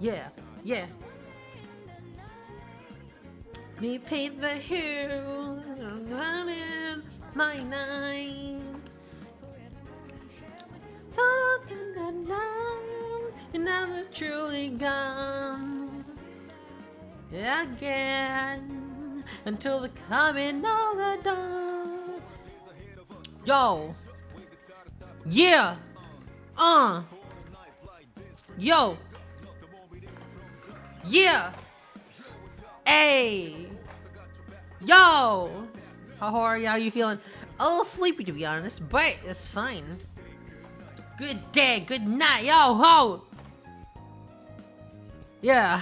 Yeah, yeah. Me paint the hills running my night. You're never truly gone again until the coming of the dawn. Yo, yeah, yo, yeah, hey, yo. How are you? How you feeling? A little sleepy, to be honest, but it's fine. Good day, good night, yo ho. Yeah.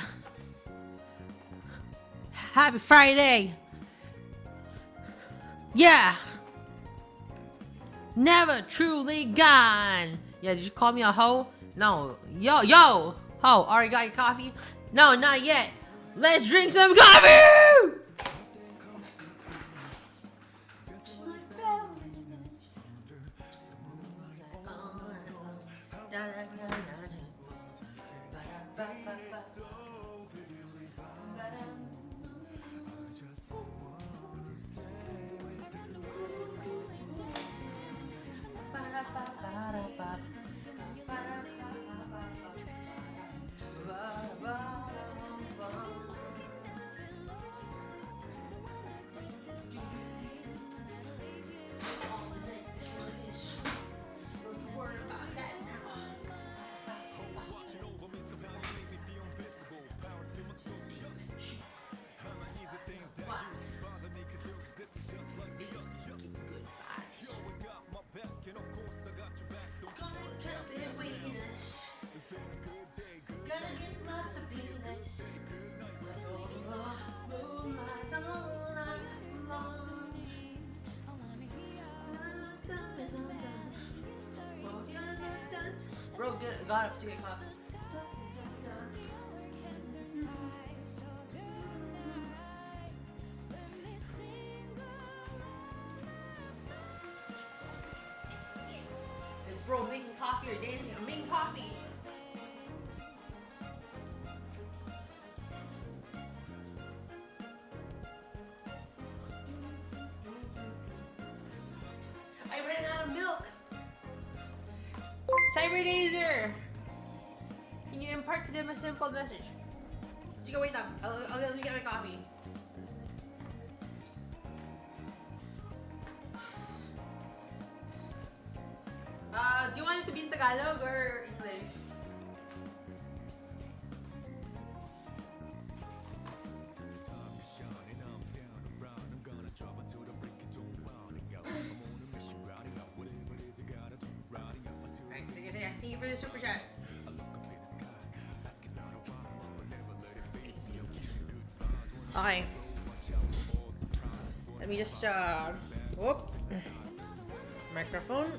Happy Friday. Yeah. Never truly gone. Yeah, did you call me a hoe? No. Yo, ho. Already got your coffee? No, not yet. Let's drink some coffee! Bro, got up to get coffee. Is bro making coffee or dancing? I'm making coffee. I ran out of milk. Cyberdazer! Can you impart to them a simple message? Sige, wait lang. Let me get my coffee. Do you want it to be in Tagalog or English? Thank you for the super chat. Okay. Let me just whoop. Microphone.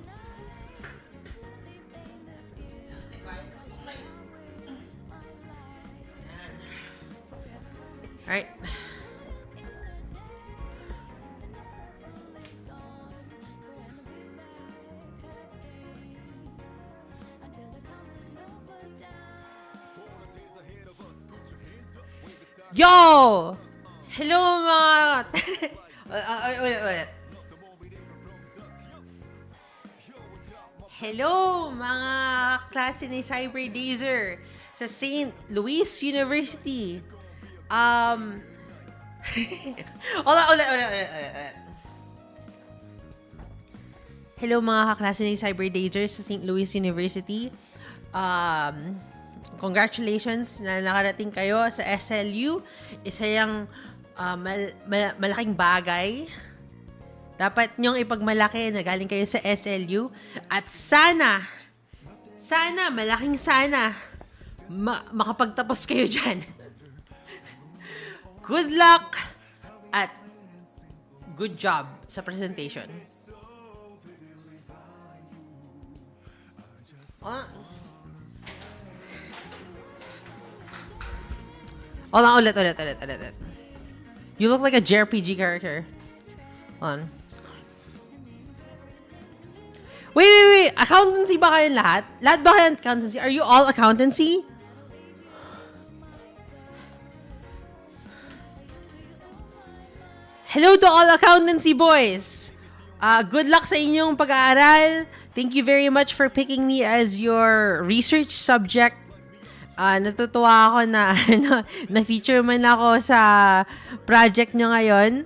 Alright. Yo! Hello mga... ulit. Hello mga klase ni Cyberdazer sa St. Louis University. Ulit. Hello mga kaklase ni Cyberdazer sa St. Louis University. Congratulations na nakarating kayo sa SLU. Isa yung malaking bagay. Dapat nyong ipagmalaki na galing kayo sa SLU. At sana, malaking sana, makapagtapos kayo dyan. Good luck at good job sa presentation. Hold on, ulit. You look like a JRPG character. Hold on. Wait. Accountancy ba kayong lahat? Lahat ba kayong accountancy? Are you all accountancy? Hello to all accountancy boys! Good luck sa inyong pag-aaral. Thank you very much for picking me as your research subject. Natutuwa ako na na-feature man ako sa project nyo ngayon.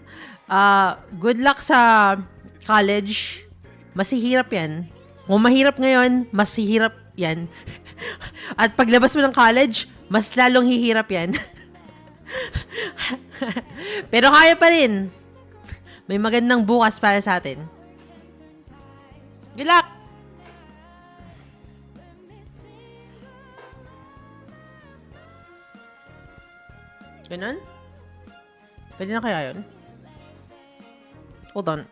Good luck sa college. Masihirap yan. Kung mahirap ngayon, masihirap yan. At paglabas mo ng college, mas lalong hihirap yan. Pero kaya pa rin. May magandang bukas para sa atin. Good luck! Ganun? Pwede na kaya yun? Hold on.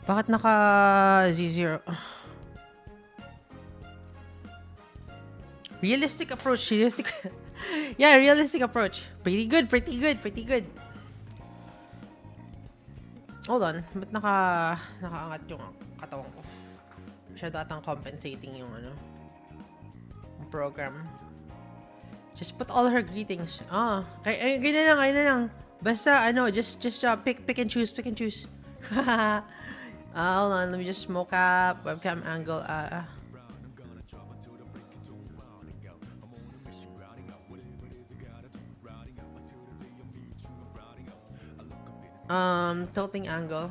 Bakit naka Z0? Realistic approach. Yeah, realistic approach. Pretty good. Hold on. Ba't nakaangat yung katawan ko? Masyado atang compensating yung yung program. Just put all her greetings. Ganyan lang. Basta, just pick and choose. Hold on, let me just smoke up. Webcam angle. Tilting angle.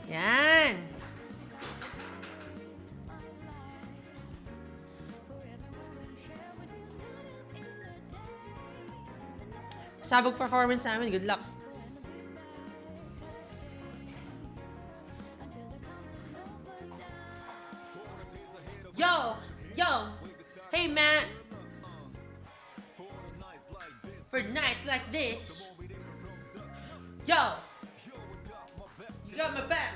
Yan! Sabog performance namin. Good luck. Yo! Hey, man! For nights like this. Yo! You got my back.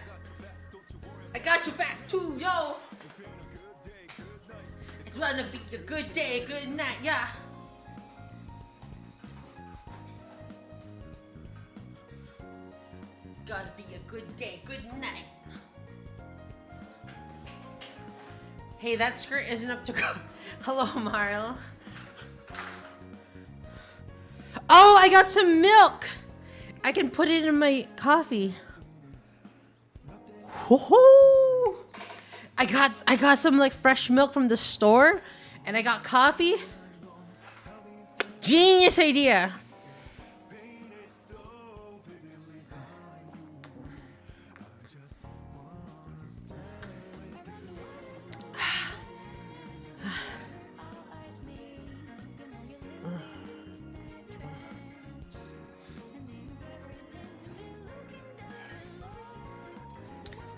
I got your back too, yo! It's gonna be a good day, good night, yeah! Gonna be a good day, good night. Hey, that skirt isn't up to go. Hello, Marl. Oh, I got some milk! I can put it in my coffee. Woohoo! I got some like fresh milk from the store, and I got coffee. Genius idea.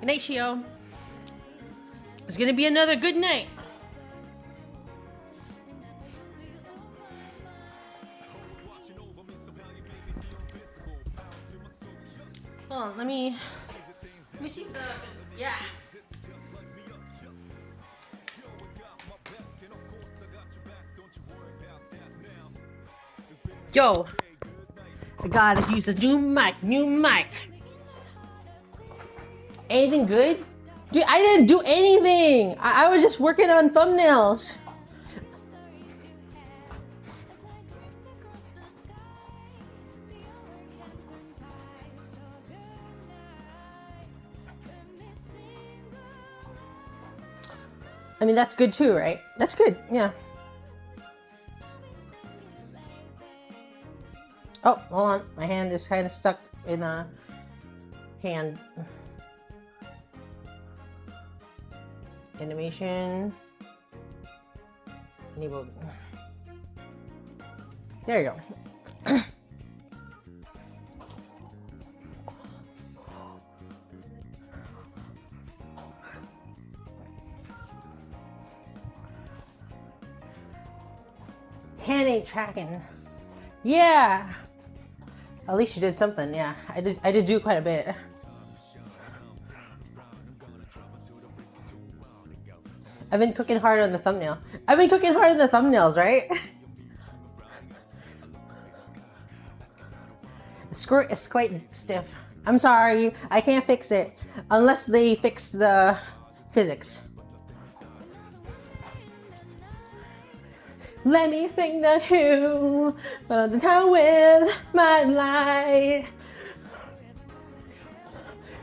Good night, Shio. It's gonna be another good night. Hold on, let me see if yeah. Yo, I gotta use a new mic. Anything good? Dude, I didn't do anything. I was just working on thumbnails. I mean, that's good too, right? That's good, yeah. Oh, hold on. My hand is kind of stuck in a hand. Animation. Enable. There you go. Hand ain't tracking. Yeah. At least you did something. Yeah, I did do quite a bit. I've been cooking hard on the thumbnail. I've been cooking hard on the thumbnails, right? It's quite stiff. I'm sorry, I can't fix it unless they fix the physics. Let me think the who, but on the town with my light.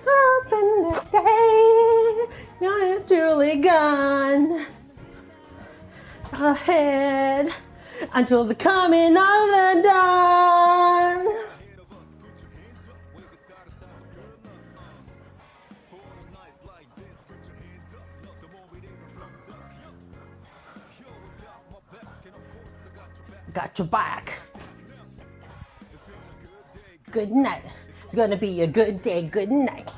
Open the day, you're truly gone. Ahead until the coming of the dawn. Got your back. Good night. It's gonna be a good day. Good night.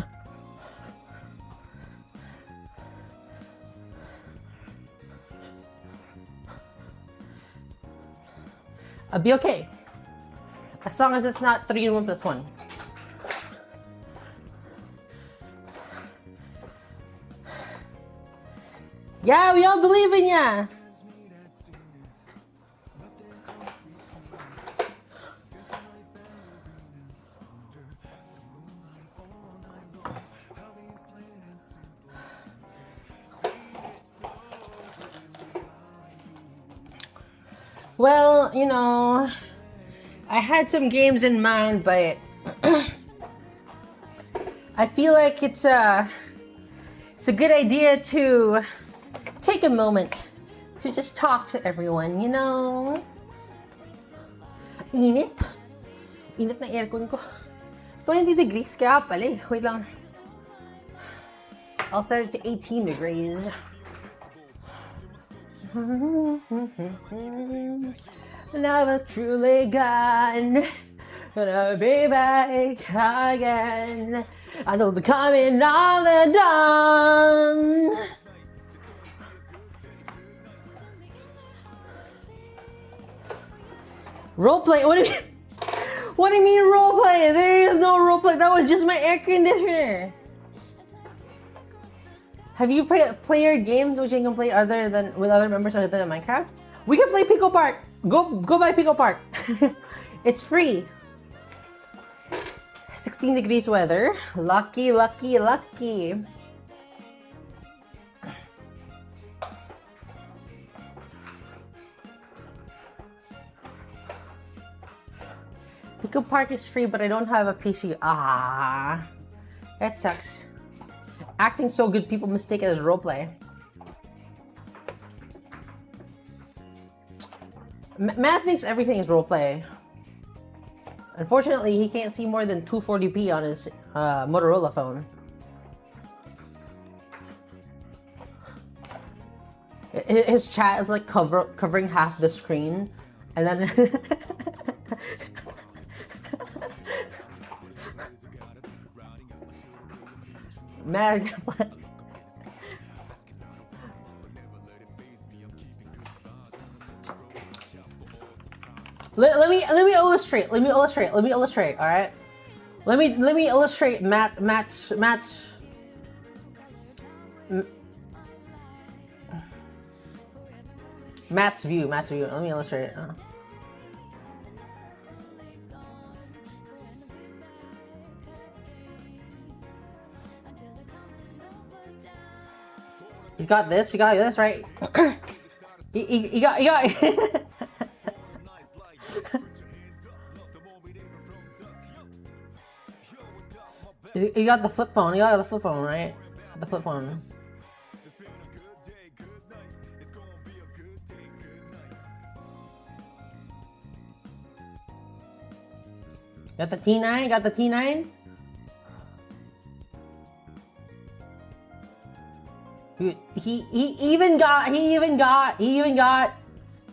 I'll be okay. As long as it's not 3 and 1 plus 1. Yeah, we all believe in ya. Well, you know, I had some games in mind, but I feel like it's a good idea to take a moment to just talk to everyone, you know? Init. Init na aircon ko. 20 degrees kaya pala eh. Wait lang. I'll set it to 18 degrees. Never truly gone, gonna be back again. I know the coming of the dawn. Roleplay? What do you mean? What do you mean roleplay? There is no roleplay. That was just my air conditioner. Have you played games which you can play other than with other members other than Minecraft? We can play Pico Park. Go buy Pico Park. It's free. 16 degrees weather. Lucky, lucky, lucky. Pico Park is free, but I don't have a PC. Ah, that sucks. Acting so good, people mistake it as roleplay. Matt thinks everything is roleplay. Unfortunately, he can't see more than 240p on his Motorola phone. His chat is like covering half the screen, and then Mad. Let me illustrate. Let me illustrate. All right. Let me illustrate Matt's view. Let me illustrate it. He's got this. You got this, right? he got. You got the flip phone. You got the flip phone, right? The flip phone. Got the T9. Got the T9. Dude, he even got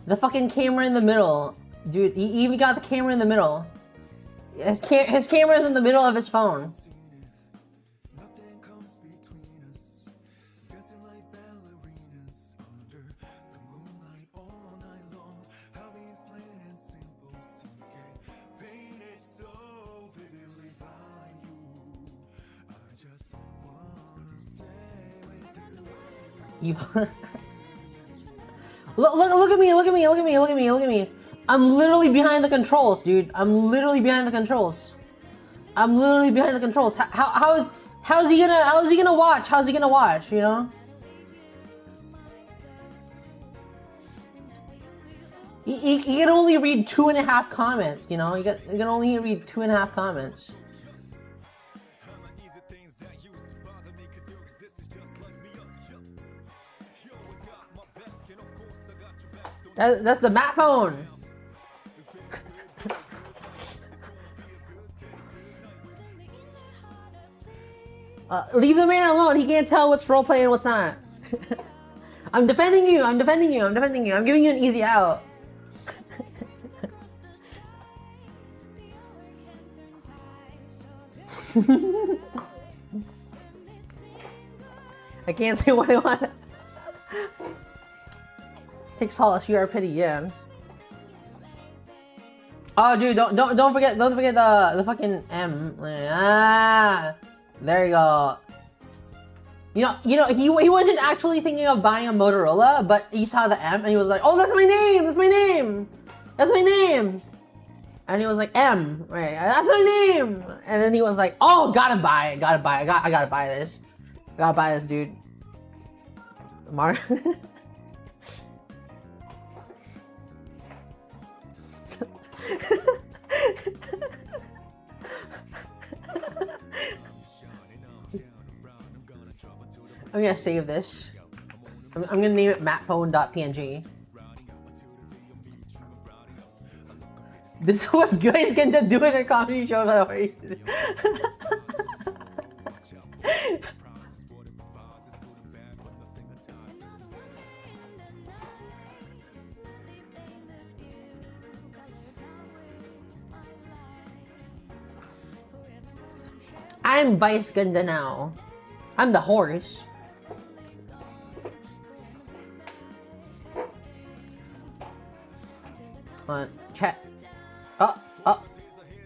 the fucking camera in the middle. Dude, he even got the camera in the middle. His camera's in the middle of his phone. You look at me. I'm literally behind the controls, dude. I'm literally behind the controls. How's he gonna watch? You know? He can only read 2.5 comments, you know? He can only read 2.5 comments. That's the Matt phone. Leave the man alone. He can't tell what's roleplay and what's not. I'm defending you. I'm giving you an easy out. I can't say what I want. Take solace, you are pity, yeah. Oh, dude, don't forget the fucking M. Ah, there you go. You know, he wasn't actually thinking of buying a Motorola, but he saw the M and he was like, oh, that's my name. And he was like, M, right? That's my name. And then he was like, oh, gotta buy it. I gotta buy this. Gotta buy this, dude. Mark. I'm gonna save this. I'm gonna name it mattphone.png. This is what guys get to do in a comedy show about Horori. I'm Vice Ganda now. I'm the horse. Chat.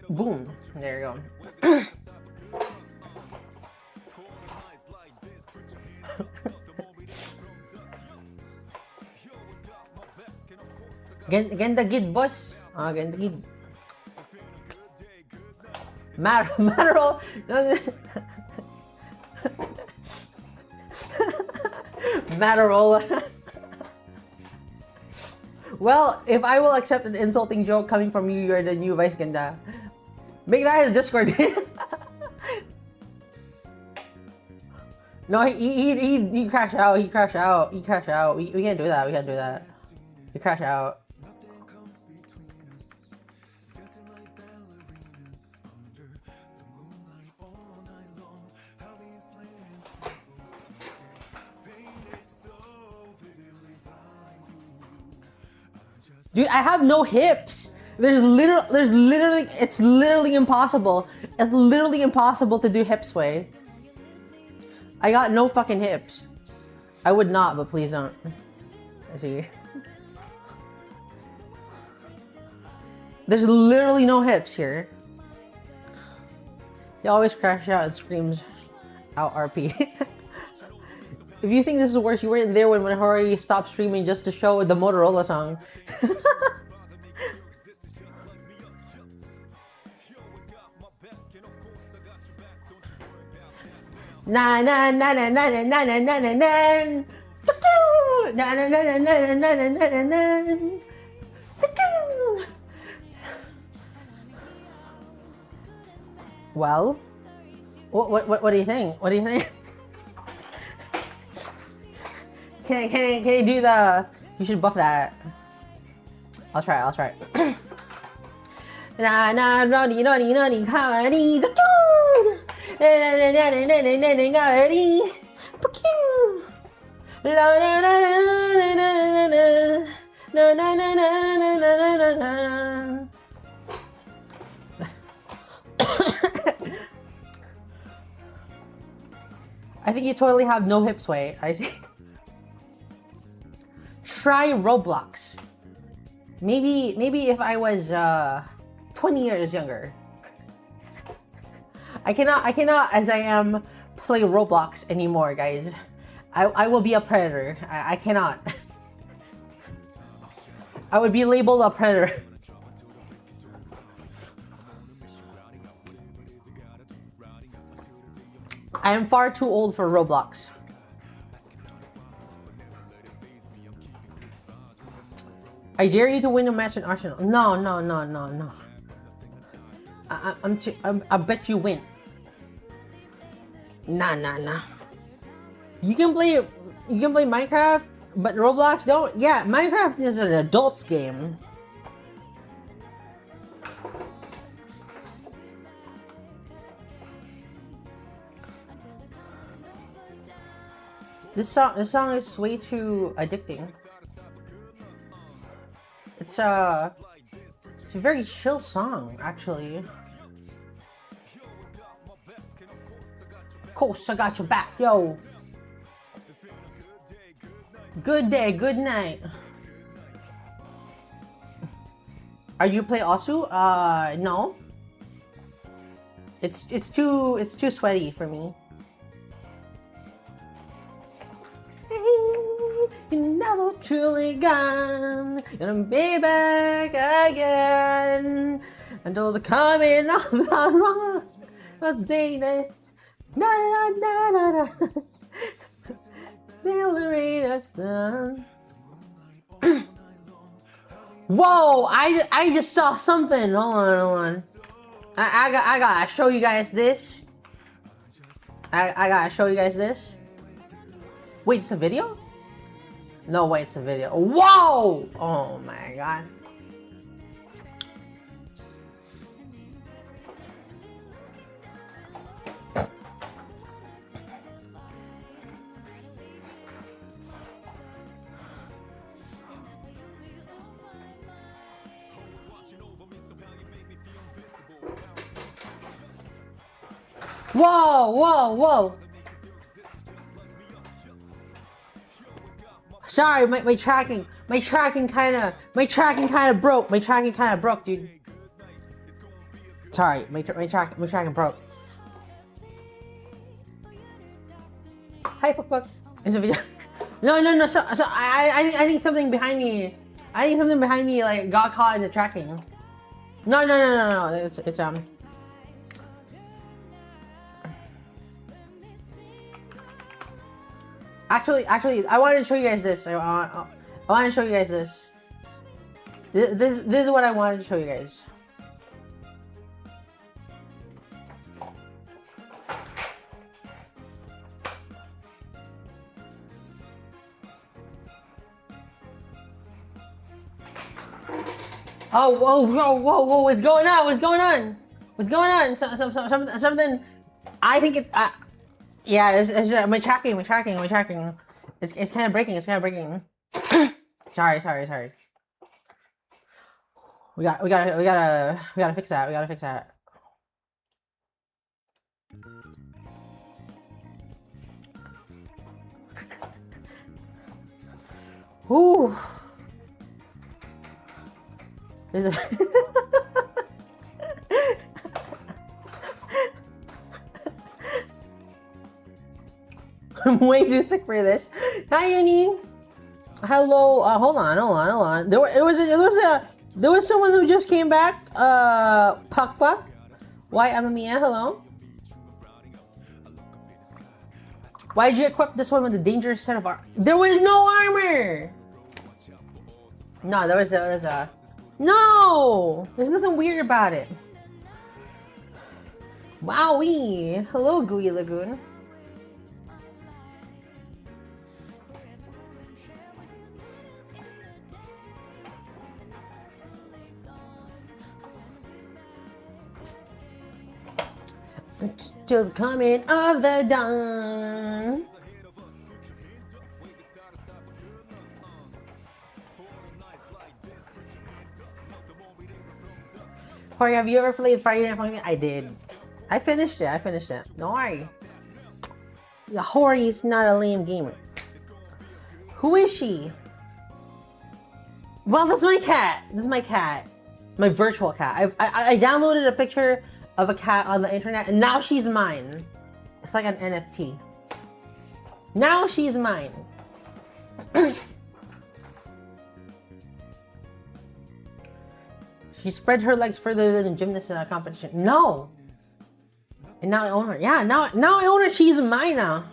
Boom. There you go. Ganda gid, boss. Ganda gid. Matterall. Matterola. Well, if I will accept an insulting joke coming from you, you're the new Vice Ganda. Make that his Discord. No, he crashed out. He crashed out. We can't do that. He crashed out. Dude, I have no hips. It's literally impossible. It's literally impossible to do hip sway. I got no fucking hips. I would not, but please don't. I see. There's literally no hips here. He always crashes out and screams out RP. If you think this is worse, you weren't there when Horori stopped streaming just to show the Motorola song. Na na na na na na na na na na na. Na na na na na na na na na. Well, what do you think? What do you think? Can I do the? You should buff that. I'll try. Na na nani kani the code. La na na na na na na na na na na na na. I think you totally have no hip sway. I see. Try Roblox. Maybe if I was 20 years younger. I cannot as I am play Roblox anymore, guys. I will be a predator. I cannot. I would be labeled a predator. I am far too old for Roblox. I dare you to win a match in Arsenal. No. I bet you win. Nah. You can play Minecraft, but Roblox don't. Yeah, Minecraft is an adult's game. This song is way too addicting. It's a very chill song, actually. Of course, I got your back, yo. Good day, good night. Are you play Osu? No. It's too sweaty for me. You're never truly gone, gonna be back again until the coming of the wrong of zenith. Na na na na na. Ballerina sun. Whoa! I just saw something. Hold on. I gotta show you guys this. I gotta show you guys this. Wait, it's a video? No, wait, it's a video. Whoa! Oh my god. Whoa! Sorry, my tracking kind of broke. My tracking kind of broke, dude. Sorry, my tracking broke. Hi, Puck. It's a video. No. So I think something behind me. Like got caught in the tracking. No. It's Actually, I wanted to show you guys this. I wanted to show you guys this. This is what I wanted to show you guys. Oh, whoa! What's going on? Something. I think it's. Yeah, it's my tracking. It's kind of breaking. Sorry. We gotta fix that. Ooh. This is I'm way too sick for this. Hi, Uni. Hello. Hold on. There was someone who just came back. Puck. Why, Amamiya? Hello. Why did you equip this one with a dangerous set of armor? There was no armor. No, there's a. No, there's nothing weird about it. Wowee. Hello, Gooey Lagoon. Till the coming of the dawn. Corey, have you ever played Friday Night Funkin'? I did. I finished it. Don't worry. Yeah, Horori is not a lame gamer. Who is she? Well, that's my cat. This is my cat. My virtual cat. I downloaded a picture of a cat on the internet, and now she's mine. It's like an NFT. Now she's mine. She spread her legs further than a gymnast in a competition. No. And now I own her. Yeah, now I own her. She's mine now.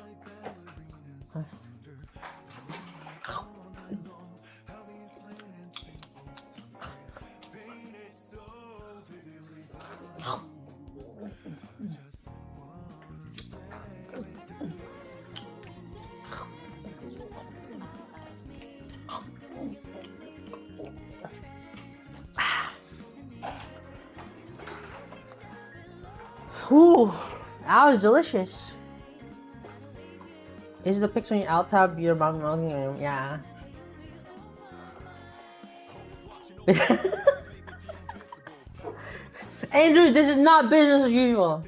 Ooh, that was delicious. Is the pics when you alt tab your mom in your room? Yeah. Andrew, this is not business as usual.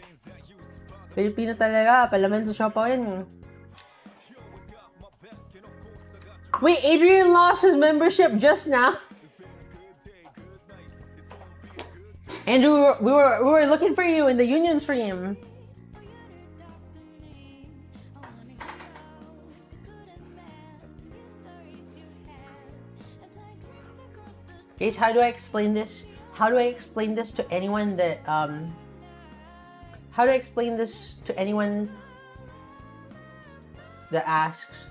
Pilipino talaga, parlamento siya pa yun. Wait, Adrian lost his membership just now? Andrew, we were looking for you in the Union stream. Guys, how do I explain this? How do I explain this to anyone that how do I explain this to anyone that asks?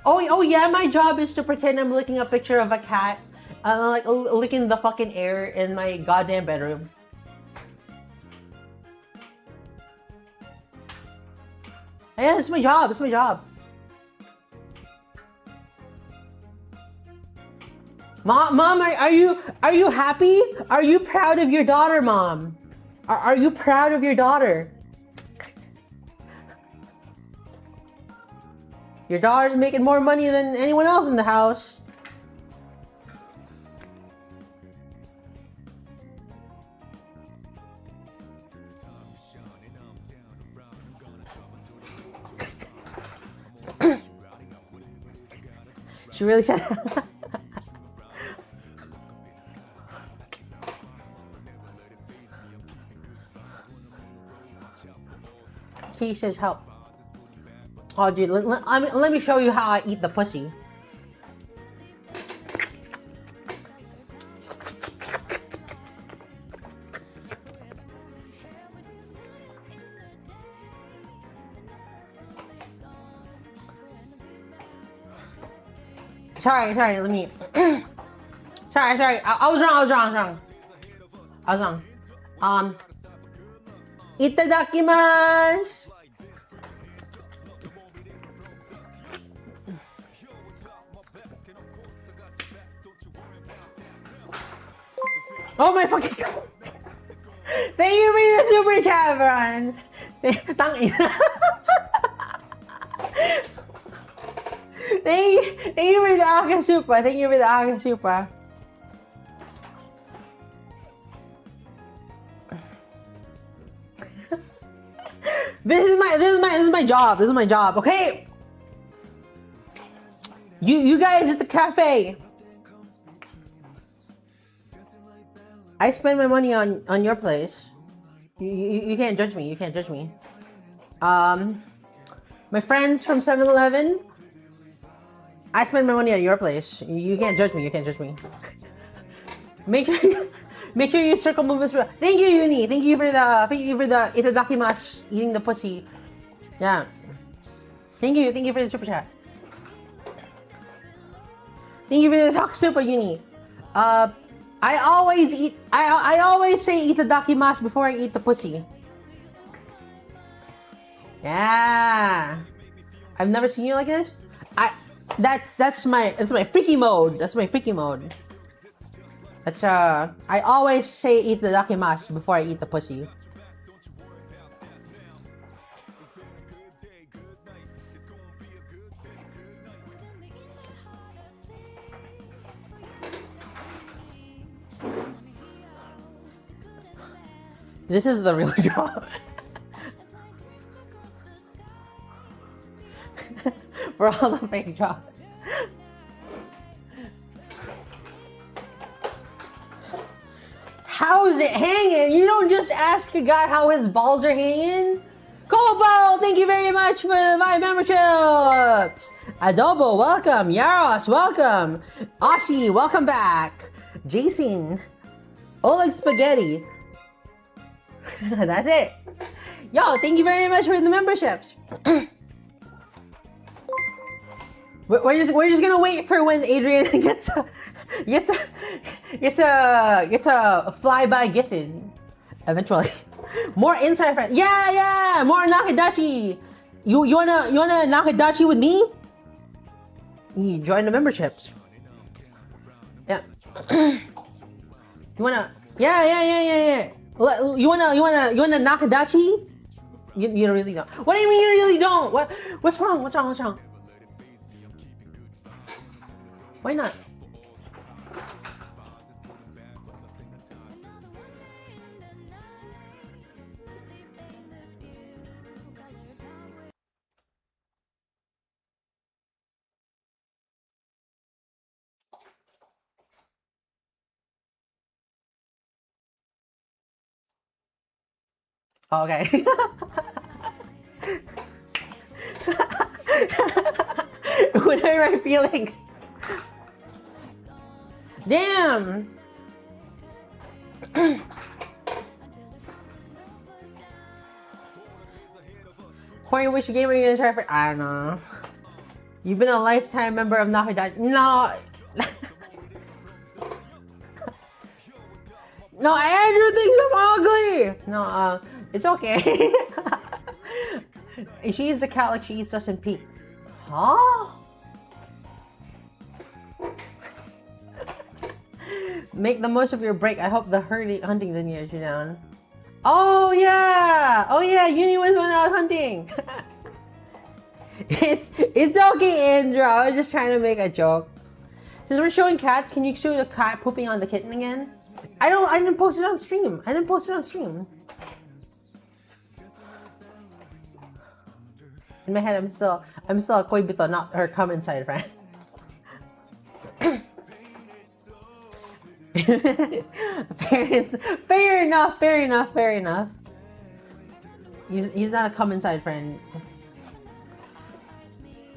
Oh yeah, my job is to pretend I'm licking a picture of a cat, like licking the fucking air in my goddamn bedroom. Yeah, it's my job. It's my job. Mom, are you happy? Are you proud of your daughter, Mom? Are you proud of your daughter? Your daughter's making more money than anyone else in the house. She really said He says help. Oh, dude, let me show you how I eat the pussy. Sorry, let me... sorry. I was wrong. Itadakimasu! Oh my fucking god! Thank you for the super chat, Ron! Thank you for the Akasupa. Thank you for the Akasupa. This is my job. This is my job. Okay. You guys at the cafe. I spend my money on your place. You can't judge me. You can't judge me. My friends from 7-Eleven. I spend my money at your place. You can't judge me. You can't judge me. Make sure you circle movements. Thank you, Uni. Thank you for the itadakimasu, eating the pussy. Yeah. Thank you for the super chat. Thank you for the Takasupa, Uni. I always say itadakimasu before I eat the pussy. Yeah. I've never seen you like this. That's my freaky mode. That's my freaky mode. That's I always say itadakimasu before I eat the pussy. This is the real job. For all the fake jobs. How is it hanging? You don't just ask a guy how his balls are hanging. Kobo, thank you very much for the 5 memberships. Adobo, welcome. Yaros, welcome. Oshi, welcome back. Jason, Oleg Spaghetti. That's it. Yo, thank you very much for the memberships. We're just gonna wait for when Adrian gets a flyby gifted eventually. More inside friends. Yeah, more Nakadachi. You wanna Nakadachi with me? You join the memberships. Yeah. You wanna? Yeah. You wanna Nakadachi? You really don't. What do you mean you really don't? What's wrong? What's wrong? Why not? Okay. What are my feelings? Damn! Corey, which game are you gonna try for? I don't know. You've been a lifetime member of Nakadachi. No! No, Andrew thinks I'm ugly! No, it's okay. She eats a cat like she eats us in peak. Huh? Make the most of your break. I hope the hunting didn't get you down. Oh yeah, Uni went out hunting. It's okay, Andrew. I was just trying to make a joke. Since we're showing cats, can you show the cat pooping on the kitten again? I didn't post it on stream. In my head, I'm still a Koibito, not her come inside friend. Fair enough. He's not a come inside friend.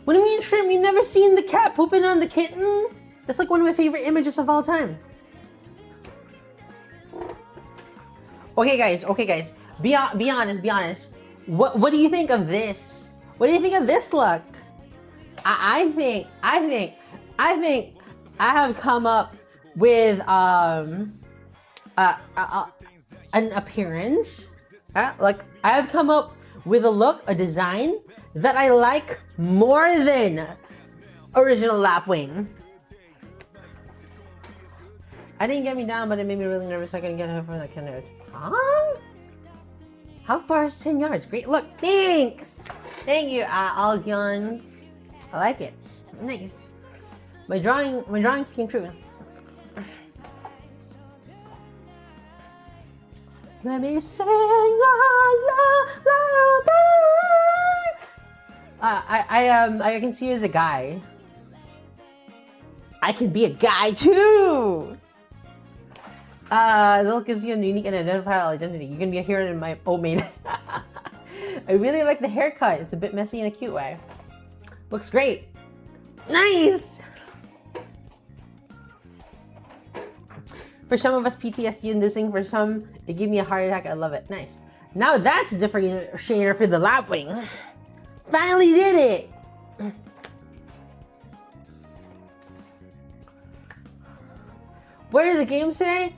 What do you mean, Shrimp? You never seen the cat pooping on the kitten? That's like one of my favorite images of all time. Okay, guys. Be honest. What do you think of this? What do you think of this look? I think I have come up with an appearance. Like I have come up with a look, a design that I like more than original Lapwing. I didn't get me down, but it made me really nervous. I couldn't get her from the kindergarten. Huh? How far is 10 yards? Great look. Thanks. Thank you, Algyon. I like it. Nice. My drawings came true. Let me sing a lullaby. I can see you as a guy. I can be a guy too. The look gives you a unique and identifiable identity. You can be a hero in my old maid. I really like the haircut. It's a bit messy in a cute way. Looks great. Nice. For some of us, PTSD inducing. For some, it gave me a heart attack. I love it. Nice. Now that's a differentiator for the Lapwing. Finally did it. Where are the games today?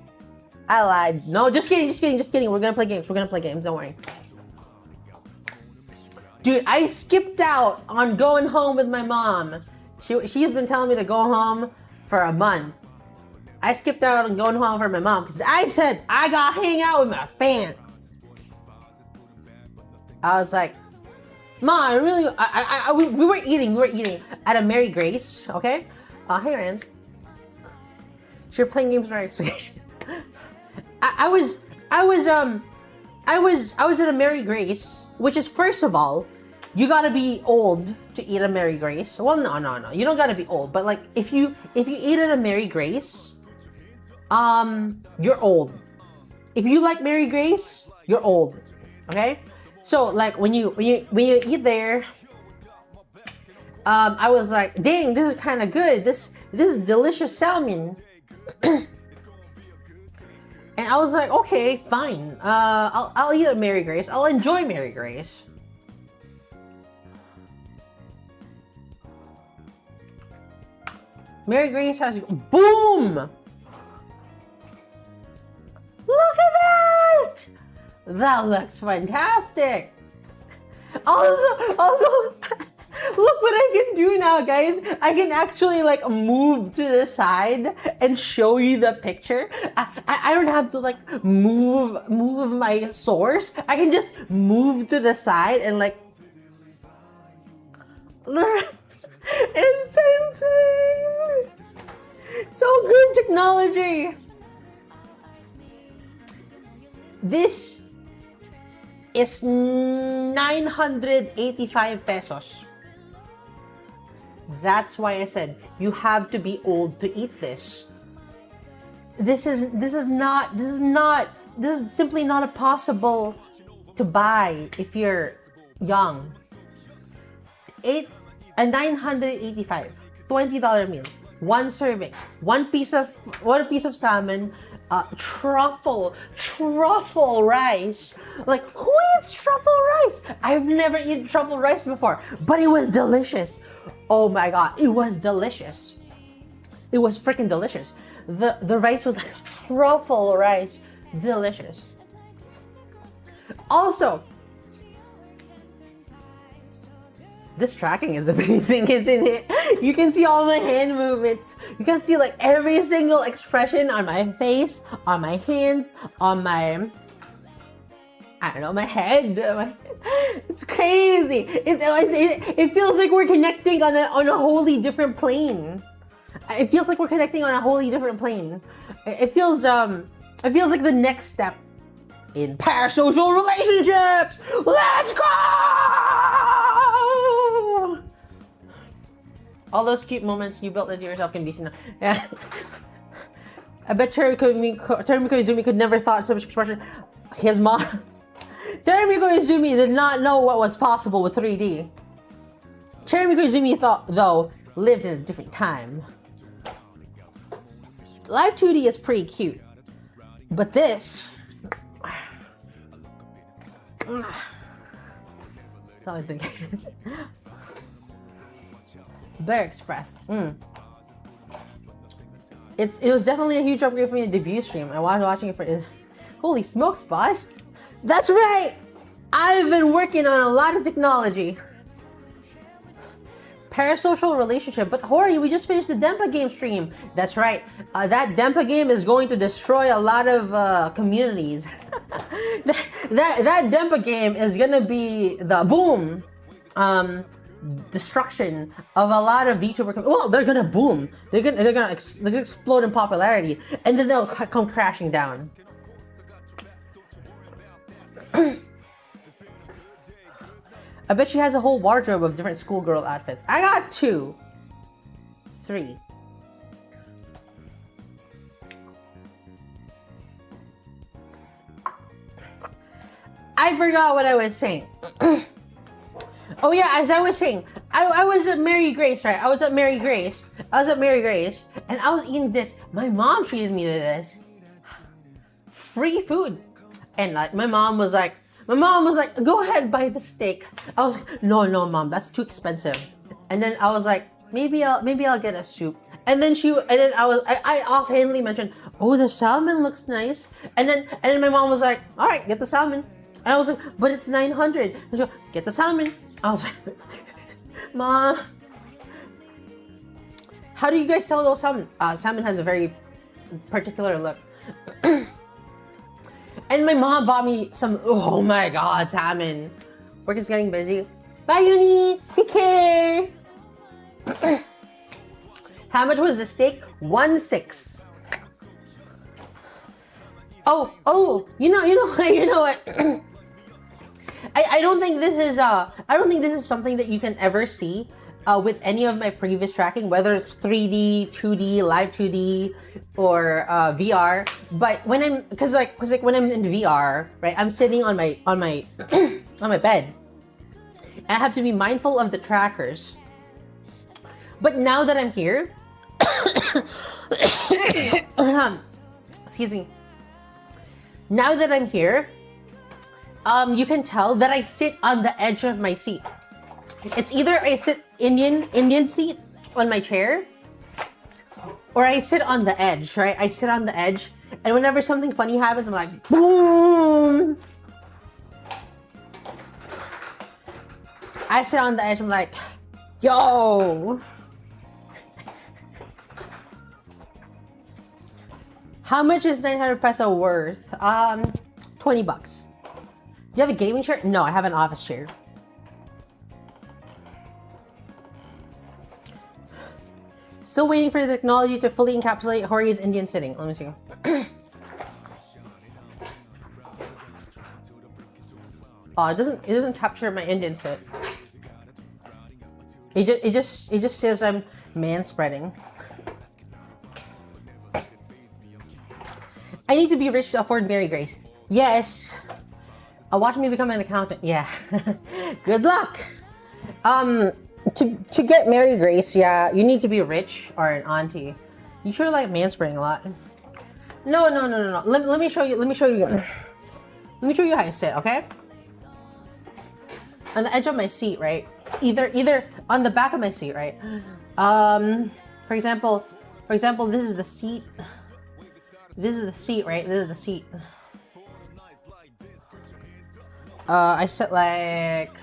I lied. No, just kidding. We're gonna play games. Don't worry. Dude, I skipped out on going home with my mom. She's been telling me to go home for a month. I skipped out on going home for my mom because I said I gotta hang out with my fans. I was like, Mom, we were eating at a Mary Grace, okay? Hey, Rand. You're playing games for our expectation. I I was at a Mary Grace, which is, first of all, you gotta be old to eat a Mary Grace. Well, no. You don't gotta be old, but like if you eat at a Mary Grace, you're old. If you like Mary Grace, you're old. Okay? So like when you eat there, I was like, dang, this is kind of good. This is delicious salmon. And I was like, okay, fine. I'll eat at Mary Grace. I'll enjoy Mary Grace. Mary Grace has, boom! Look at that! That looks fantastic. Also, look what I can do now, guys. I can actually like move to the side and show you the picture. I don't have to like move my source. I can just move to the side and like, it's insane. So good technology. This is 985 pesos. That's why I said you have to be old to eat this. This is simply not possible to buy if you're young. 985, $20 meal, one serving, one piece of salmon, truffle rice. Like, who eats truffle rice? I've never eaten truffle rice before, but it was delicious. Oh my god, it was delicious. It was freaking delicious. The rice was like truffle rice, delicious. Also, this tracking is amazing, isn't it? You can see all my hand movements. You can see like every single expression on my face, on my hands, on my, I don't know, my head. It's crazy. It feels like we're connecting on a wholly different plane. It feels like we're connecting on a wholly different plane. It feels like the next step in parasocial relationships. Let's go! All those cute moments you built into yourself can be seen. Yeah. I bet Terumiko Izumi could never thought so much expression. His mom. Terumiko Izumi did not know what was possible with 3D. Terumiko Izumi though lived in a different time. Live 2D is pretty cute, but this. It's always been Blair Express. It was definitely a huge upgrade from your debut stream. I was watching it for holy smokes, Spot. That's right! I've been working on a lot of technology. Parasocial relationship, but Hori, we just finished the Dempa game stream. That's right. That Dempa game is going to destroy a lot of communities. that Dempa game is gonna be the boom destruction of a lot of VTuber. Well, they're gonna boom. They're gonna explode in popularity, and then they'll come crashing down. I bet she has a whole wardrobe of different schoolgirl outfits. I got 2, 3. I forgot what I was saying. Oh yeah, as I was saying, I was at Mary Grace, right? I was at Mary Grace, and I was eating this. My mom treated me to this. Free food. And like my mom was like, go ahead, buy the steak. I was like, no, Mom, that's too expensive. And then I was like, maybe I'll get a soup. And then I offhandedly mentioned, oh, the salmon looks nice. And then my mom was like, all right, get the salmon. And I was like, but it's 900. And she goes, get the salmon. I was like, Mom, how do you guys tell those salmon? Salmon has a very particular look. And my mom bought me some, oh my god, salmon. Work is getting busy. Bye, Uni. Take care. How much was the steak? 1.6. Oh, you know what? I don't think this is something that you can ever see with any of my previous tracking, whether it's 3D, 2D, live 2D, or VR. But when I'm, cause when I'm in VR, right, I'm sitting on my on my bed. I have to be mindful of the trackers. But now that I'm here, excuse me. Now that I'm here, you can tell that I sit on the edge of my seat. It's either I sit Indian seat on my chair, or I sit on the edge, right? I sit on the edge, and whenever something funny happens, I'm like, boom! I sit on the edge, I'm like, yo! How much is 900 peso worth? 20 bucks. Do you have a gaming chair? No, I have an office chair. Still waiting for the technology to fully encapsulate Hori's Indian sitting. Let me see. Oh, it doesn't capture my Indian sit. It just says I'm manspreading. I need to be rich to afford Mary Grace. Yes. Watch me become an accountant. Yeah. Good luck. To get Mary Grace, yeah, you need to be rich or an auntie. You sure like manspreading a lot. No. Let me show you. Let me show you how you sit, okay? On the edge of my seat, right? Either on the back of my seat, right? For example, this is the seat. This is the seat, right? This is the seat. I sit like...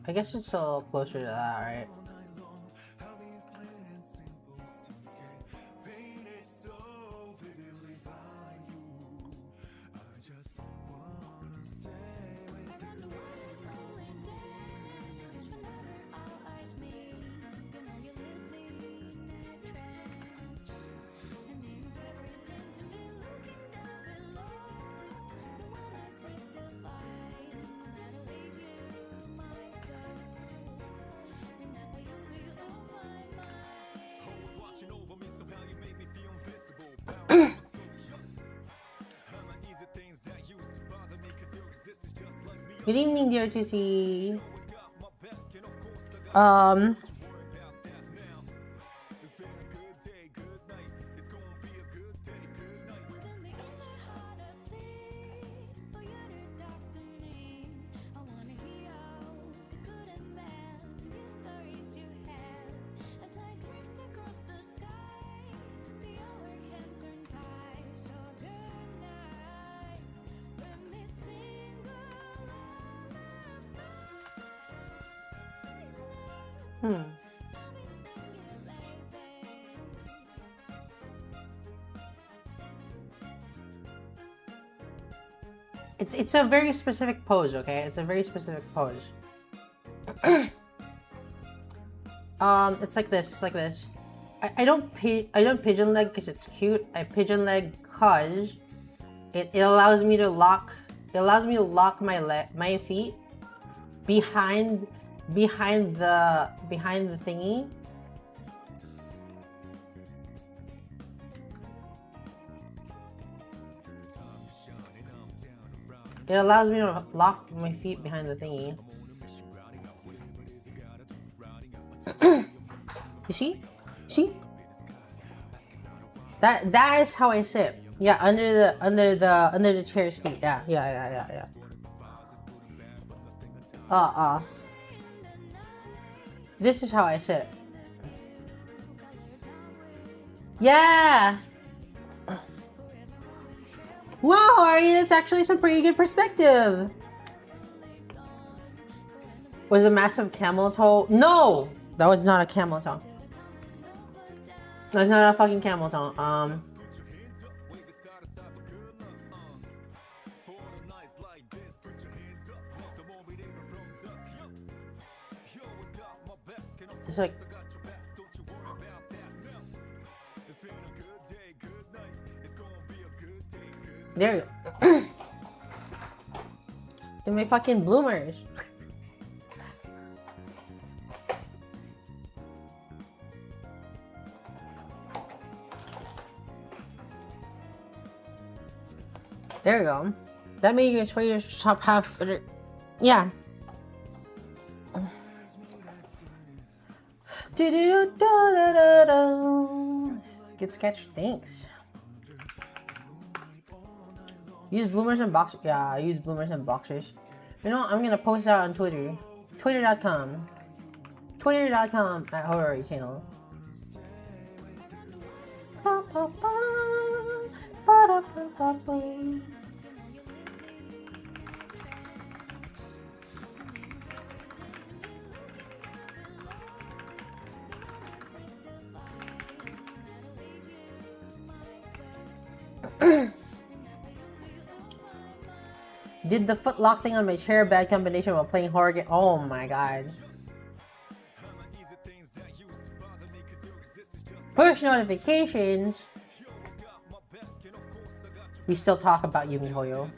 I guess it's a little closer to that, right? Good evening, dear TC. It's a very specific pose, okay? It's a very specific pose. It's like this. It's like this. I don't pigeon leg because it's cute. I pigeon leg cause it allows me to lock. It allows me to lock my feet behind the thingy. It allows me to lock my feet behind the thingy. You see? See? That is how I sit. Yeah, under the chair's feet. Yeah. This is how I sit. Yeah. Wow, Ari, that's actually some pretty good perspective. Was a massive camel toe? No! That was not a camel toe. That's not a fucking camel toe. It's like... There you go. They're my fucking bloomers. There you go. That made your Twitter top half. Yeah. Good sketch. Thanks. Use bloomers and boxers. Yeah, I use bloomers and boxers. You know, I'm gonna post it out on Twitter. Twitter.com. Twitter.com at Horori channel. Did the footlock thing on my chair, bad combination while playing horror game. Oh my god. Push notifications. We still talk about Yumi Hoyo.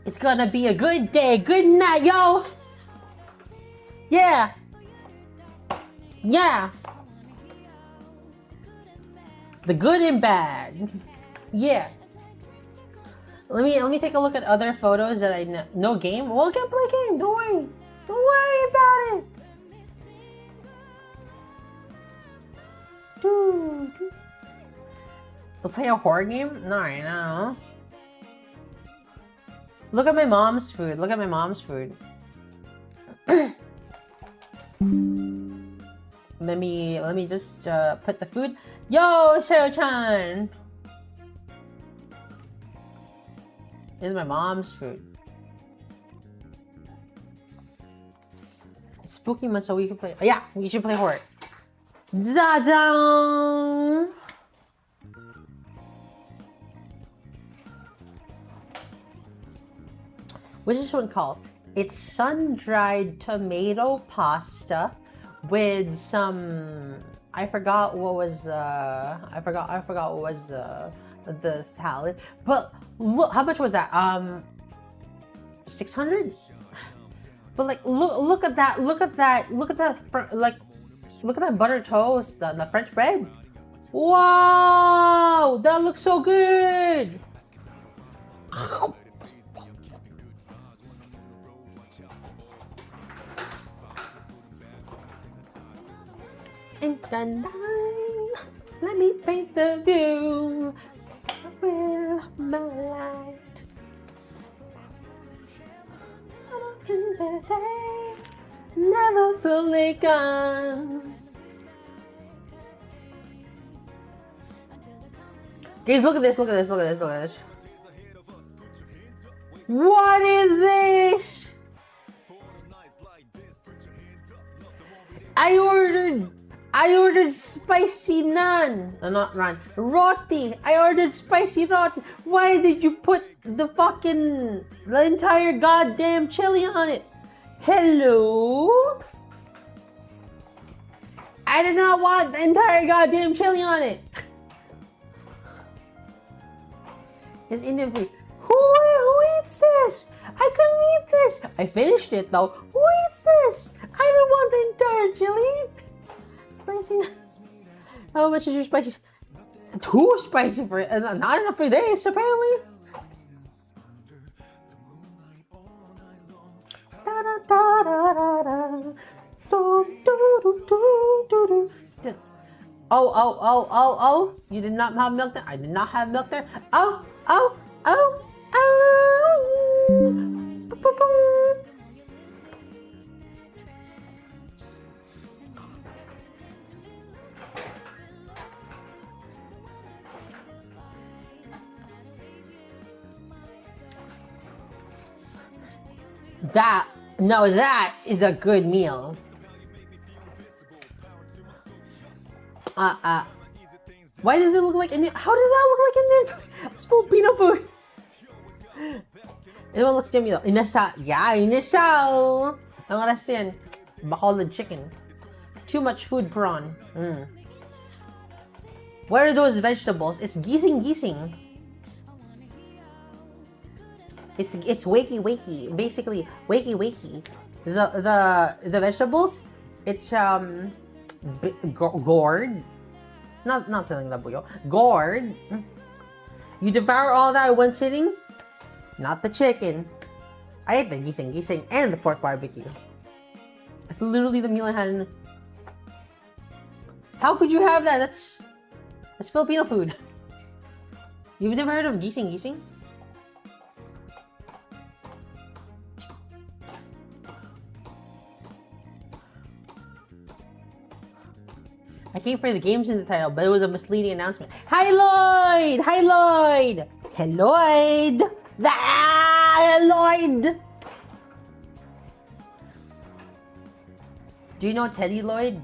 It's gonna be a good day. Good night, yo. Yeah. Yeah. The good and bad. Yeah. Let me take a look at other photos that I know. No game? Well, I can play game. Don't worry. Don't worry about it. We'll play a horror game? No, right now. Look at my mom's food. Look at my mom's food. Let me just put the food. Yo, Sheo-chan! This is my mom's food. It's spooky month, so we can play. Oh, yeah, we should play horror. Zazang! What's this one called? It's sun-dried tomato pasta with some. I forgot what was. I forgot what was the salad. But look, how much was that? 600. But like, look at that! Look at that! Look at that! Like, look at that butter toast, the French bread. Wow, that looks so good. And dun, dun, let me paint the view with my light. Up in the day, never fully gone. Guys, look at this! Look at this! Look at this! Look at this! What is this? I ordered spicy naan. No, not naan. Roti. I ordered spicy roti. Why did you put the entire goddamn chili on it? Hello? I did not want the entire goddamn chili on it. It's Indian food. Who eats this? I couldn't eat this. I finished it though. Who eats this? I don't want the entire chili. Spicy. How much is your spicy? Too spicy for it. Not enough for this, apparently. Oh. You did not have milk there? I did not have milk there. Oh. Now that is a good meal. Why does it look like Indian? How does that look like Indian food? It's Filipino food. It looks yummy though. Inasal. Yeah, inasal. Ang oras yan. Bacolod chicken. Too much food prawn. What are those vegetables? It's gising. It's wakey. Basically, wakey. The vegetables. It's gourd. Not selling the buyo. Gourd. You devour all that in one sitting? Not the chicken. I ate the gising and the pork barbecue. It's literally the meal I had. How could you have that? That's Filipino food. You've never heard of gising? I came for the games in the title, but it was a misleading announcement. Hi Lloyd! Lloyd! Do you know Teddy Lloyd?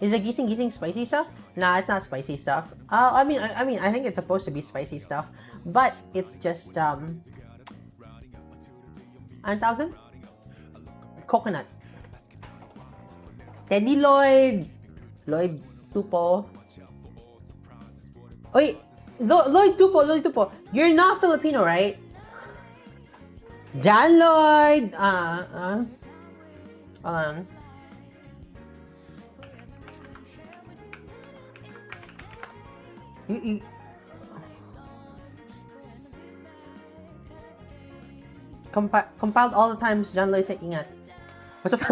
Is a gising spicy stuff? Nah, it's not spicy stuff. I mean, I think it's supposed to be spicy stuff, but it's just ano tawag dun? Coconut. Teddy Lloyd Tupo. Wait, Lloyd Tupo. You're not Filipino, right? John Lloyd. Hold on. You compiled all the times John Lloyd said ingat. What's up?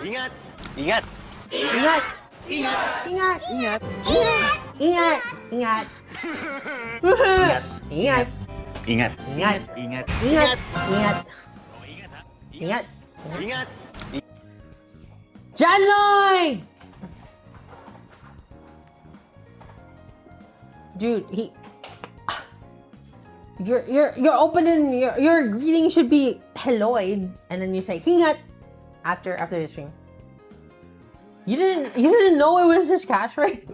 Ingat! Ingat! John Lloyd! Dude, you're opening your greeting should be helloid, and then you say hingat after the stream. You didn't know it was his catchphrase?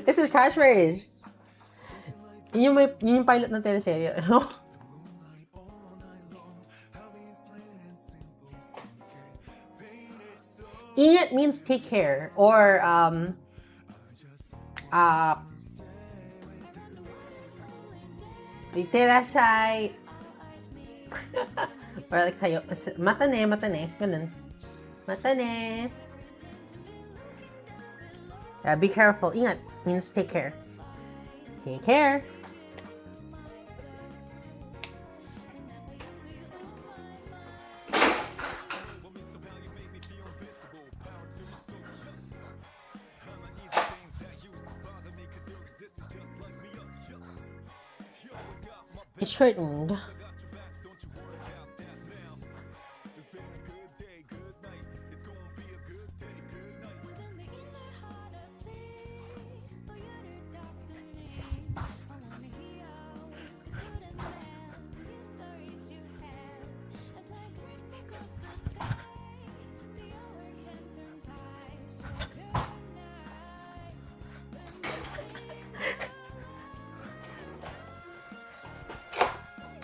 It's his catchphrase. Yun yung pilot ng teleserye, no? Ingat means take care, or iterasay, or like sayo, matane, ganun. Matane. Yeah, be careful. Ingat means take care. Take care. It's shortened.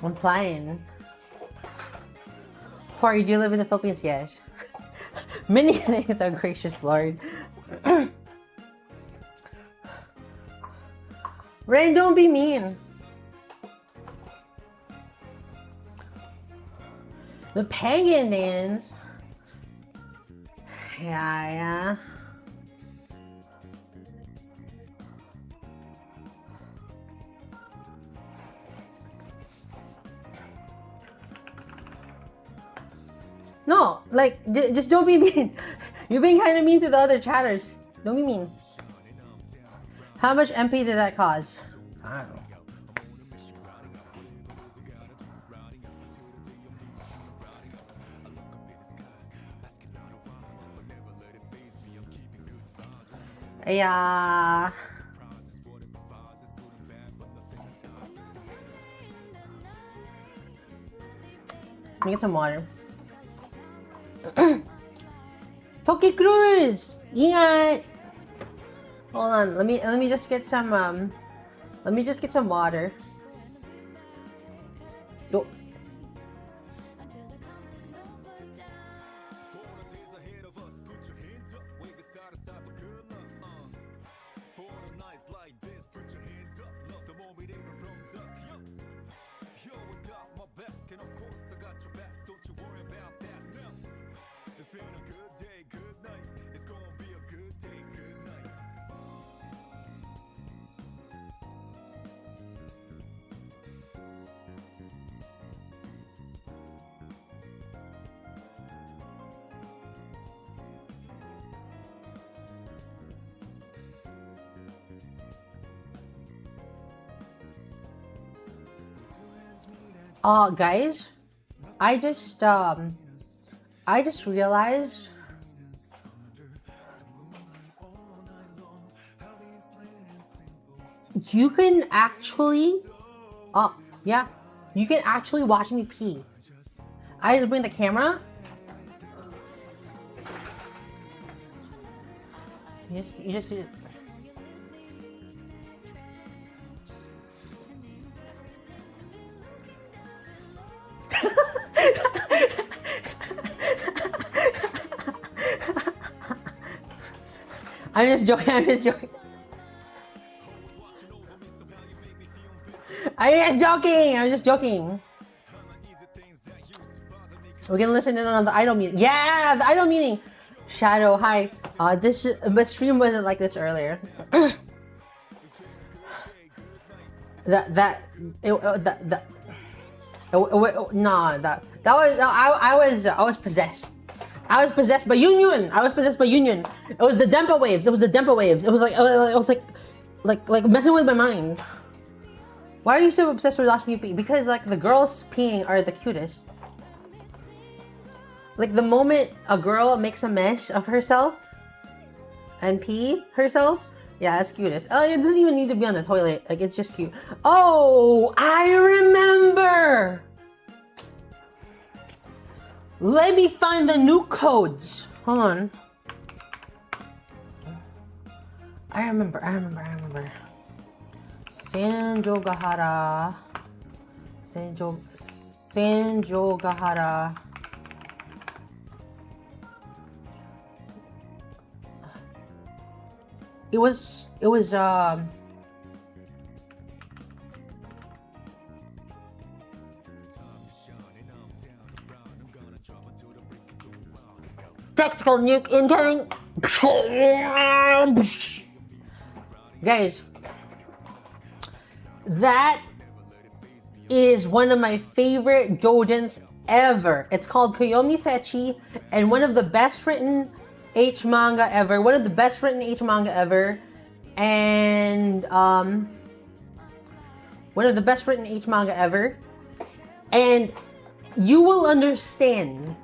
I'm flying. Horori, do you live in the Philippines? Yes. Many things, our gracious Lord. Rain, don't be mean. The pagan dance. Yeah. No, like, just don't be mean. You're being kind of mean to the other chatters. Don't be mean. How much MP did that cause? I don't know. Yeah. Let me get some water. Toki Cruz! Ingat! Hold on, let me just get some water. Yo. Guys, I just realized you can actually, yeah, you can actually watch me pee. I just bring the camera. You just I'm just joking. I'm just joking. I'm just joking. We can listen in on the idol meeting. Yeah, the idol meeting. Shadow, hi. But stream wasn't like this earlier. I was possessed. I was possessed by Union. It was the Dempa waves. It was like messing with my mind. Why are you so obsessed with watching me pee? Because like the girls peeing are the cutest. Like the moment a girl makes a mess of herself and pee herself, yeah, that's cutest. Oh, it doesn't even need to be on the toilet. Like it's just cute. Oh, I remember. Let me find the new codes. Hold on. I remember. Sanjogahara. It was tactical nuke incoming. Guys, that is one of my favorite doujins ever. It's called Koyomi Fetchi, and one of the best written H manga ever. And you will understand.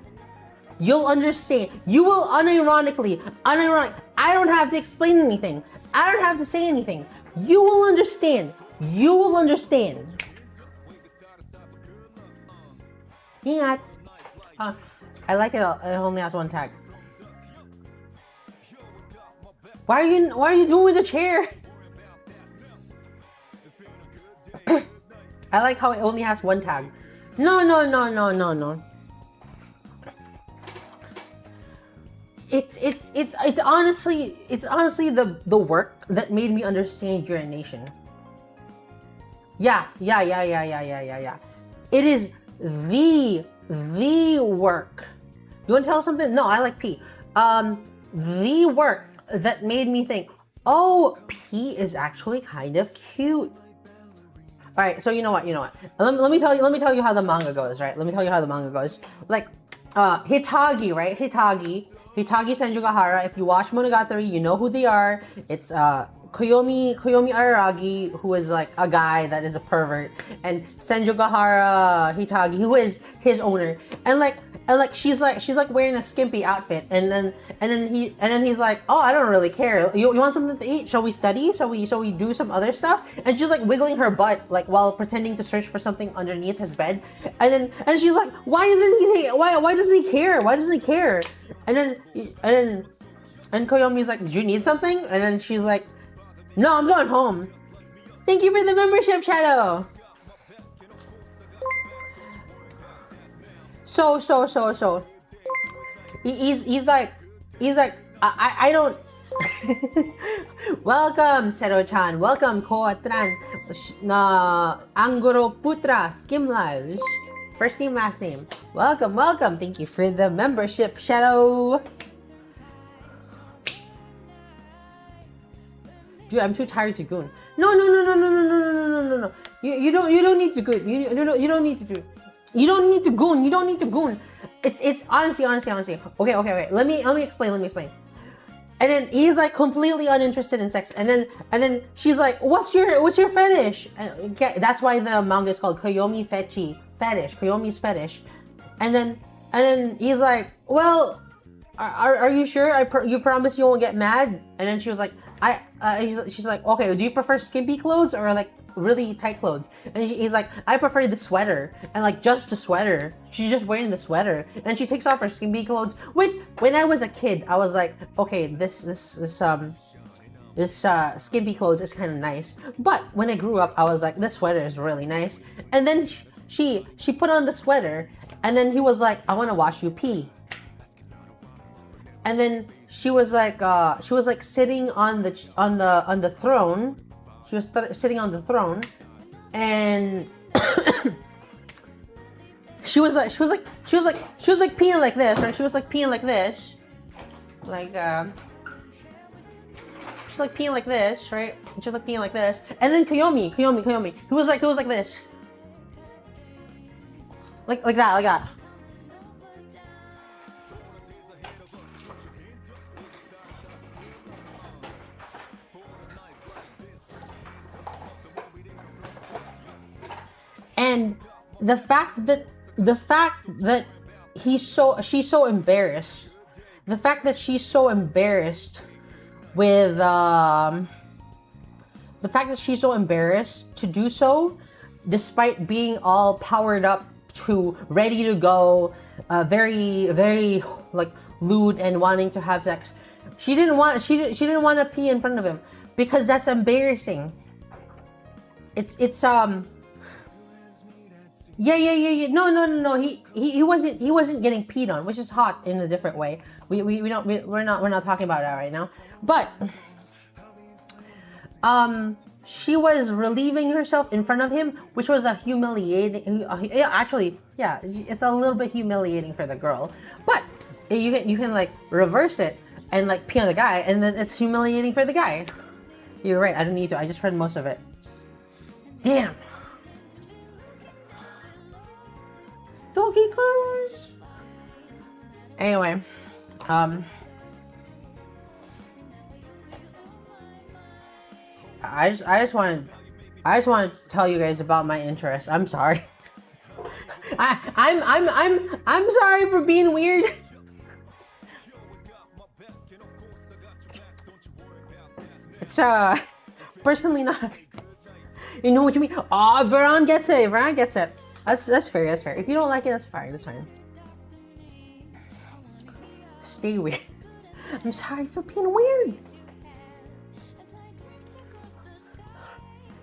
You'll understand. You will unironically. I don't have to explain anything. I don't have to say anything. You will understand. Ingat. I like it. It only has one tag. Why are you doing with the chair? I like how it only has one tag. No. It's honestly the work that made me understand urination. Yeah. It is the work. You want to tell us something? No, I like pee. The work that made me think, oh, pee is actually kind of cute. All right, so you know what? Let me tell you how the manga goes, right? Like, Hitagi, right? Hitagi Senjugahara. If you watch Monogatari, you know who they are. It's Koyomi Araragi, who is like a guy that is a pervert, and Senjogahara Hitagi, who is his owner, and she's like wearing a skimpy outfit, and then he's like, oh, I don't really care. You want something to eat? Shall we study? Shall we do some other stuff? And she's like wiggling her butt like while pretending to search for something underneath his bed, and she's like, why doesn't he care? Why doesn't he care? And Koyomi's like, did you need something? And then she's like, no, I'm going home. Thank you for the membership, Shadow. So. He's like, I don't. Welcome, Sero-chan. Welcome, Koatran. Na Anguro Putra Skim Lives. First name, last name. Welcome. Thank you for the membership, Shadow. Dude, I'm too tired to goon. No. You don't need to goon. You don't need to do. You don't need to goon. It's honestly. Okay. Let me explain. And then he's like completely uninterested in sex. And then she's like, what's your fetish? And that's why the manga is called Koyomi Fetish. Koyomi's fetish. And then he's like, well, are you sure? You promise you won't get mad? And then she was like, she's like, okay, do you prefer skimpy clothes or like really tight clothes? And he's like, I prefer the sweater, and like just a sweater. She's just wearing the sweater, and she takes off her skimpy clothes. Which, when I was a kid, I was like, okay, this skimpy clothes is kind of nice. But when I grew up, I was like, this sweater is really nice. And then she put on the sweater, and then he was like, I want to watch you pee. And then she was like sitting on the throne. She was sitting on the throne, and she was like peeing like this, right? She was like peeing like this, she's like peeing like this, right? She's like peeing like this, and then Koyomi, who was like this, like that. And the fact that she's so embarrassed, the fact that she's so embarrassed with the fact that she's so embarrassed to do so, despite being all powered up to ready to go, very like lewd and wanting to have sex, she didn't want to pee in front of him because that's embarrassing. It's Yeah. No. He wasn't getting peed on, which is hot in a different way. We're not talking about that right now. But she was relieving herself in front of him, which was a humiliating. Actually, yeah, it's a little bit humiliating for the girl. But you can like reverse it and like pee on the guy, and then it's humiliating for the guy. You're right. I don't need to. I just read most of it. Damn. Doggy clothes. Anyway, I just wanted to tell you guys about my interest. I'm sorry. I'm sorry for being weird. It's personally not. You know what you mean? Oh, Veron gets it. That's fair. If you don't like it, that's fine. Stay weird. I'm sorry for being weird.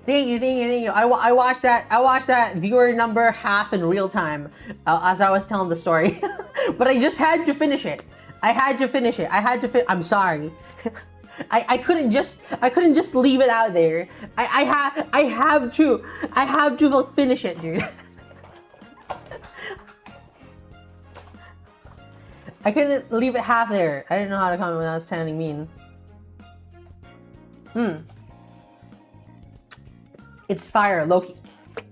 Thank you. I watched that viewer number half in real time as I was telling the story, but I just had to finish it. I'm sorry. I couldn't just leave it out there. I have to finish it, dude. I couldn't leave it half there. I didn't know how to comment without sounding mean. It's fire, Loki.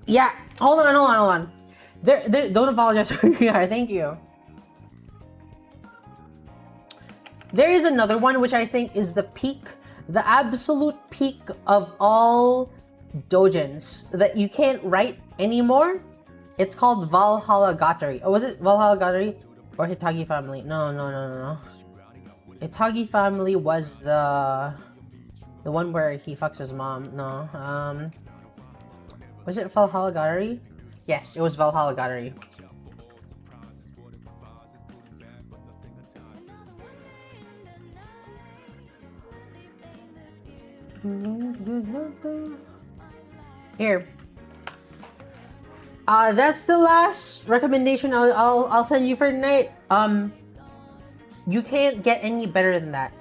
Yeah, hold on. There, don't apologize for who you are. Thank you. There is another one which I think is the peak the absolute peak of all doujins that you can't write anymore. It's called Valhalla Gatari. Oh, was it Valhalla Gatari or Hitagi Family? No. Hitagi Family was the one where he fucks his mom. No. Was it Valhalla Gatari? Yes, it was Valhalla Gatari. Here. That's the last recommendation I'll send you for tonight. You can't get any better than that.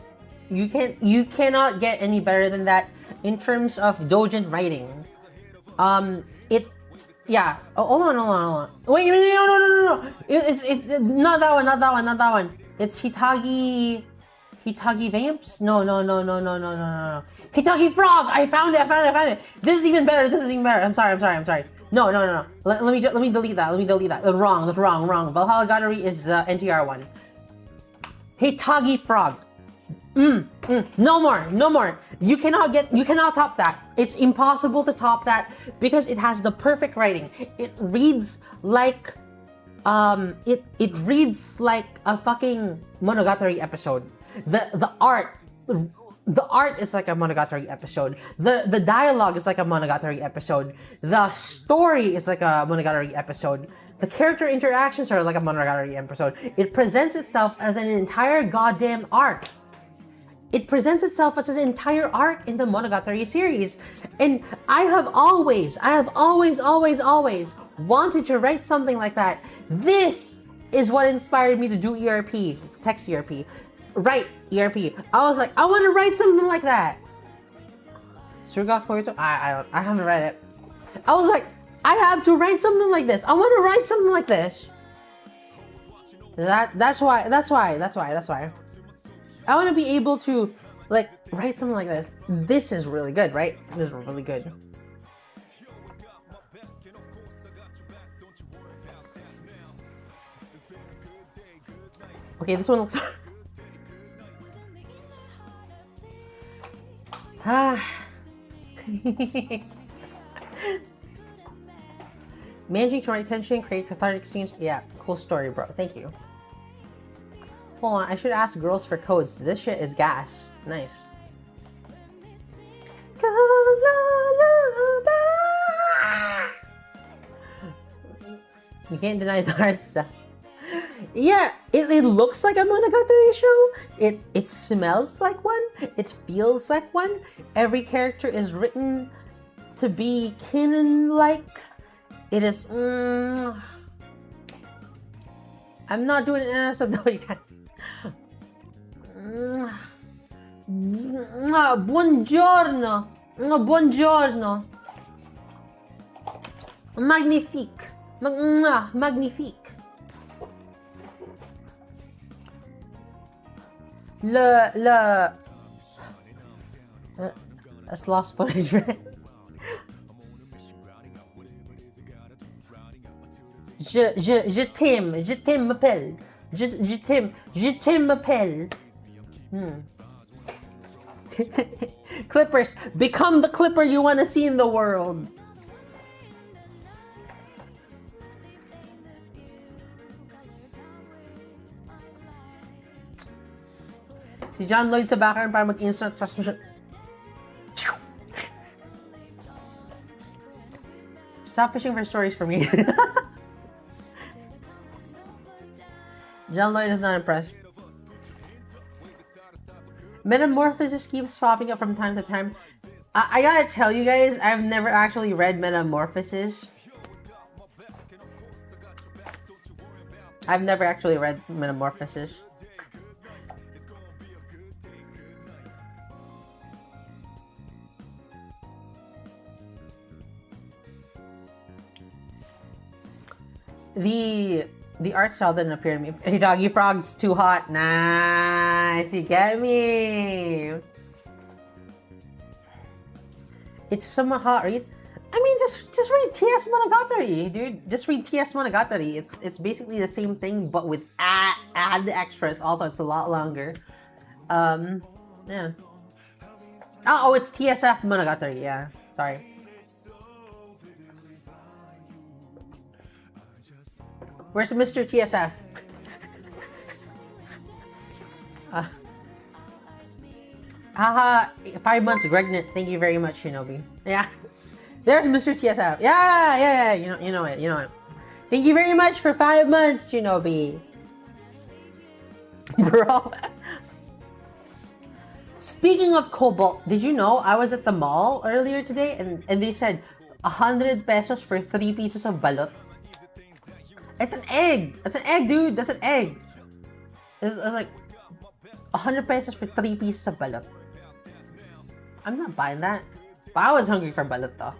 You cannot get any better than that in terms of doujin writing. Yeah. Oh, hold on. Wait, no. It's not that one. It's Hitagi Vamps? No. Hitagi Frog! I found it. This is even better. I'm sorry. No. Let me delete that. That's wrong. Valhalla Gatari is the NTR one. Hitagi Frog. No more. You cannot top that. It's impossible to top that because it has the perfect writing. It reads like it reads like a fucking Monogatari episode. The art is like a Monogatari episode. The dialogue is like a Monogatari episode. The story is like a Monogatari episode. The character interactions are like a Monogatari episode. It presents itself as an entire goddamn arc. It presents itself as an entire arc in the Monogatari series. And I have always wanted to write something like that. This is what inspired me to do ERP, text ERP. Write ERP. I was like, I want to write something like that. Suga Koito? I haven't read it. I was like, I have to write something like this. I want to write something like this. That's why. I want to be able to like write something like this. This is really good, right? This is really good. Okay, this one looks Managing to write tension, create cathartic scenes. Yeah, cool story, bro. Thank you. Hold on, I should ask girls for codes. This shit is gas. Nice. You can't deny the art stuff. Yeah, it looks like a Monogatari show. It smells like one. It feels like one. Every character is written to be canon-like. It is. I'm not doing an of though. You can. Buongiorno. Buongiorno. Magnifique. Magnifique. That's lost footage, right? Je t'aime, m'appelle. Je t'aime, m'appelle. Clippers, become the clipper you want to see in the world. Si John Lloyd sa background para mag-instant transmission. Stop fishing for stories for me. John Lloyd is not impressed. Metamorphosis keeps popping up from time to time. I gotta tell you guys, I've never actually read Metamorphosis. I've never actually read Metamorphosis. The art style didn't appear to me. Hey, Doggy Frog's too hot. Nice, you get me. It's somewhat hot, right? I mean, just read TS Monogatari, dude. Just read TS Monogatari. It's basically the same thing, but with add extras. Also, it's a lot longer. Yeah. Oh, it's TSF Monogatari. Yeah, sorry. Where's Mr. TSF? Haha, 5 months pregnant. Thank you very much, Shinobi. Yeah. There's Mr. TSF. Yeah. You know it. Thank you very much for 5 months, Shinobi. Bro. Speaking of cobalt, did you know I was at the mall earlier today and they said 100 pesos for 3 pieces of balot? It's an egg! That's an egg, dude! That's an egg! It's like 100 pesos for 3 pieces of balot. I'm not buying that. But I was hungry for balot though.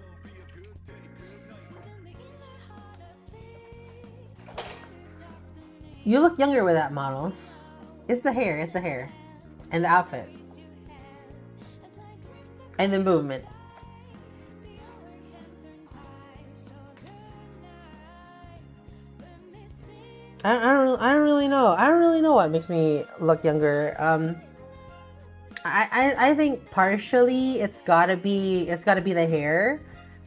You look younger with that model. It's the hair, and the outfit. And the movement. I don't really know. I don't really know what makes me look younger. I think partially it's gotta be the hair,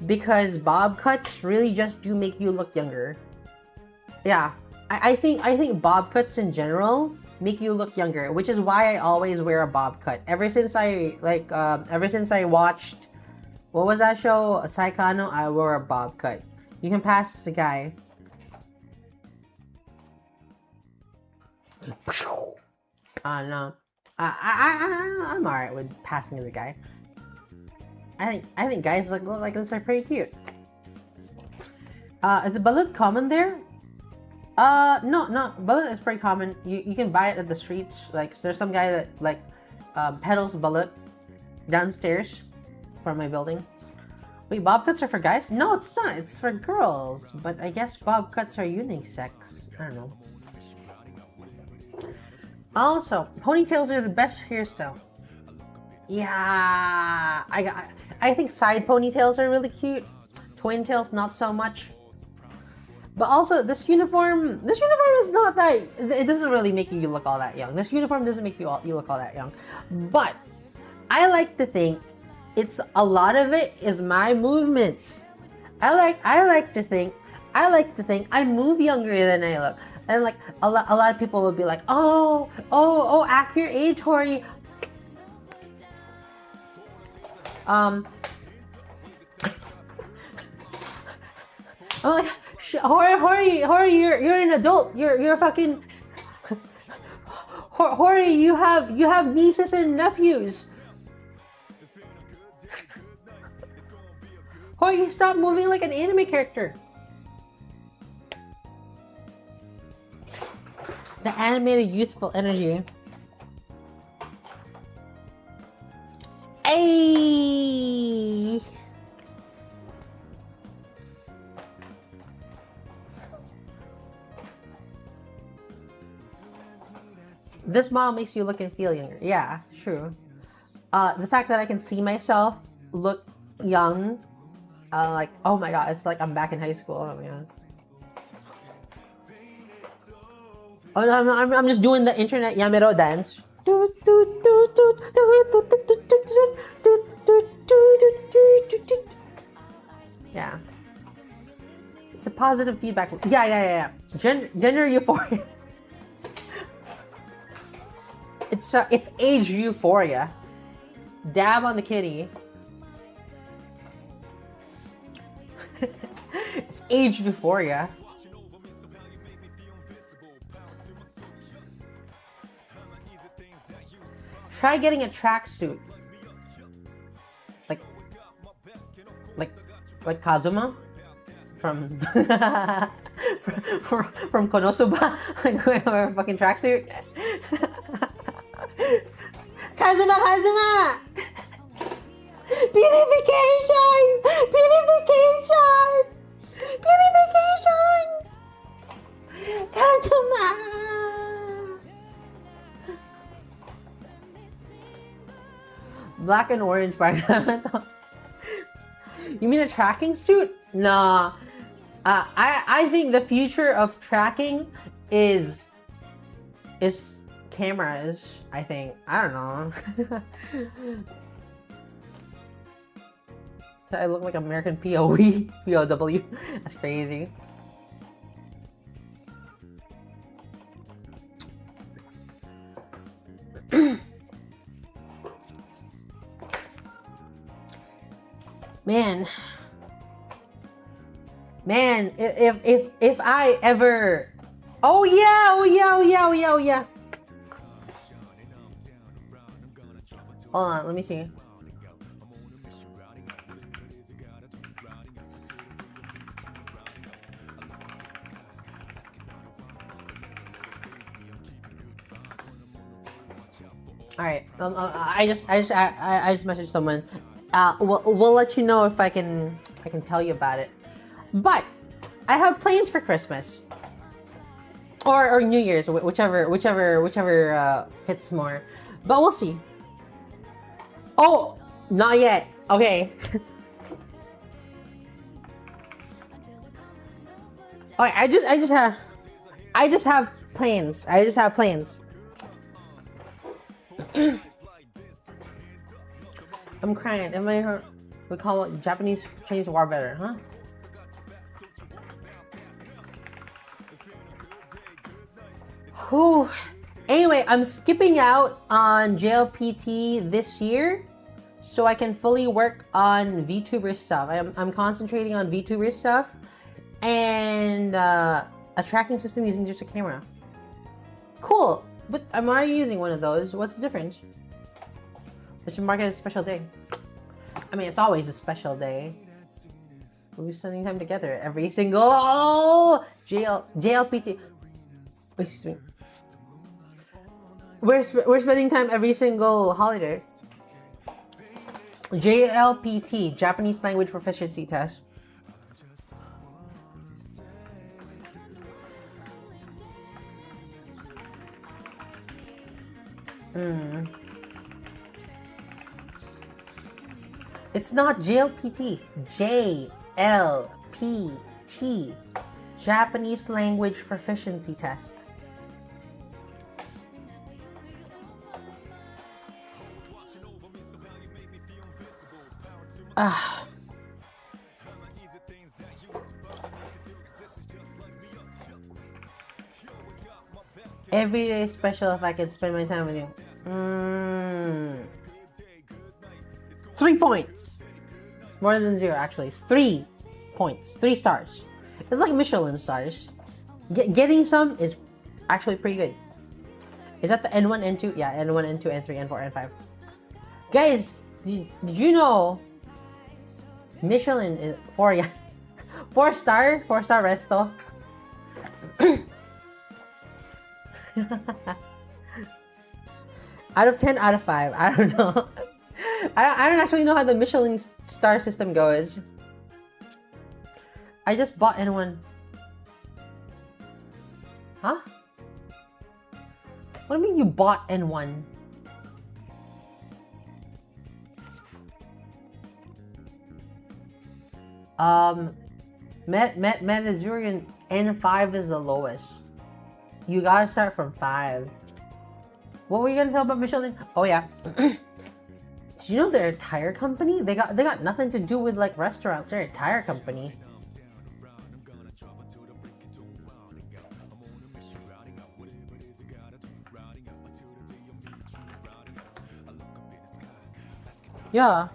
because bob cuts really just do make you look younger. Yeah, I think bob cuts in general make you look younger, which is why I always wear a bob cut. Ever since I watched, what was that show? Saikano, I wore a bob cut. You can pass as a guy. No. I'm alright with passing as a guy. I think guys look like this are pretty cute. Is a balut common there? No. Balut is pretty common. You can buy it at the streets. Like, there's some guy that like peddles balut downstairs from my building. Wait, bob cuts are for guys? No, it's not. It's for girls. But I guess bob cuts are unisex. I don't know. Also, ponytails are the best hairstyle. Yeah, I think side ponytails are really cute. Twin tails, not so much. But also, this uniform is not that. It doesn't really make you look all that young. This uniform doesn't make you look all that young. But I like to think a lot of it is my movements. I like to think I move younger than I look. And like a lot of people would be like, oh, act your age, Hori. I'm like, Hori, you're an adult. You're fucking Hori. You have nieces and nephews. Hori, stop moving like an anime character. The animated youthful energy. Ayy! This model makes you look and feel younger. Yeah, true. The fact that I can see myself look young, like, oh my god, it's like I'm back in high school. Oh my god. Oh, no, I'm just doing the internet Yamero dance. Yeah. It's a positive feedback. Yeah. Gender euphoria. It's age euphoria. Dab on the kitty. It's age euphoria. Try getting a tracksuit. Like Kazuma from from Konosuba, like wear a fucking tracksuit. Kazuma! Purification! Kazuma! Black and orange pineapple. You mean a tracking suit? Nah. I think the future of tracking is cameras, I think. I don't know. I look like American POE, POW. That's crazy. Man, if I ever, oh yeah. Hold on, let me see. All right. I just messaged someone. We'll let you know if I can tell you about it. But I have plans for Christmas or New Year's, whichever fits more. But we'll see. Oh, not yet. Okay. Alright, I just have plans. I just have plans. I'm crying. Am I hurt? We call it Japanese Chinese war better, huh? Whew. Anyway, I'm skipping out on JLPT this year so I can fully work on VTuber stuff. I'm concentrating on VTuber stuff and a tracking system using just a camera. Cool, but I'm already using one of those. What's the difference? I should mark it as a special day. I mean, it's always a special day. We'll be spending time together every single JLPT. Excuse me. We're spending time every single holiday. JLPT, Japanese Language Proficiency Test. It's not JLPT. JLPT. Japanese Language Proficiency Test. Every day is special if I can spend my time with you. 3 points. It's more than 0, actually. 3 points. 3 stars. It's like Michelin stars. Getting some is actually pretty good. Is that the N1, N2? Yeah, N1, N2, N3, N4, N5. Guys, did you know Michelin is 4 star resto? Out of 10, out of 5. I don't know. I don't actually know how the Michelin star system goes. I just bought N1. Huh? What do you mean you bought N1? Metazurian N5 is the lowest. You gotta start from 5. What were you gonna tell about Michelin? Oh yeah. Do you know they're a tire company? They got nothing to do with like restaurants. They're a tire company. Yeah.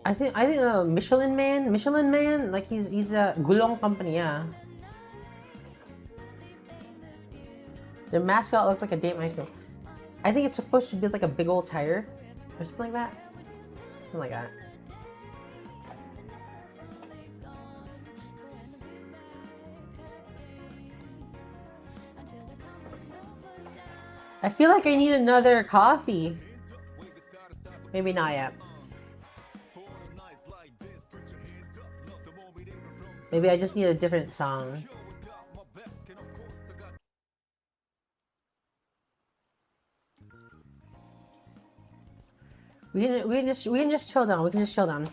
I think the Michelin man, like he's a gulong company, yeah. Their mascot looks like a date ice cream. I think it's supposed to be like a big old tire or something like that. Something like that. I feel like I need another coffee. Maybe not yet. Maybe I just need a different song. We can just chill down. We can just chill down.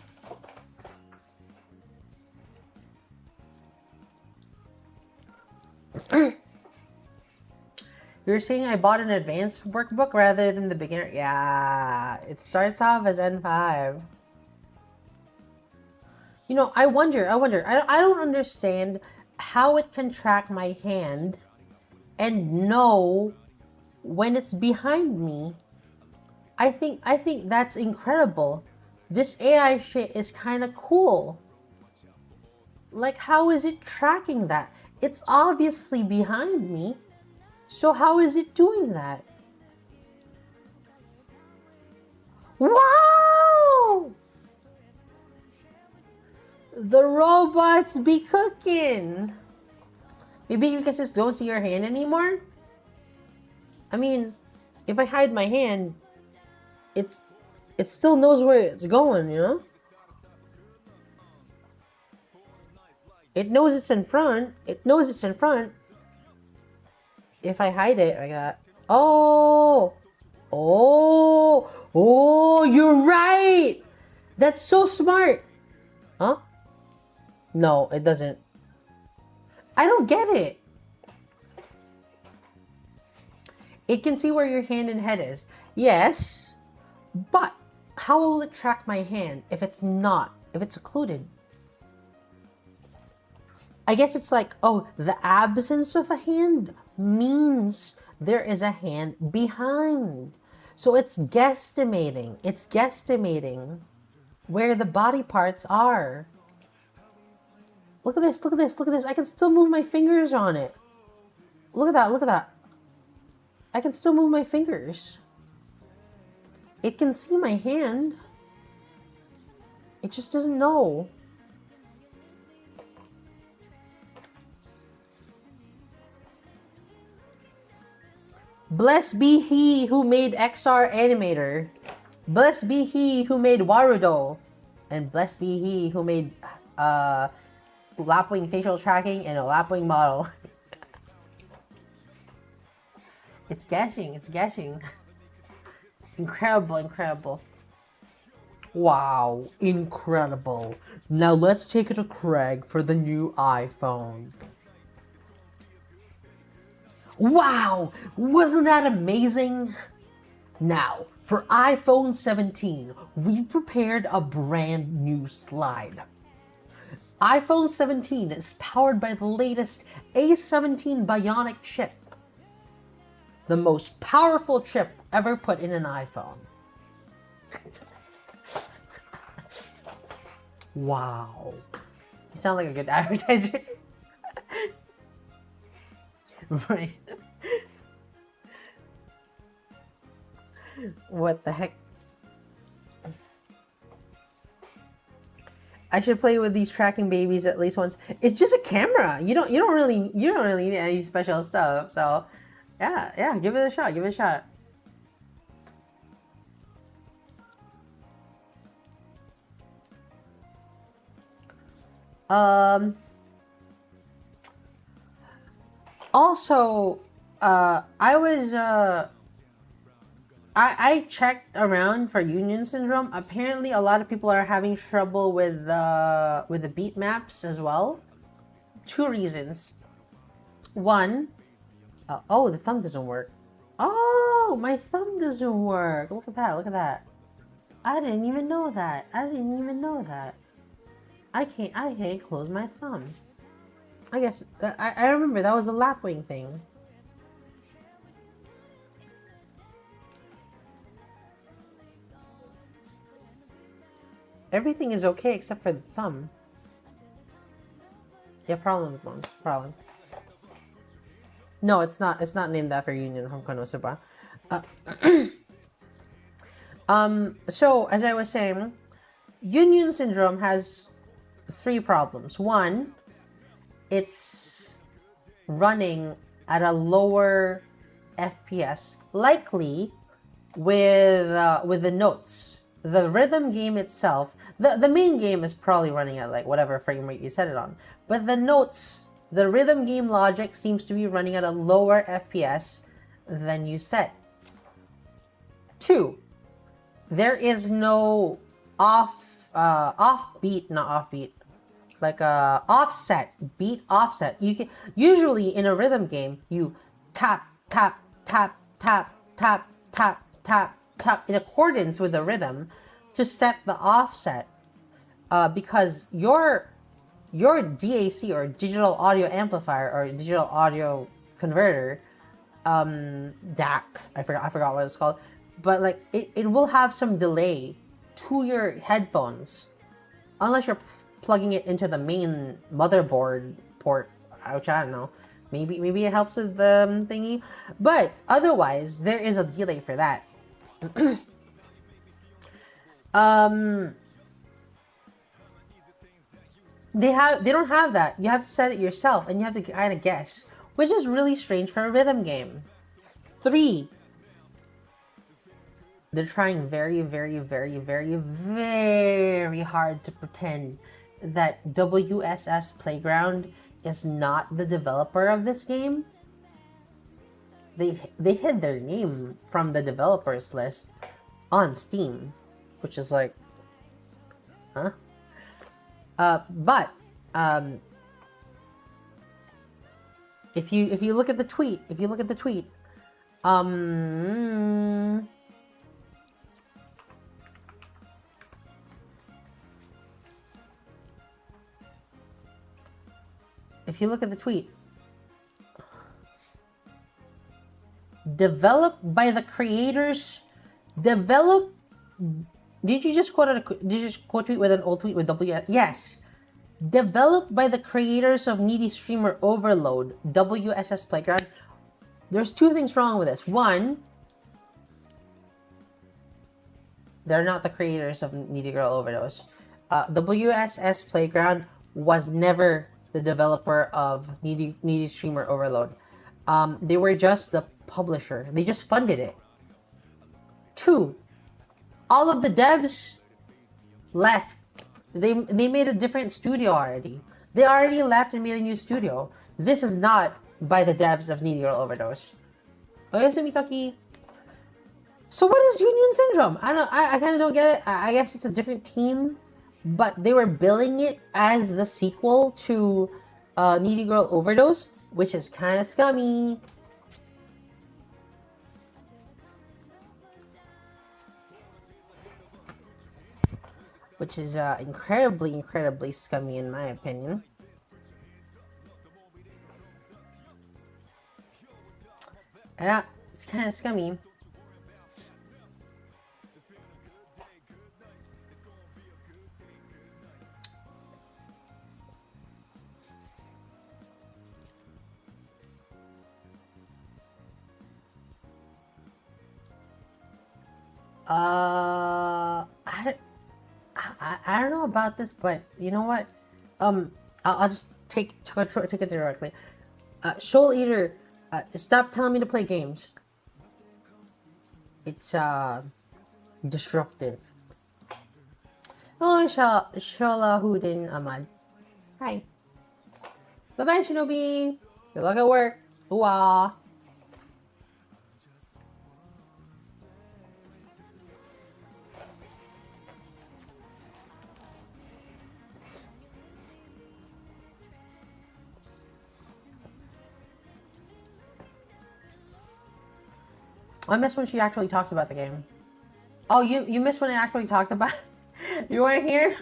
You're saying I bought an advanced workbook rather than the beginner? Yeah, it starts off as N5. You know, I wonder, I don't understand how it can track my hand and know when it's behind me. I think that's incredible. This AI shit is kind of cool. Like, how is it tracking that? It's obviously behind me. So how is it doing that? Wow! The robots be cooking. Maybe you can just don't see your hand anymore? I mean, if I hide my hand, it still knows where it's going, you know? It knows it's in front. It knows it's in front. If I hide it, I got... Oh! Oh! Oh, you're right! That's so smart! Huh? No, it doesn't. I don't get it. It can see where your hand and head is. Yes, but how will it track my hand if it's not, if it's occluded? I guess it's like, oh, the absence of a hand means there is a hand behind. So it's guesstimating. It's guesstimating where the body parts are. Look at this, look at this, look at this. I can still move my fingers on it. Look at that, look at that. I can still move my fingers. It can see my hand. It just doesn't know. Blessed be he who made XR Animator. Blessed be he who made Warudo. And blessed be he who made lapwing facial tracking and a lapwing model. It's guessing, it's guessing. Incredible, incredible. Wow, incredible. Now let's take it to Craig for the new iPhone. Wow, wasn't that amazing? Now, for iPhone 17, we've prepared a brand new slide. iPhone 17 is powered by the latest A17 Bionic chip. The most powerful chip ever put in an iPhone. Wow. You sound like a good advertiser. Right. What the heck? I should play with these tracking babies at least once. It's just a camera. You don't really need any special stuff. So, yeah, give it a shot. Give it a shot. Also, I checked around for Union Syndrome. Apparently, a lot of people are having trouble with the beat maps as well. Two reasons. One, oh, the thumb doesn't work. Oh, my thumb doesn't work. Look at that. Look at that. I didn't even know that. I didn't even know that. I can't close my thumb. I guess I remember that was a lapwing thing. Everything is okay except for the thumb. Yeah, problem with thumbs. Problem. No, it's not. It's not named after Union from Konosuba. So as I was saying, Union Syndrome has three problems. One, it's running at a lower FPS, likely with the notes. The rhythm game itself, the main game is probably running at like whatever frame rate you set it on. But the notes, the rhythm game logic seems to be running at a lower FPS than you set. Two, there is no offbeat, like offset, beat offset. You can usually in a rhythm game you tap tap tap, tap, tap, tap, tap, tap in accordance with the rhythm to set the offset. Because your DAC or digital audio amplifier or digital audio converter, DAC, I forgot what it's called, but like it will have some delay to your headphones unless you're plugging it into the main motherboard port, which I don't know. Maybe it helps with the thingy, but otherwise there is a delay for that. They don't have that. You have to set it yourself, and you have to kind of guess, which is really strange for a rhythm game. 3. They're trying very, very, very, very, very hard to pretend that WSS Playground is not the developer of this game. They hid their name from the developers list on Steam, which is like, huh? But if you look at the tweet, if you look at the tweet, developed by the creators, did you just quote tweet with an old tweet with W? Yes. Developed by the creators of Needy Streamer Overload, WSS Playground. There's 2 things wrong with this. 1, they're not the creators of Needy Girl Overdose. WSS Playground was never the developer of Needy Streamer Overload. They were just the publisher. They just funded it. 2, all of the devs left. They made a different studio already. They already left and made a new studio. This is not by the devs of Needy Girl Overdose. Oyasumitaki. So what is Union Syndrome? I kind of don't get it. I guess it's a different team, but they were billing it as the sequel to Needy Girl Overdose, which is kind of scummy. Which is incredibly, incredibly scummy in my opinion. Yeah, it's kind of scummy. I don't know about this, but you know what? I'll just take it directly. Shoal Eater, stop telling me to play games. It's disruptive. Hello, Shola Houdin Ahmad. Hi. Bye bye, Shinobi. Good luck at work. Ooh-ah. I miss when she actually talks about the game. Oh, you missed when it actually talked about it? You weren't here?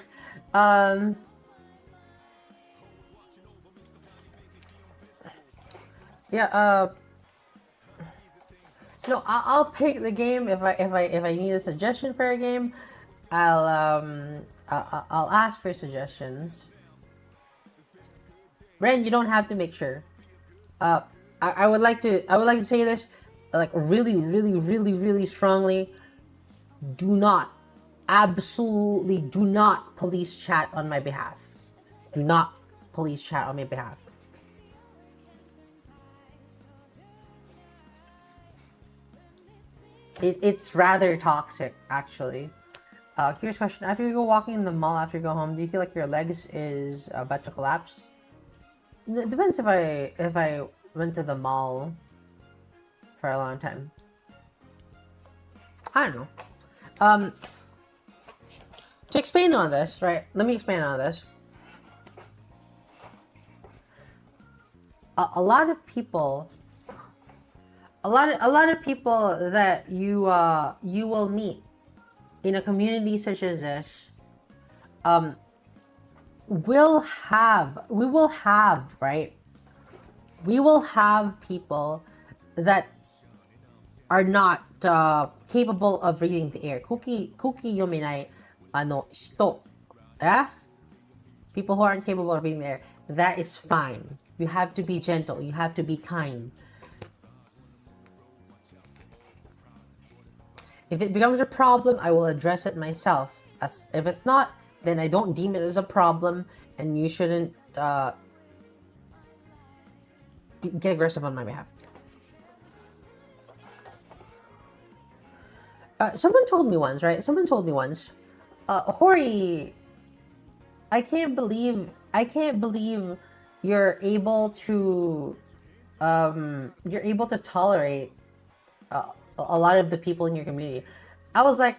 Yeah, no, I'll pick the game if I need a suggestion for a game. I'll ask for suggestions. Ren, you don't have to make sure. I would like to say this like really, really, really, really strongly. Do not, absolutely do not police chat on my behalf. Do not police chat on my behalf. It's rather toxic, actually. Curious question. After you go walking in the mall, after you go home, do you feel like your legs is about to collapse? It depends if I went to the mall for a long time. I don't know. To expand on this, right? Let me expand on this. A lot of people a lot of people that you will meet in a community such as this, we will have, right? We will have people that are not capable of reading the air. Kuki yomenai hito. Yeah? People who aren't capable of reading the air. That is fine. You have to be gentle. You have to be kind. If it becomes a problem, I will address it myself. If it's not, then I don't deem it as a problem, and you shouldn't get aggressive on my behalf. Someone told me once, right? Hori, I can't believe you're able to tolerate a lot of the people in your community. I was like,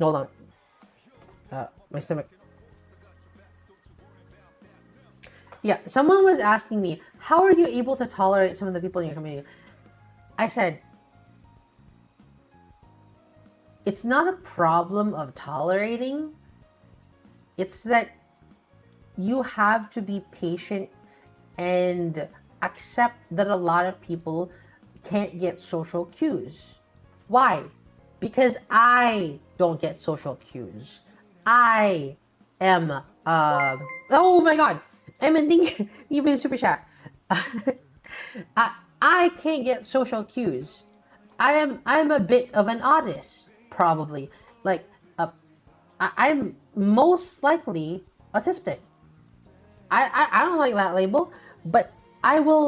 hold on, my stomach. Yeah, someone was asking me, how are you able to tolerate some of the people in your community? I said, it's not a problem of tolerating. It's that you have to be patient and accept that a lot of people can't get social cues. Why? Because I don't get social cues. I am, oh my god, Emin, thank you for the super chat. I can't get social cues. I'm a bit of an autist, probably. Like, I'm most likely autistic. I don't like that label, but I will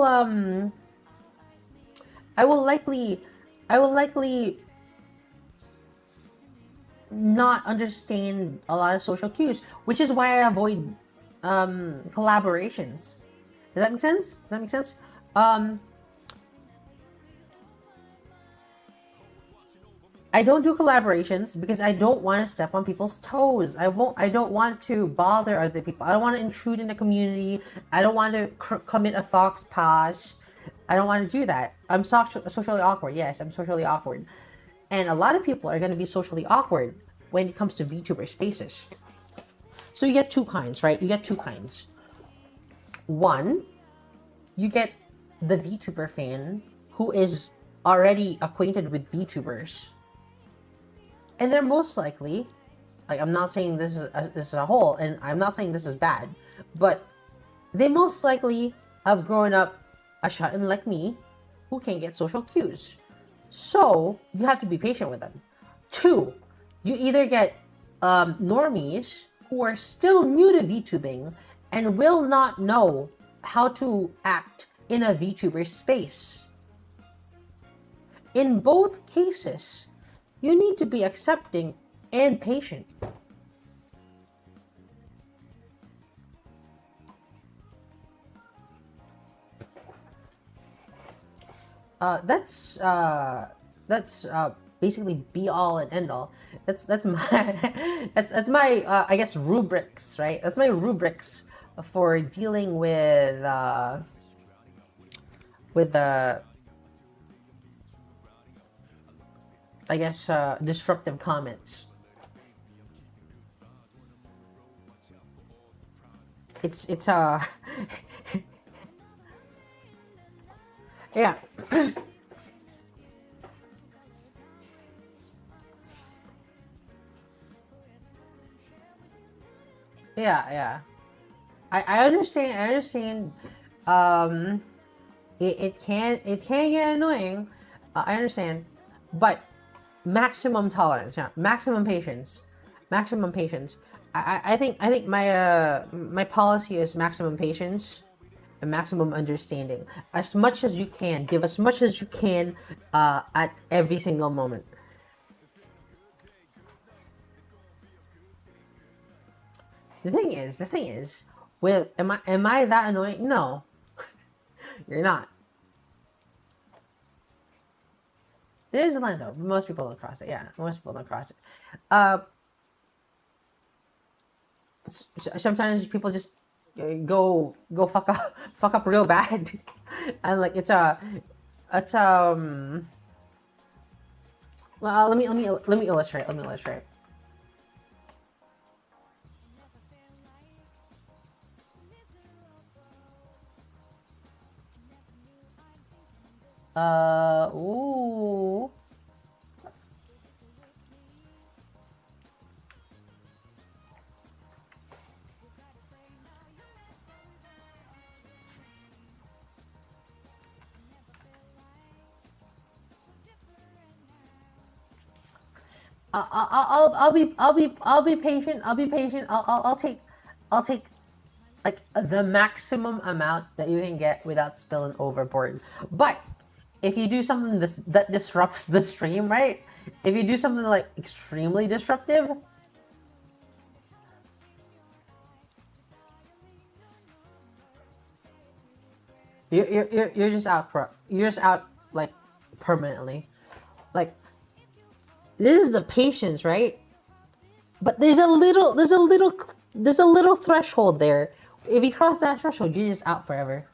likely not understand a lot of social cues, which is why I avoid collaborations. Does that make sense? I don't do collaborations because I don't want to step on people's toes. I don't want to bother other people. I don't want to intrude in the community. I don't want to commit a fox pass. I don't want to do that. I'm socially awkward. Yes, I'm socially awkward. And a lot of people are going to be socially awkward when it comes to VTuber spaces. So you get two kinds, right? You get two kinds. One, you get the VTuber fan who is already acquainted with VTubers. And they're most likely, like, I'm not saying this is a whole, and I'm not saying this is bad, but they most likely have grown up a shut-in like me who can't get social cues. So you have to be patient with them. Two, you either get normies who are still new to VTubing and will not know how to act in a VTuber space. In both cases, you need to be accepting and patient. That's basically be all and end all. That's my that's my I guess rubrics, right? That's my rubrics for dealing with the I guess disruptive comments. It's yeah. Yeah. I understand. Um, it can get annoying. I understand, but maximum tolerance, yeah, maximum patience. I think my policy is maximum patience and maximum understanding. As much as you can, give as much as you can at every single moment. The thing is, with am I that annoying? No, you're not. There's a line though. Most people don't cross it. Yeah, most people don't cross it. Sometimes people just go fuck up real bad, and like it's a It's well, let me illustrate. Let me illustrate. Ooh. I'll be patient. I'll be patient. I'll take like the maximum amount that you can get without spilling overboard. But if you do something that disrupts the stream, right? If you do something like extremely disruptive, you're just out you're just out like permanently. Like this is the patience, right? But there's a little threshold there. If you cross that threshold, you're just out forever.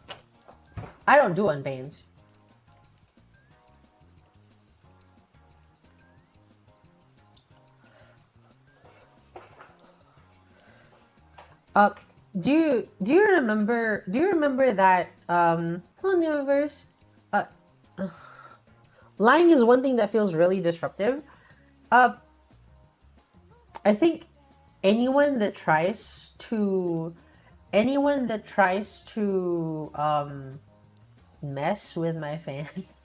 I don't do unbans. Do you remember that hello universe? Lying is one thing that feels really disruptive. I think anyone that tries to mess with my fans,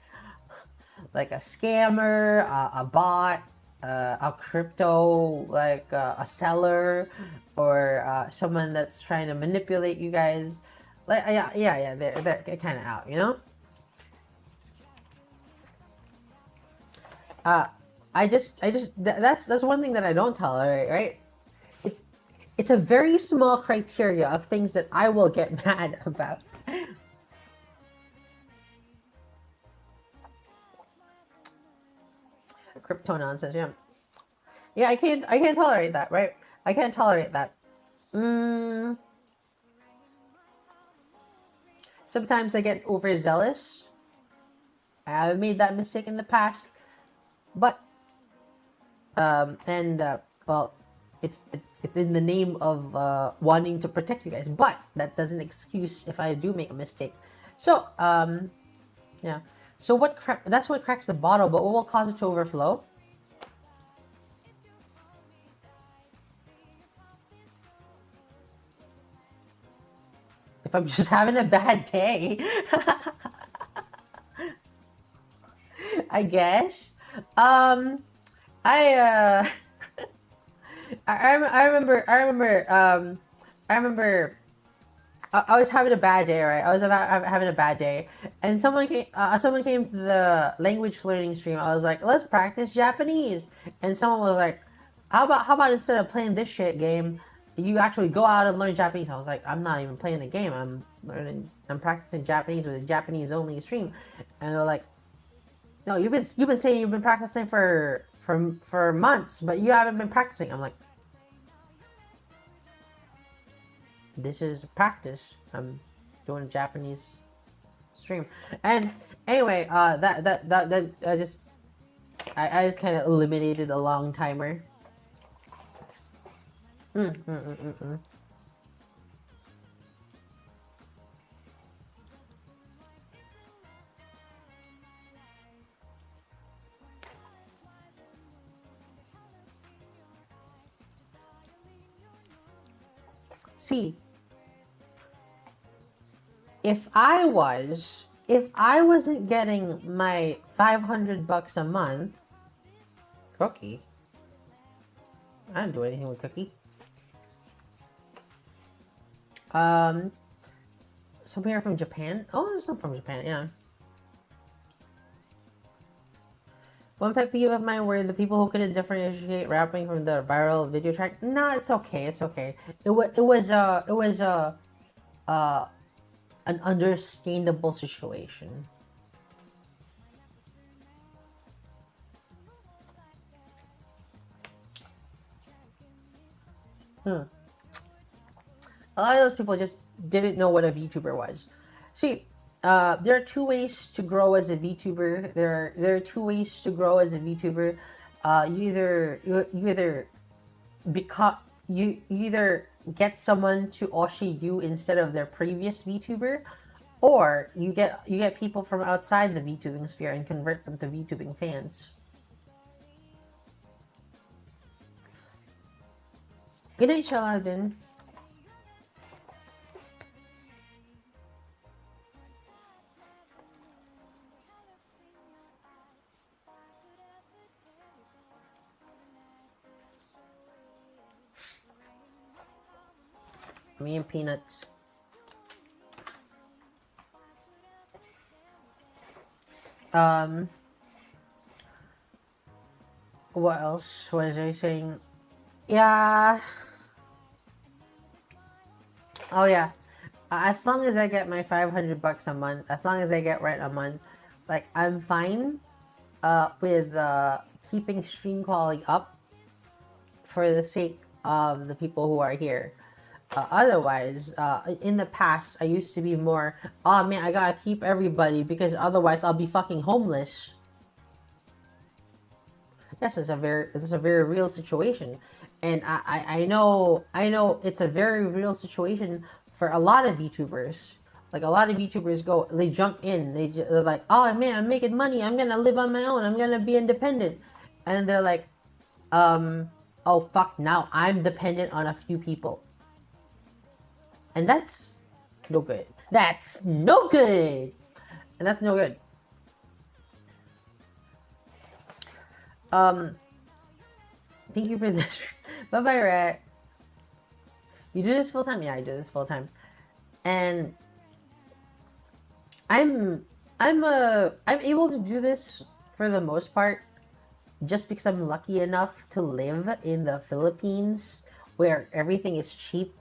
like a scammer, a bot, a crypto, like a seller, or someone that's trying to manipulate you guys, like yeah, they're kind of out, you know. That's one thing that I don't tolerate, right? It's a very small criteria of things that I will get mad about. Crypto nonsense, yeah. Yeah, I can't tolerate that, right? I can't tolerate that. Sometimes I get overzealous. I've made that mistake in the past, but well, it's in the name of wanting to protect you guys, but that doesn't excuse if I do make a mistake. So yeah. So that's what cracks the bottle, but what will cause it to overflow? If I'm just having a bad day. I guess. I I remember I was having a bad day, right? I was having a bad day, and someone came to the language learning stream. I was like, let's practice Japanese, and someone was like, how about instead of playing this shit game, you actually go out and learn Japanese? I was like, I'm not even playing a game. I'm practicing Japanese with a Japanese only stream, and they're like, no, you've been saying you've been practicing for months, but you haven't been practicing. I'm like, this is practice. I'm doing a Japanese stream, and anyway, that I just kind of eliminated a long timer. See, if I wasn't getting my $500 a month, Cookie, I didn't do anything with Cookie. Some here from Japan. Oh, there's some from Japan, yeah. One pet peeve of mine were the people who couldn't differentiate rapping from the viral video track. No, it's okay. It's okay. It was an understandable situation. A lot of those people just didn't know what a VTuber was. See, there are two ways to grow as a VTuber. There are two ways to grow as a VTuber. You either become you either get someone to Oshi you instead of their previous VTuber, or you get people from outside the VTubing sphere and convert them to VTubing fans. Good night, Shaladin. Me and Peanuts. What else was I saying? Yeah. Oh yeah. As long as I get my $500 a month, as long as I get rent a month, like I'm fine with keeping stream quality up for the sake of the people who are here. Otherwise, in the past, I used to be more, oh man, I gotta keep everybody because otherwise I'll be fucking homeless. Yes, it's a very real situation, and I know it's a very real situation for a lot of VTubers. Like a lot of VTubers they jump in, they're like, oh man, I'm making money, I'm gonna live on my own, I'm gonna be independent, and they're like, oh fuck, now I'm dependent on a few people. And that's no good. That's no good. And that's no good. Thank you for this. Bye-bye, Rat. You do this full time? Yeah, I do this full time. And I'm able to do this for the most part just because I'm lucky enough to live in the Philippines where everything is cheap.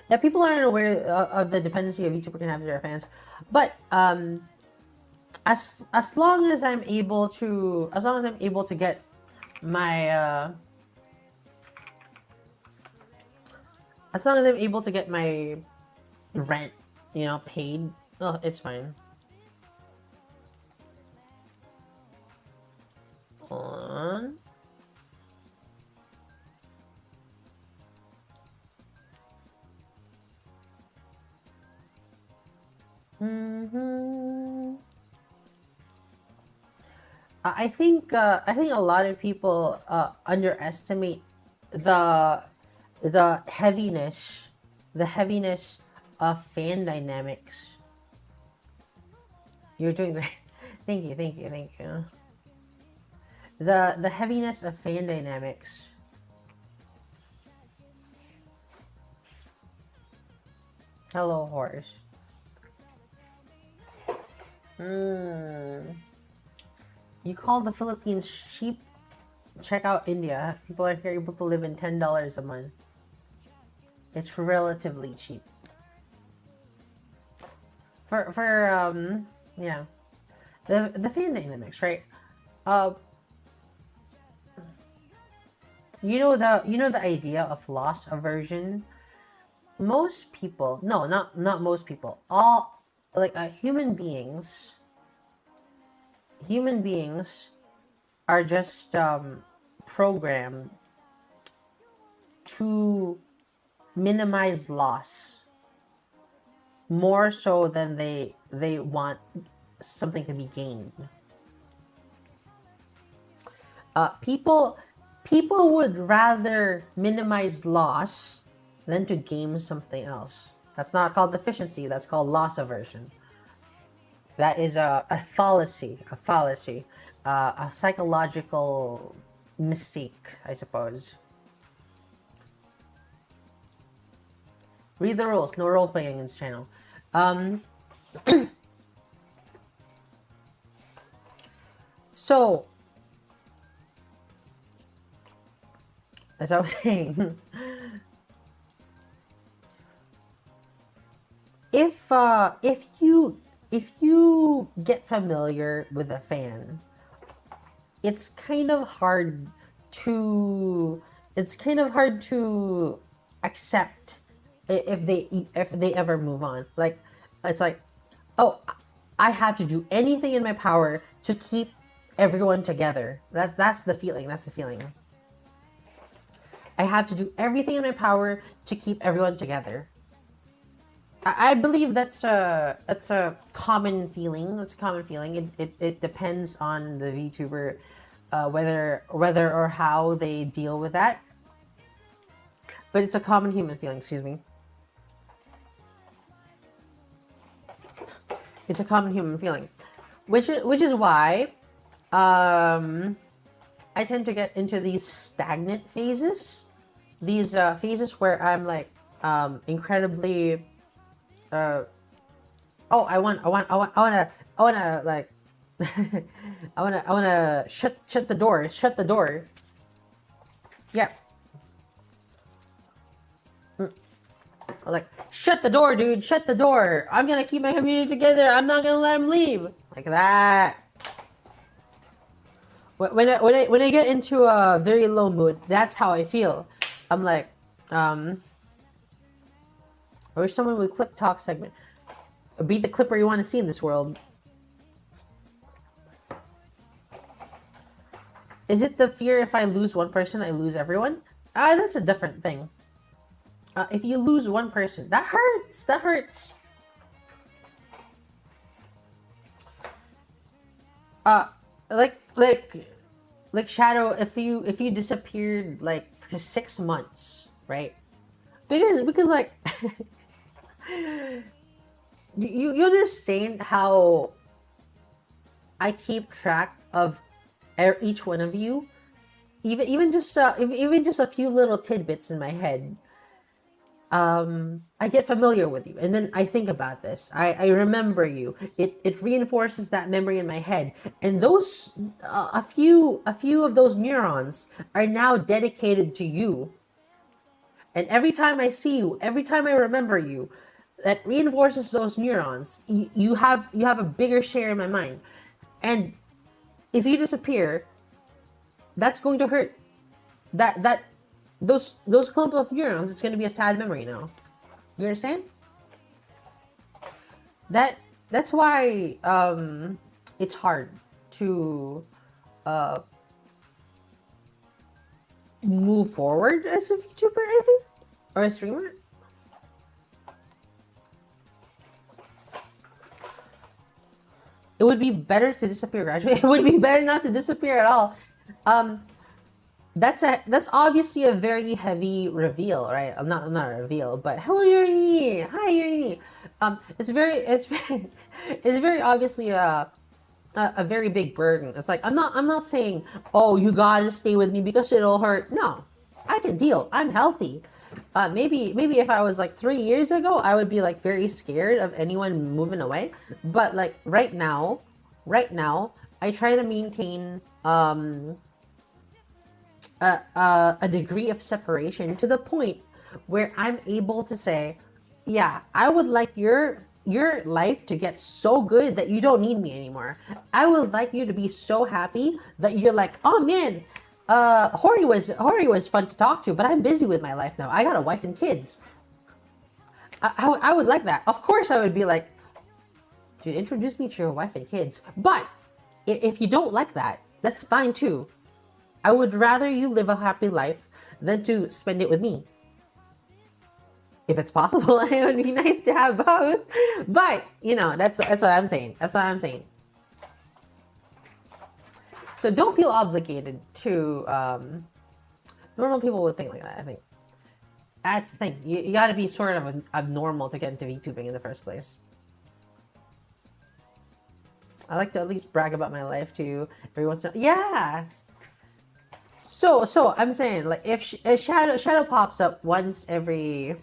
Now, people aren't aware of the dependency a VTuber can have to their fans, but as long as I'm able to get my as long as I'm able to get my rent, paid, oh, it's fine. On. I think a lot of people underestimate the heaviness of fan dynamics. You're doing great. Thank you. The heaviness of fan dynamics. Hello, horse. You call the Philippines cheap? Check out India. People are here able to live in $10 a month. It's relatively cheap. Yeah. The fan dynamics, right? You know the idea of loss aversion? Most people, no, not most people, all human beings are just programmed to minimize loss more so than they want something to be gained. People would rather minimize loss than to gain something else. That's not called efficiency, that's called loss aversion. That is a fallacy, a psychological mistake, I suppose. Read the rules, no role-playing in this channel. So, as I was saying, if you get familiar with a fan, it's kind of hard to accept if they ever move on. Like It's like, oh, I have to do anything in my power to keep everyone together. That's the feeling. That's the feeling. I have to do everything in my power to keep everyone together. I believe that's a common feeling. It's a common feeling. It depends on the VTuber, whether or how they deal with that. But it's a common human feeling. Excuse me. It's a common human feeling, which is why I tend to get into these stagnant phases. These phases where I'm like incredibly I wanna like I wanna shut the door. Yeah. Like, shut the door, dude, shut the door. I'm gonna keep my community together. I'm not gonna let them leave. Like that. When I get into a very low mood, that's how I feel. I'm like, I wish someone would clip talk segment. Be the clipper you want to see in this world. Is it the fear if I lose one person, I lose everyone? That's a different thing. If you lose one person, that hurts. That hurts. Like Shadow, if you disappeared like for 6 months, right? Because like you understand how I keep track of each one of you, even just a few little tidbits in my head. I get familiar with you, and then I think about this. I remember you. It reinforces that memory in my head, and those a few of those neurons are now dedicated to you. And every time I see you, every time I remember you, that reinforces those neurons. You have a bigger share in my mind, and if you disappear, that's going to hurt. Those clump of neurons is going to be a sad memory now. You understand? That's why it's hard to move forward as a VTuber, I think, or a streamer. It would be better to disappear gradually. It would be better not to disappear at all. That's obviously a very heavy reveal, right? Not a reveal, but hello, Urini. Hi, Urini. It's very obviously a very big burden. It's like I'm not saying, oh, you gotta stay with me because it'll hurt. No, I can deal. I'm healthy. Maybe if I was like 3 years ago, I would be like very scared of anyone moving away. But like right now, I try to maintain a degree of separation to the point where I'm able to say, yeah, I would like your life to get so good that you don't need me anymore. I would like you to be so happy that you're like, oh man, Hori was fun to talk to, but I'm busy with my life now. I got a wife and kids. I would like that. Of course I would be like, dude, introduce me to your wife and kids. But if you don't like that, that's fine too. I would rather you live a happy life than to spend it with me. If it's possible, it would be nice to have both. But, you know, that's what I'm saying. That's what I'm saying. So don't feel obligated to, normal people would think like that, I think. That's the thing. You gotta be sort of abnormal to get into VTubing in the first place. I like to at least brag about my life too, every once in a while. Yeah! So I'm saying, like, if Shadow pops up once every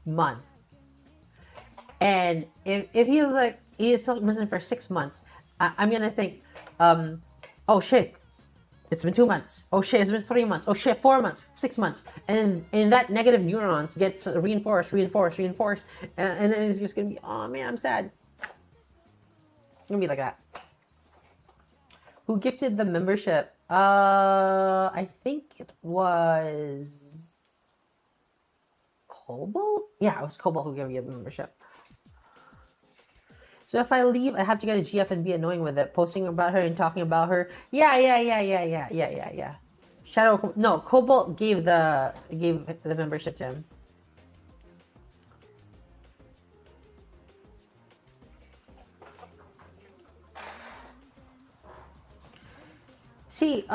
month, and if he's still missing for 6 months, I'm gonna think, oh shit, it's been 2 months. Oh shit, it's been 3 months. Oh shit, 4 months, 6 months, and that negative neurons gets reinforced, and then it's just gonna be, oh man, I'm sad. It's gonna be like that. Who gifted the membership? I think it was Cobalt? Yeah, it was Cobalt who gave me the membership. So if I leave, I have to get a GF and be annoying with it, posting about her and talking about her. Yeah. Shadow, no, Cobalt gave the membership to him. See,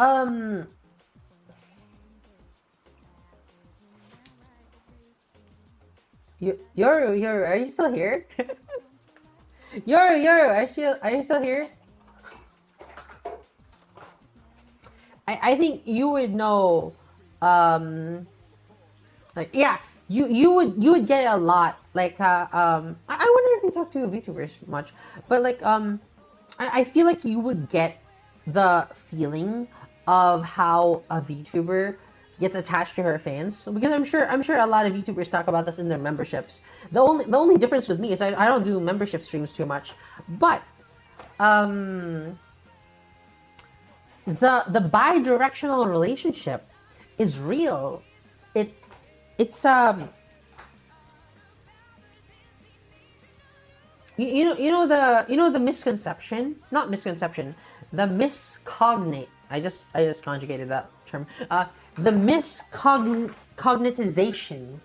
you're, are you still here? Are you still here? I think you would know, like, yeah, you would get a lot, like, I wonder if you talk to VTubers much, but like, I feel like you would get the feeling of how a VTuber gets attached to her fans, because I'm sure a lot of VTubers talk about this in their memberships. The only difference with me is I don't do membership streams too much, but the bi-directional relationship is real. It's you know the misconception, not misconception, the miscognate. I just conjugated that term. The miscognitization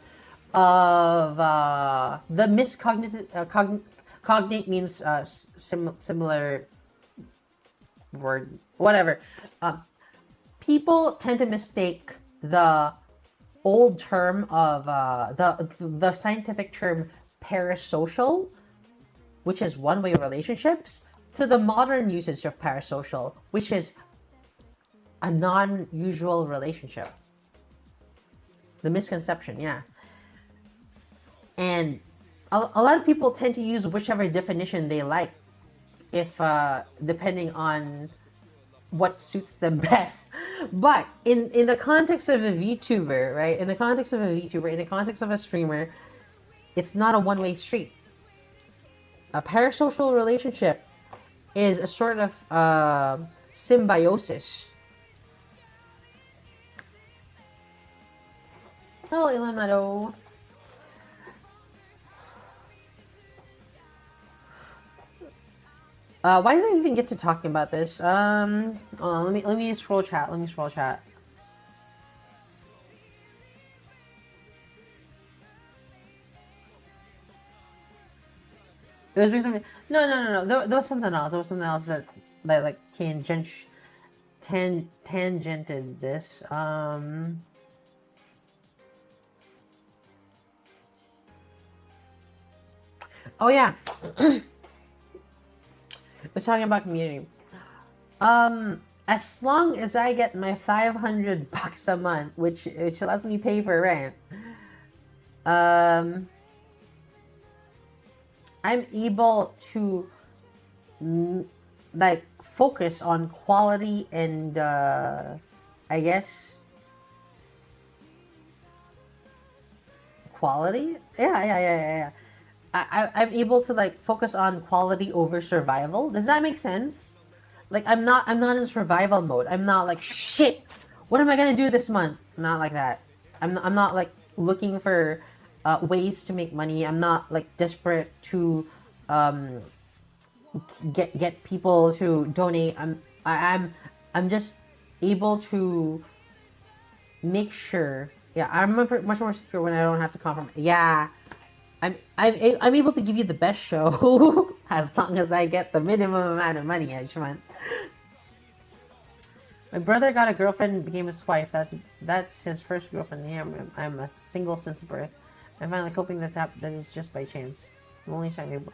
of the cognate means similar word, whatever. People tend to mistake the old term of the scientific term parasocial, which is one-way relationships, to the modern usage of parasocial, which is a non-usual relationship. The misconception, yeah. And a lot of people tend to use whichever definition they like, if depending on what suits them best. But in the context of a VTuber, right? In the context of a streamer, it's not a one-way street. A parasocial relationship is a sort of symbiosis. Hello, Ilamado. Why did I even get to talking about this? Let me scroll chat. It was basically no. There was something else. That like tangented this. Oh yeah. We're talking about community. As long as I get my $500 a month, which lets me pay for rent, I'm able to like focus on quality and I guess quality. Yeah. I'm able to like focus on quality over survival. Does that make sense? Like I'm not in survival mode. I'm not like, shit, what am I gonna do this month? I'm not like that. I'm not like looking for ways to make money. I'm not like desperate to get people to donate. I'm just able to make sure. Yeah, I'm much more secure when I don't have to compromise. Yeah. I'm able to give you the best show as long as I get the minimum amount of money each month. My brother got a girlfriend and became his wife. That's his first girlfriend. Yeah, I'm a single since birth. I'm finally hoping that is just by chance. The only time able.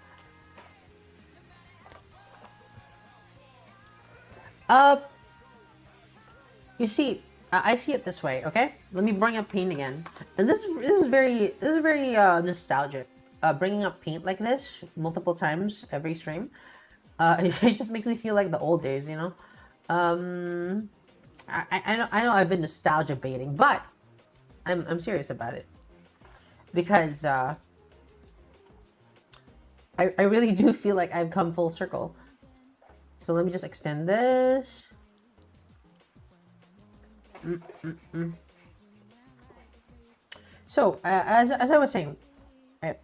You see, I see it this way, okay? Let me bring up paint again. And this is very nostalgic. Bringing up paint like this multiple times every stream, it just makes me feel like the old days, you know? I know I've been nostalgia baiting, but I'm serious about it. Because I really do feel like I've come full circle. So let me just extend this. So, as I was saying, right,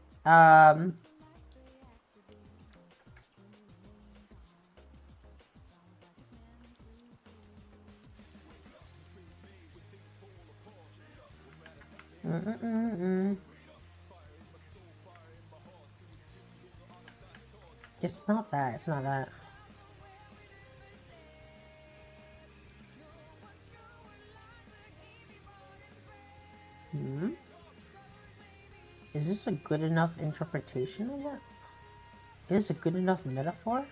it's not that. It's not that. Is this a good enough interpretation of that? Is this a good enough metaphor?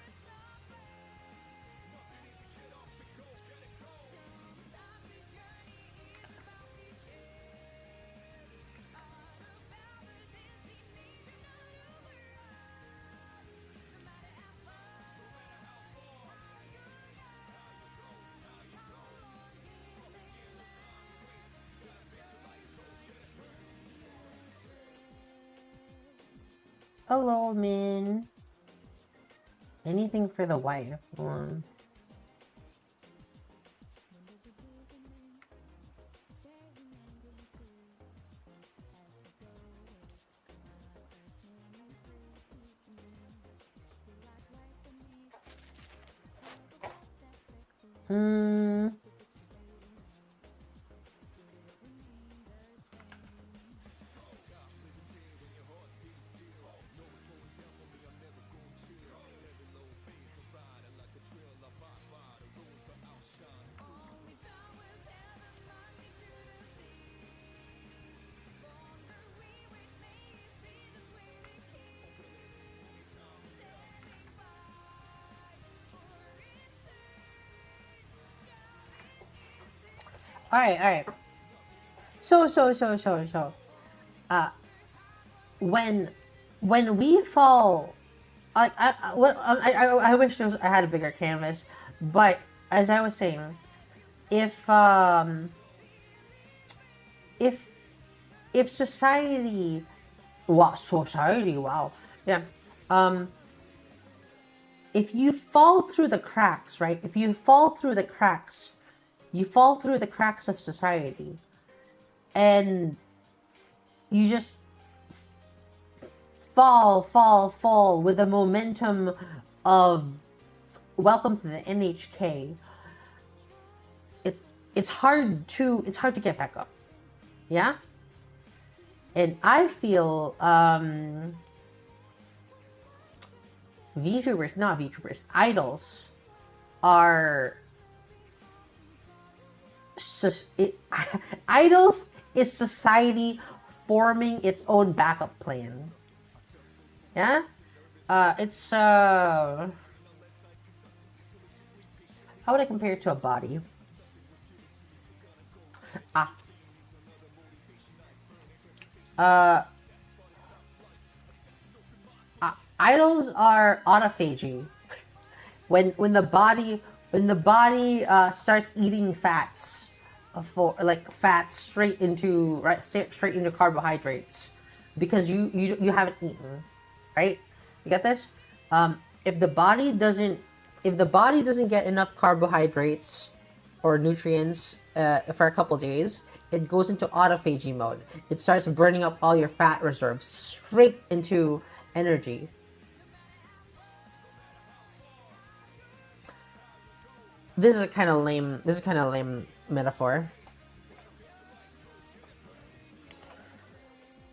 Hello, Min. Anything for the wife. All right. So, when we fall, I wish I had a bigger canvas, but as I was saying, if society, wow, yeah, if you fall through the cracks, right? If you fall through the cracks, you fall through the cracks of society, and you just fall with the momentum of welcome to the NHK. It's hard to get back up. Yeah? And I feel VTubers, idols are idols is society forming its own backup plan. Yeah? It's how would I compare it to a body? Idols are autophagy. When the body starts eating fats, fats straight into carbohydrates, because you haven't eaten, right? You get this? If the body doesn't get enough carbohydrates or nutrients for a couple days, it goes into autophagy mode. It starts burning up all your fat reserves straight into energy. This is a kind of lame metaphor.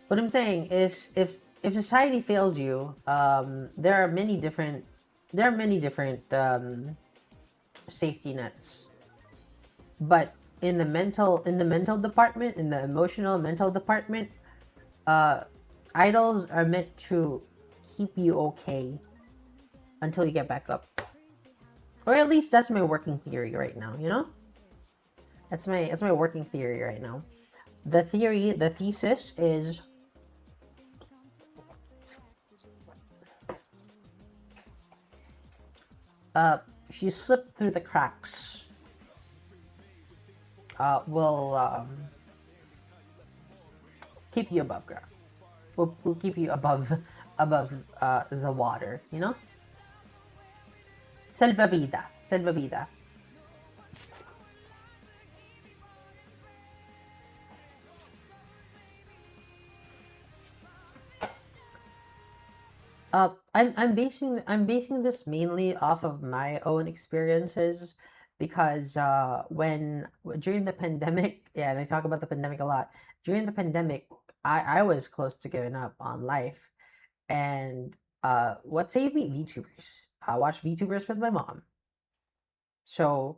What I'm saying is, if society fails you, there are many different safety nets. But in the mental department, in the emotional mental department, idols are meant to keep you okay until you get back up. Or at least that's my working theory right now, you know? That's my working theory right now. The thesis is if you slip through the cracks, will keep you above ground. Will keep you above the water, you know? Salvavida. I'm basing this mainly off of my own experiences because when during the pandemic, yeah, and I talk about the pandemic a lot. During the pandemic, I was close to giving up on life, and what saved me? VTubers. I watched VTubers with my mom. So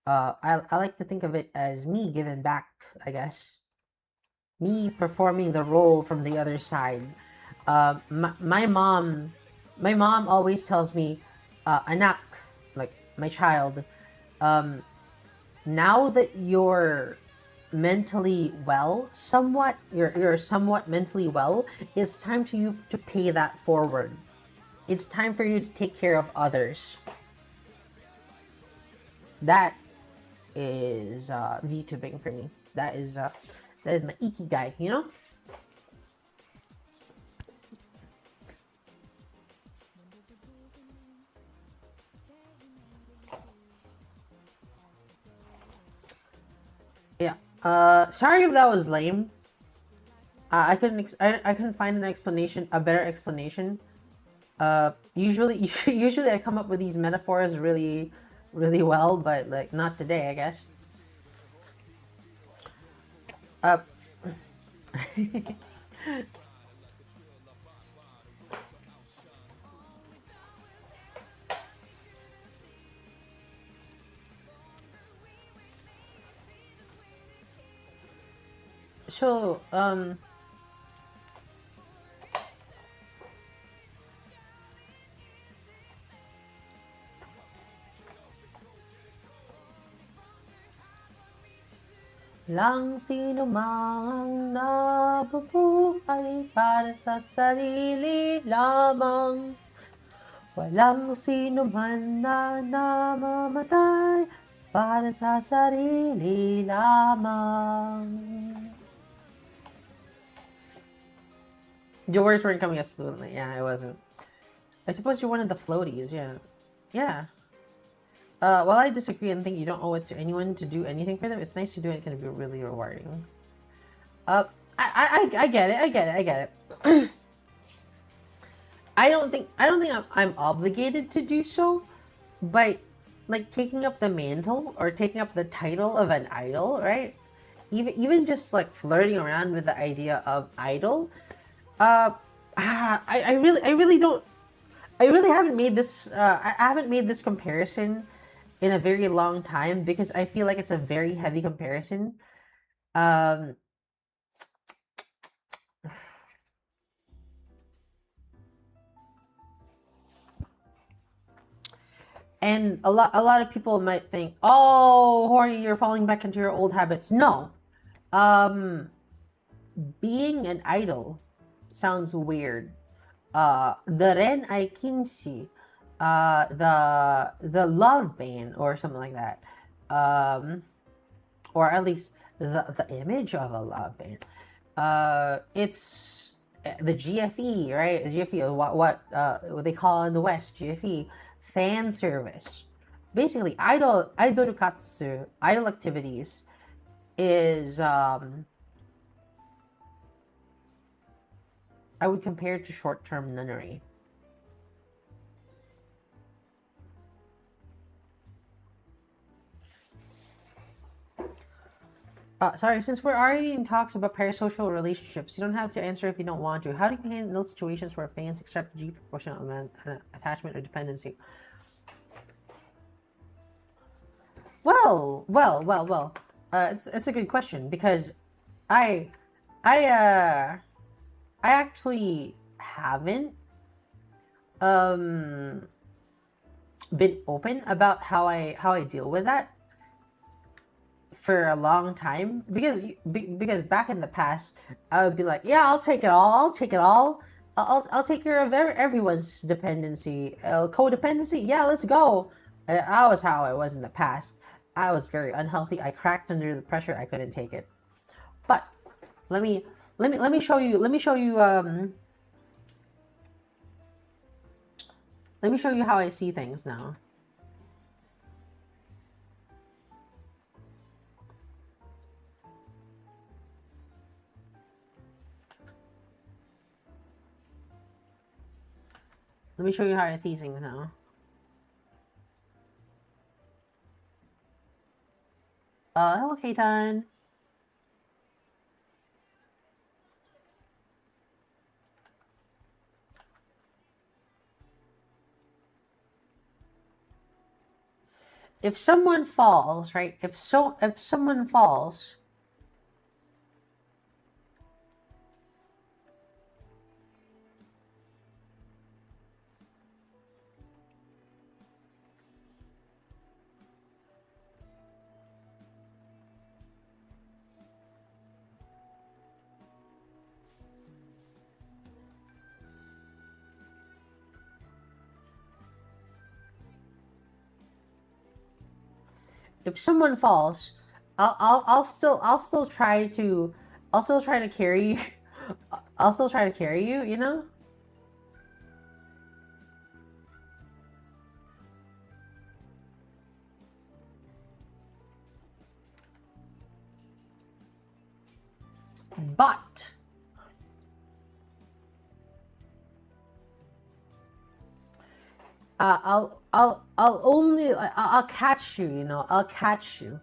I like to think of it as me giving back, I guess. Me performing the role from the other side. My mom always tells me, anak, like my child, um, now that you're mentally well, you're somewhat mentally well, it's time to you to pay that forward. It's time for you to take care of others. That is VTubing for me. That is my ikigai, you know? Yeah. Sorry if that was lame. I couldn't find an explanation, a better explanation. Usually I come up with these metaphors really, really well, but like not today, I guess. Uh, so lang sino mang nabubuhay para sa sarili lamang. Walang sino man na namamatay para sa sarili lamang. Your words weren't coming as fluently. Yeah, I wasn't. I suppose you're one of the floaties. Yeah, yeah. While I disagree and think you don't owe it to anyone to do anything for them, it's nice to do it. It can be really rewarding. I get it. I get it. I get it. I don't think I'm obligated to do so, but like taking up the mantle or taking up the title of an idol, right? Even just like flirting around with the idea of idol, I really don't. I really haven't made this. I haven't made this comparison in a very long time because I feel like it's a very heavy comparison. Um, and a lot of people might think, "Oh, Hori, you're falling back into your old habits." No, being an idol sounds weird. The Ren ay Kinshi, the love bane or something like that, or at least the image of a love bane. It's the GFE, right? The GFE, what they call in the West, GFE, fan service. Basically, idolukatsu, idol activities is I would compare it to short-term nunnery. Sorry, since we're already in talks about parasocial relationships, you don't have to answer if you don't want to. How do you handle situations where fans accept G proportional attachment or dependency? Well. It's a good question because I I actually haven't been open about how I deal with that for a long time because back in the past I would be like, yeah, I'll take it all, I'll take care of everyone's dependency, codependency, yeah, let's go. That was how I was in the past. I was very unhealthy. I cracked under the pressure. I couldn't take it. But let me show you how I see things now. Let me show you how I see things now. Hello, Kaitan. If someone falls, right? If someone falls, I'll still try to carry I'll still try to carry you, you know? But I'll catch you, you know. I'll catch you.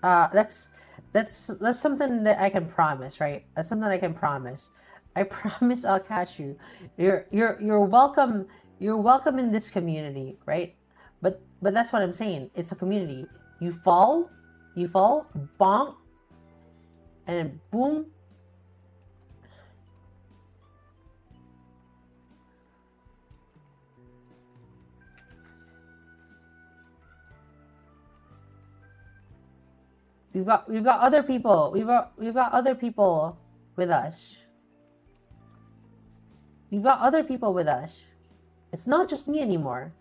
That's something that I can promise, right? That's something I can promise. I promise I'll catch you. You're welcome. You're welcome in this community, right? But that's what I'm saying. It's a community. You fall, bonk, and then boom. We've got other people. We've got other people with us. We've got other people with us. It's not just me anymore.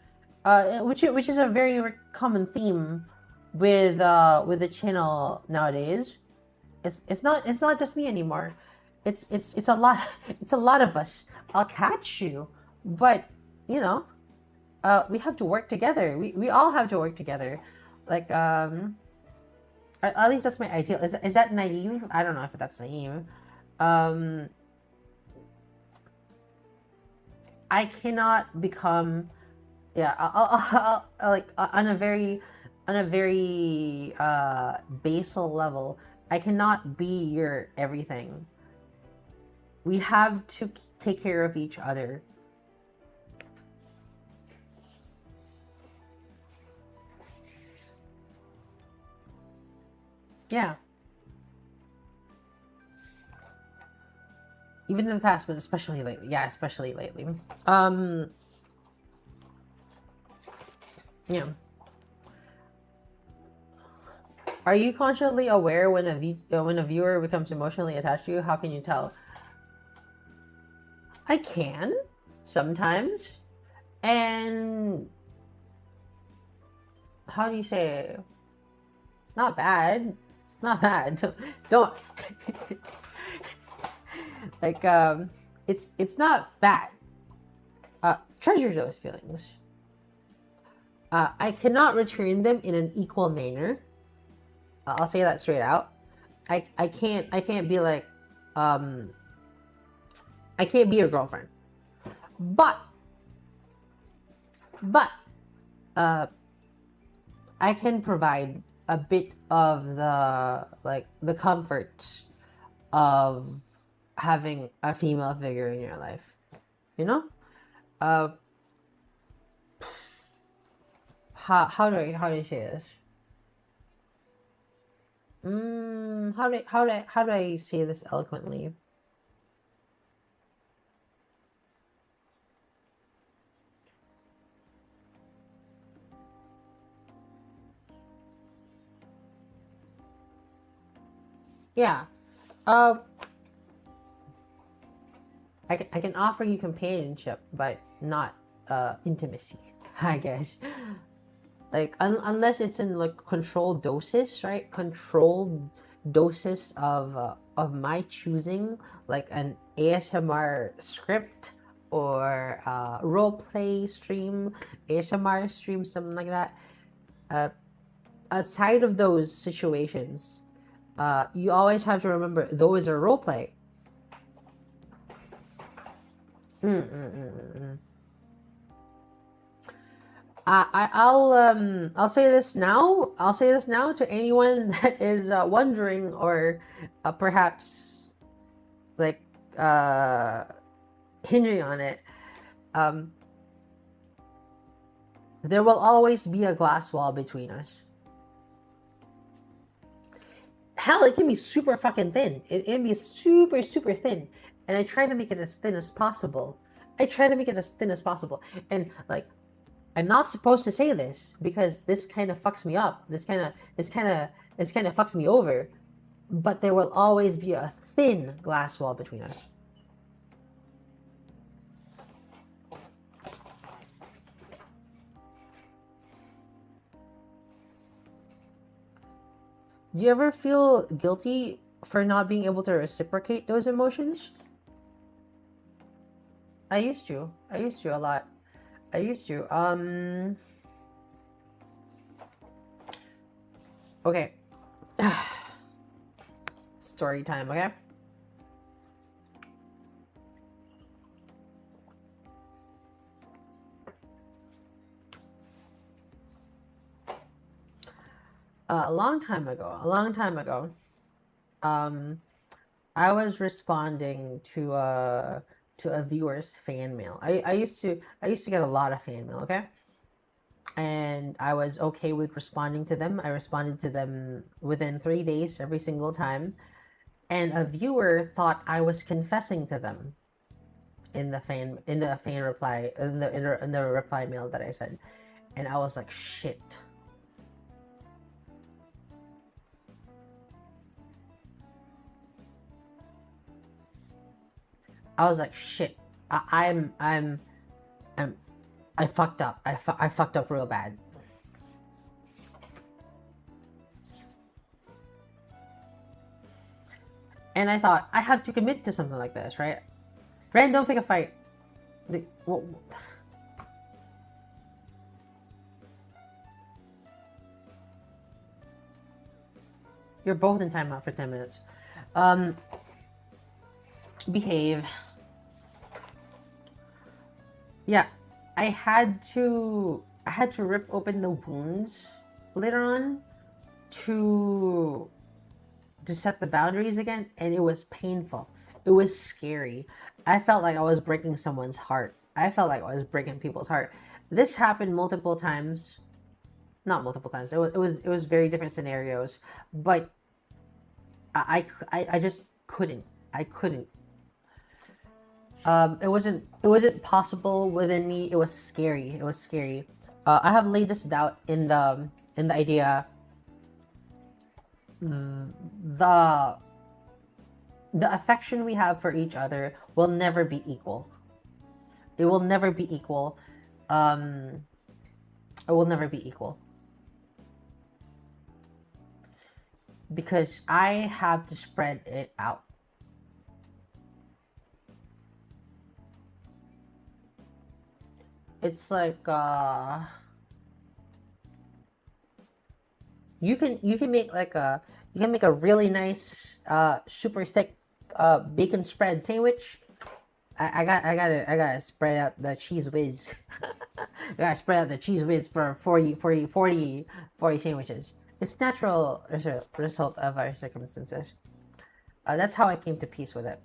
Which is a very common theme with the channel nowadays. It's not just me anymore. It's a lot. It's a lot of us. I'll catch you, but you know, we have to work together. We all have to work together. Like at least that's my ideal. Is that naive? I don't know if that's naive. I cannot become, yeah. I'll like on a very basal level. I cannot be your everything. We have to take care of each other. Yeah. Even in the past, but especially lately. Yeah, especially lately. Yeah. Are you consciously aware when a viewer becomes emotionally attached to you? How can you tell? I can sometimes, and how do you say? It's not bad. It's not bad. Don't like it's not bad. Treasure those feelings. I cannot return them in an equal manner. I'll say that straight out. I can't be like I can't be your girlfriend. But I can provide a bit of the comfort of having a female figure in your life, you know. How do I say this? How do I say this eloquently? Yeah. I can offer you companionship, but not intimacy, I guess. Like unless it's in like controlled doses, right? Controlled doses of my choosing, like an ASMR script or role play stream, ASMR stream, something like that. Outside of those situations, you always have to remember those are role play. I'll say this now. I'll say this now to anyone that is wondering or perhaps like hinging on it. There will always be a glass wall between us. Hell, it can be super fucking thin. It can be super, super thin. And I try to make it as thin as possible. And like, I'm not supposed to say this because this kind of fucks me up. This kind of fucks me over. But there will always be a thin glass wall between us. Do you ever feel guilty for not being able to reciprocate those emotions? I used to a lot. Okay. Story time, okay? A long time ago, I was responding to a viewer's fan mail. I used to get a lot of fan mail, okay? And I was okay with responding to them. I responded to them within 3 days every single time. And a viewer thought I was confessing to them in the reply in the reply mail that I sent. And I was like, shit. I was like, shit. I fucked up. I fucked up real bad. And I thought, I have to commit to something like this, right? Ren, don't pick a fight. You're both in timeout for 10 minutes. Behave. Yeah, I had to rip open the wounds later on to set the boundaries again, and it was painful. It was scary. I felt like I was breaking someone's heart. I felt like I was breaking people's heart. This happened multiple times. Not multiple times. It was very different scenarios, but I just couldn't. I couldn't. It wasn't possible within me. It was scary. I have laid this out in the idea. The affection we have for each other will never be equal. It will never be equal. It will never be equal. Because I have to spread it out. It's like you can make a really nice super thick bacon spread sandwich. I gotta spread out the cheese whiz. I gotta spread out the cheese whiz for 40 sandwiches. It's natural result of our circumstances. That's how I came to peace with it.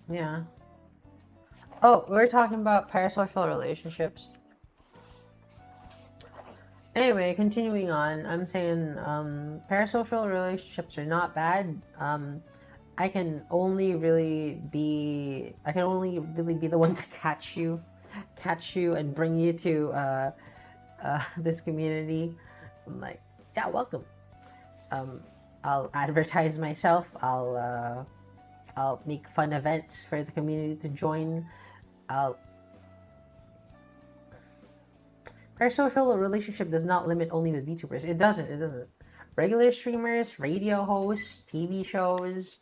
Yeah. Oh, we're talking about parasocial relationships. Anyway, continuing on, I'm saying parasocial relationships are not bad. I can only really be the one to catch you and bring you to this community. I'm like, yeah, welcome. I'll advertise myself. I'll make fun events for the community to join. Parasocial relationship does not limit only with VTubers. It doesn't. Regular streamers, radio hosts, TV shows,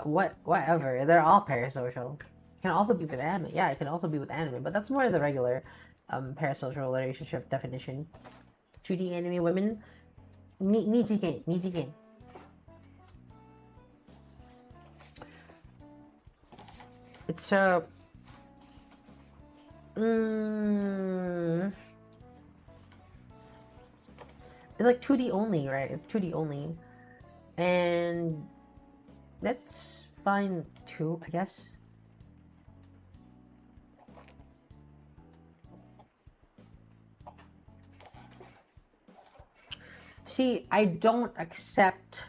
whatever. They're all parasocial. can also be with anime. Yeah, it can also be with anime, but that's more the regular parasocial relationship definition. 2D anime women, nijigen. It's it's like 2D only, right? It's 2D only, and that's fine too, I guess. See, I don't accept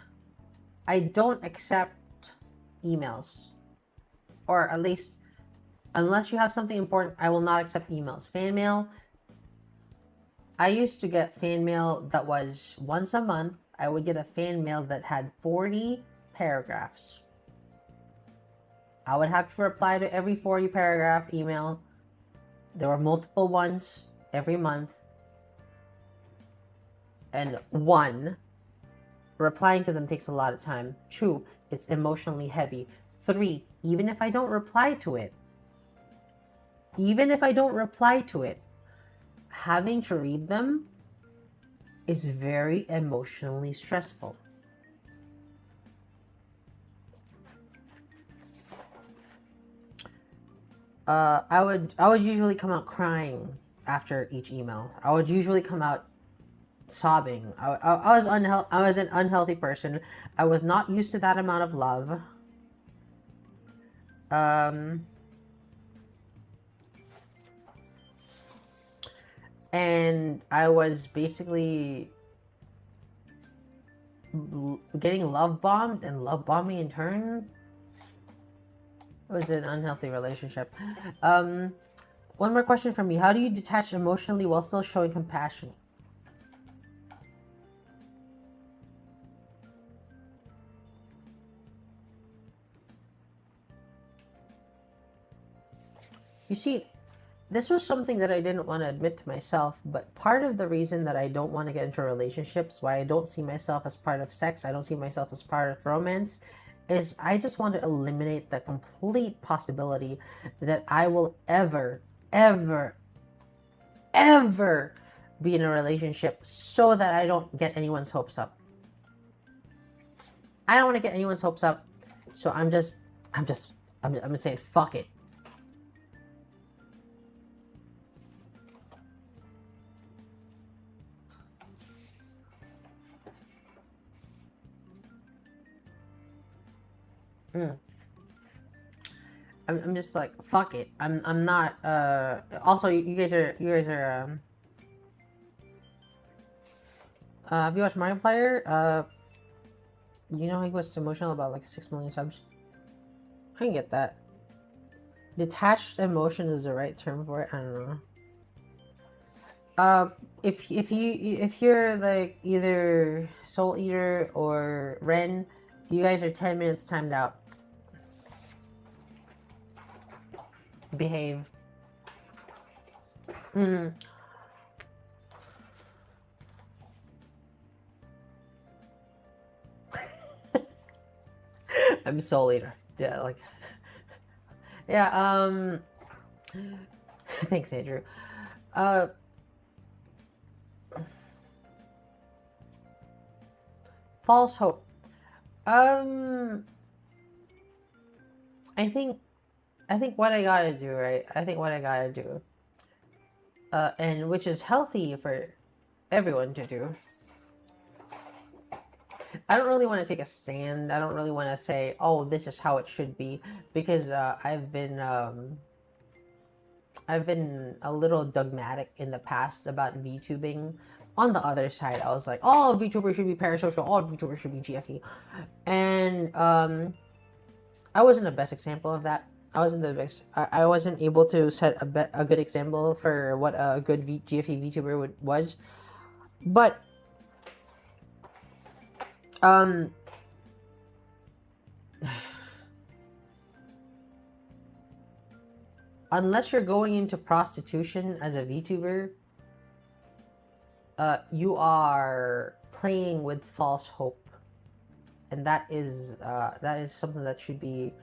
emails, or at least unless you have something important, I will not accept emails. Fan mail, I used to get fan mail that was once a month. I would get a fan mail that had 40 paragraphs. I would have to reply to every 40 paragraph email. There were multiple ones every month. And one, replying to them takes a lot of time. 2, it's emotionally heavy. 3, even if I don't reply to it, having to read them is very emotionally stressful. I would usually come out crying after each email. I would usually come out sobbing. I was an unhealthy person. I was not used to that amount of love. And I was basically getting love bombed and love bombing in turn. It was an unhealthy relationship. One more question from me. How do you detach emotionally while still showing compassion? You see, this was something that I didn't want to admit to myself, but part of the reason that I don't want to get into relationships, why I don't see myself as part of sex, I don't see myself as part of romance, is I just want to eliminate the complete possibility that I will ever be in a relationship so that I don't get anyone's hopes up. I don't want to get anyone's hopes up, so I'm just saying fuck it. I'm just like fuck it. I'm not. Also, you guys are. Have you watched Markiplier? You know he was emotional about like 6 million subs. I can get that. Detached emotion is the right term for it. I don't know. If you're like either Soul Eater or Ren, you guys are 10 minutes timed out. Behave. I'm Soul Eater. Yeah, like. Yeah. Thanks, Andrew. False hope. I think what I gotta do, right? And which is healthy for everyone to do. I don't really want to take a stand. I don't really want to say, oh, this is how it should be, because I've been a little dogmatic in the past about VTubing. On the other side, I was like, all VTubers should be parasocial, all VTubers should be GFE. And I wasn't the best example of that. I wasn't able to set a good example for what a good GFE VTuber was. But unless you're going into prostitution as a VTuber, you are playing with false hope, and that is something that should be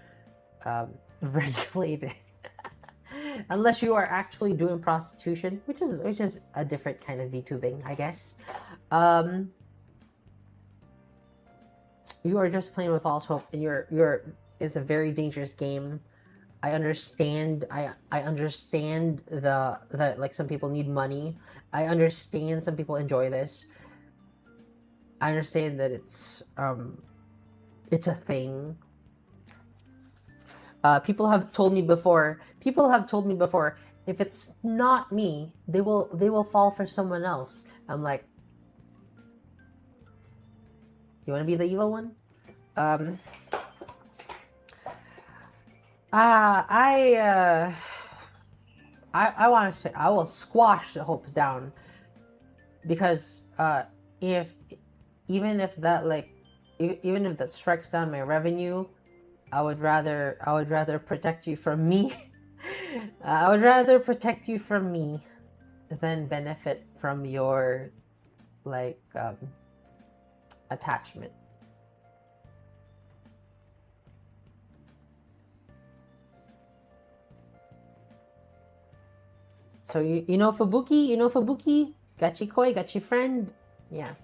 regulated. Unless you are actually doing prostitution, which is a different kind of VTubing, I guess. You are just playing with false hope, and it's a very dangerous game. I understand. I understand the like some people need money. I understand some people enjoy this. I understand that it's a thing. People have told me before. If it's not me, they will fall for someone else. I'm like, you want to be the evil one? I want to say I will squash the hopes down, because even if that strikes down my revenue, I would rather protect you from me. I would rather protect you from me than benefit from your attachment. So you know Fubuki? Gachi koi, gachi friend? Yeah.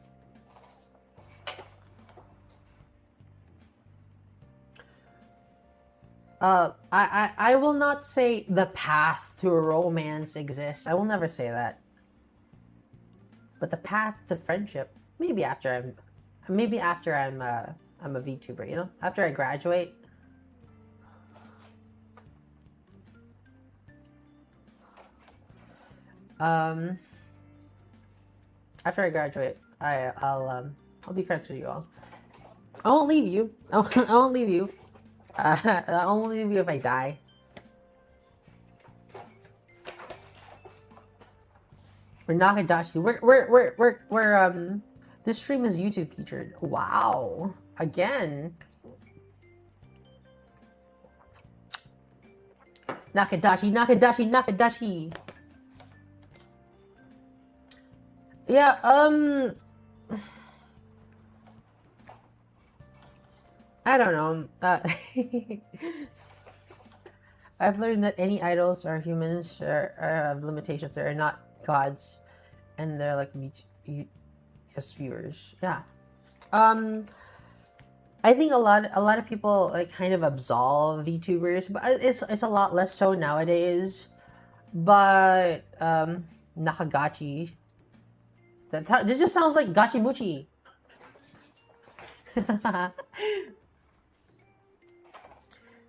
I will not say the path to romance exists. I will never say that. But the path to friendship, maybe after I'm a VTuber, you know? After I graduate. After I graduate, I'll be friends with you all. I won't leave you. I won't leave you. I'll only leave you if I die. We're Nakadashi. We're this stream is YouTube featured. Wow. Again. Nakadashi. Yeah, I don't know. I've learned that any idols are humans, have limitations. They are not gods, and they're like just viewers. Yeah. I think a lot of people like kind of absolve VTubers, but it's a lot less so nowadays. But Nakagachi. This just sounds like Gachimuchi.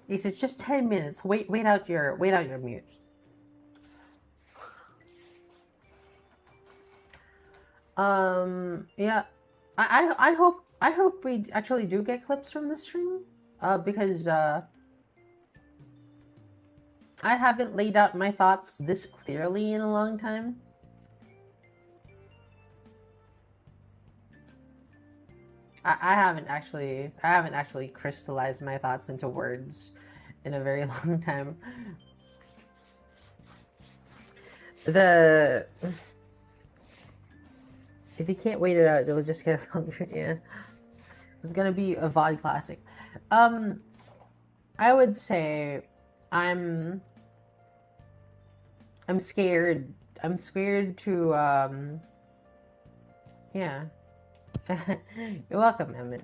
It's just 10 minutes. Wait out your mute. Yeah. I hope we actually do get clips from this stream. Because I haven't laid out my thoughts this clearly in a long time. I haven't actually crystallized my thoughts into words in a very long time. If you can't wait it out, it'll just get longer. Yeah, it's gonna be a VOD classic. I would say I'm scared. I'm scared to yeah. You're welcome, Emmett.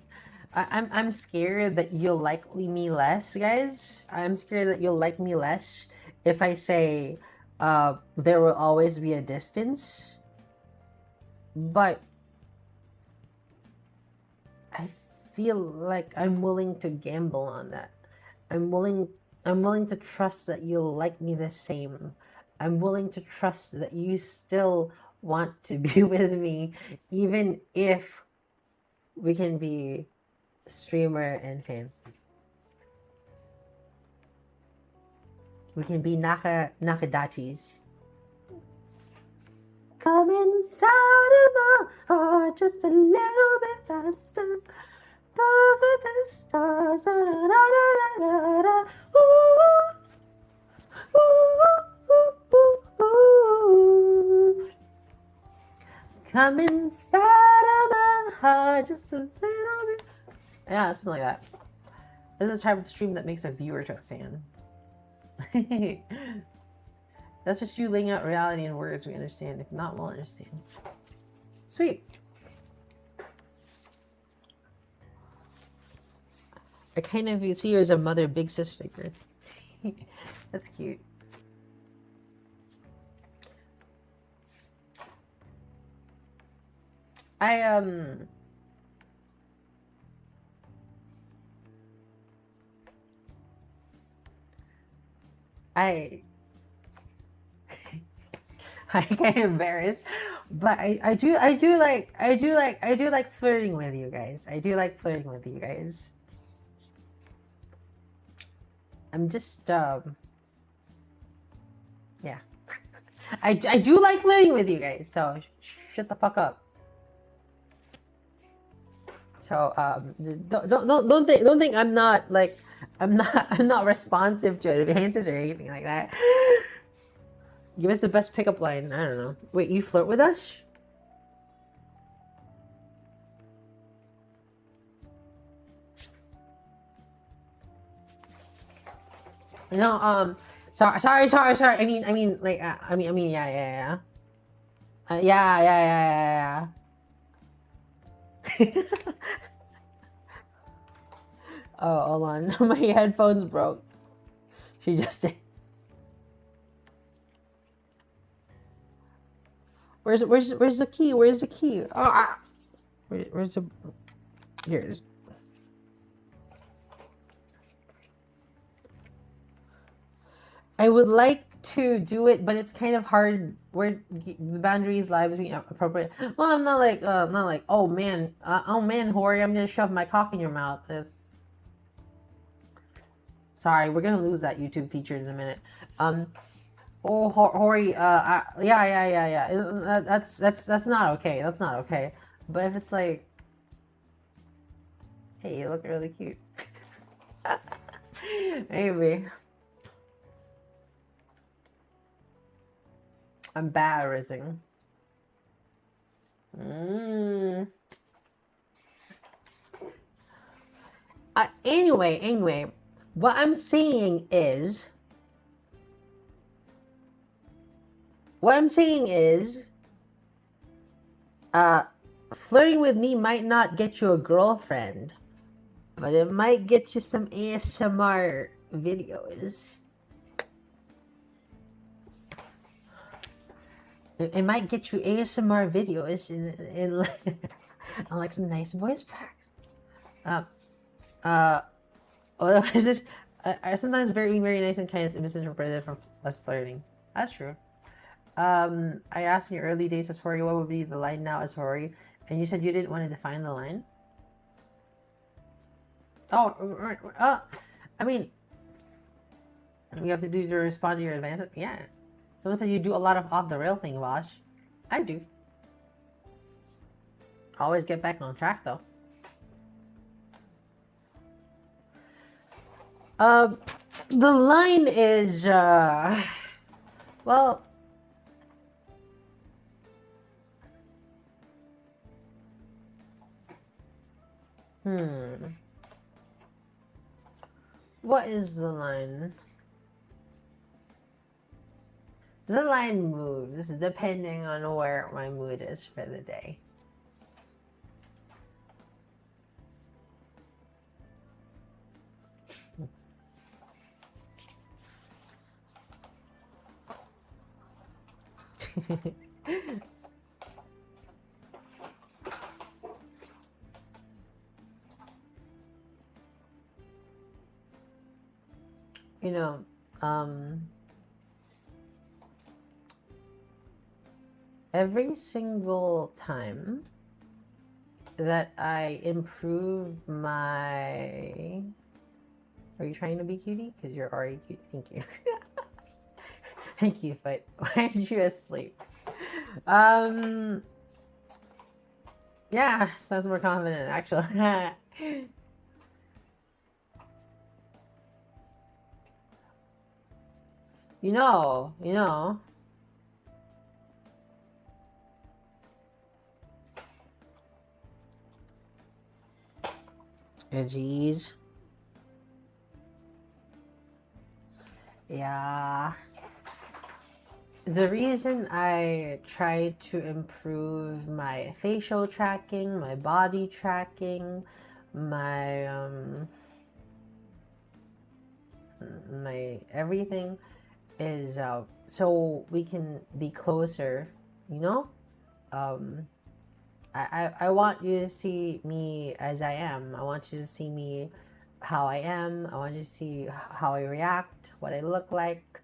I'm scared that you'll like me less, guys. I'm scared that you'll like me less if I say there will always be a distance. But I feel like I'm willing to gamble on that. I'm willing to trust that you'll like me the same. I'm willing to trust that you still want to be with me, even if we can be streamer and fan. We can be Nakadachis. Come inside of my heart just a little bit faster. Look at the stars. Da, da, da, da, da, da. Ooh, ooh, ooh, ooh. Come inside of my heart just a little bit. Yeah, something like that. This is the type of stream that makes a viewer to a fan. That's just you laying out reality in words we understand. If not, we'll understand. Sweet. I kind of see you as a mother big sis figure. That's cute. I get embarrassed, but I do like flirting with you guys. I do like flirting with you guys. I'm just yeah. I do like flirting with you guys, so shut the fuck up. So don't think I'm not like I'm not responsive to advances or anything like that. Give us the best pickup line. I don't know. Wait, you flirt with us? No, sorry. I mean, like, yeah. Yeah. Oh, hold on. My headphones broke. She just did. Where's the key? Where's the key? Oh, where's the? Here it is. I would like to do it, but it's kind of hard where the boundaries lie between appropriate. Well, I'm not like, oh man, Hori, I'm gonna shove my cock in your mouth. This. Sorry, we're gonna lose that YouTube feature in a minute. Oh, Hori, yeah. That's not okay. That's not okay. But if it's like, hey, you look really cute. Maybe. Embarrassing. Anyway, what I'm saying is, flirting with me might not get you a girlfriend, but it might get you some ASMR videos. It might get you ASMR videos in like some nice voice packs. What is it? I sometimes very nice and kind is misinterpreted from less flirting. That's true. I asked in your early days as Hori, what would be the line now as Hori? And you said you didn't want to define the line. Oh, I mean, you have to do to respond to your advances. Yeah. Someone said you do a lot of off the rail thing, Vosh. I do. Always get back on track though. The line is well, what is the line? The line moves depending on where my mood is for the day. You know, every single time that I improve my... Are you trying to be cutie? Because you're already cute. Thank you. Thank you, but why did you asleep? Yeah, sounds more confident, actually. You know. Jeez. Yeah. The reason I try to improve my facial tracking, my body tracking, my my everything is so we can be closer, you know? Um, I want you to see me as I am. I want you to see me how I am. I want you to see how I react, what I look like.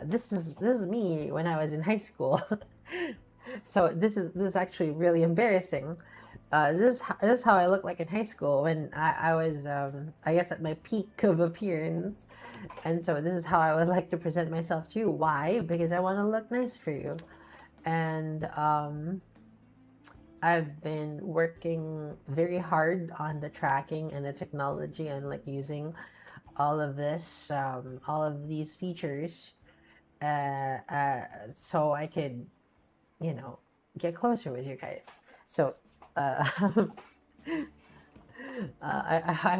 This is me when I was in high school. So this is actually really embarrassing. This is how I look like in high school when I was I guess at my peak of appearance, and so this is how I would like to present myself to you. Why? Because I want to look nice for you, and I've been working very hard on the tracking and the technology and like using all of this, all of these features, so I could, you know, get closer with you guys. So, I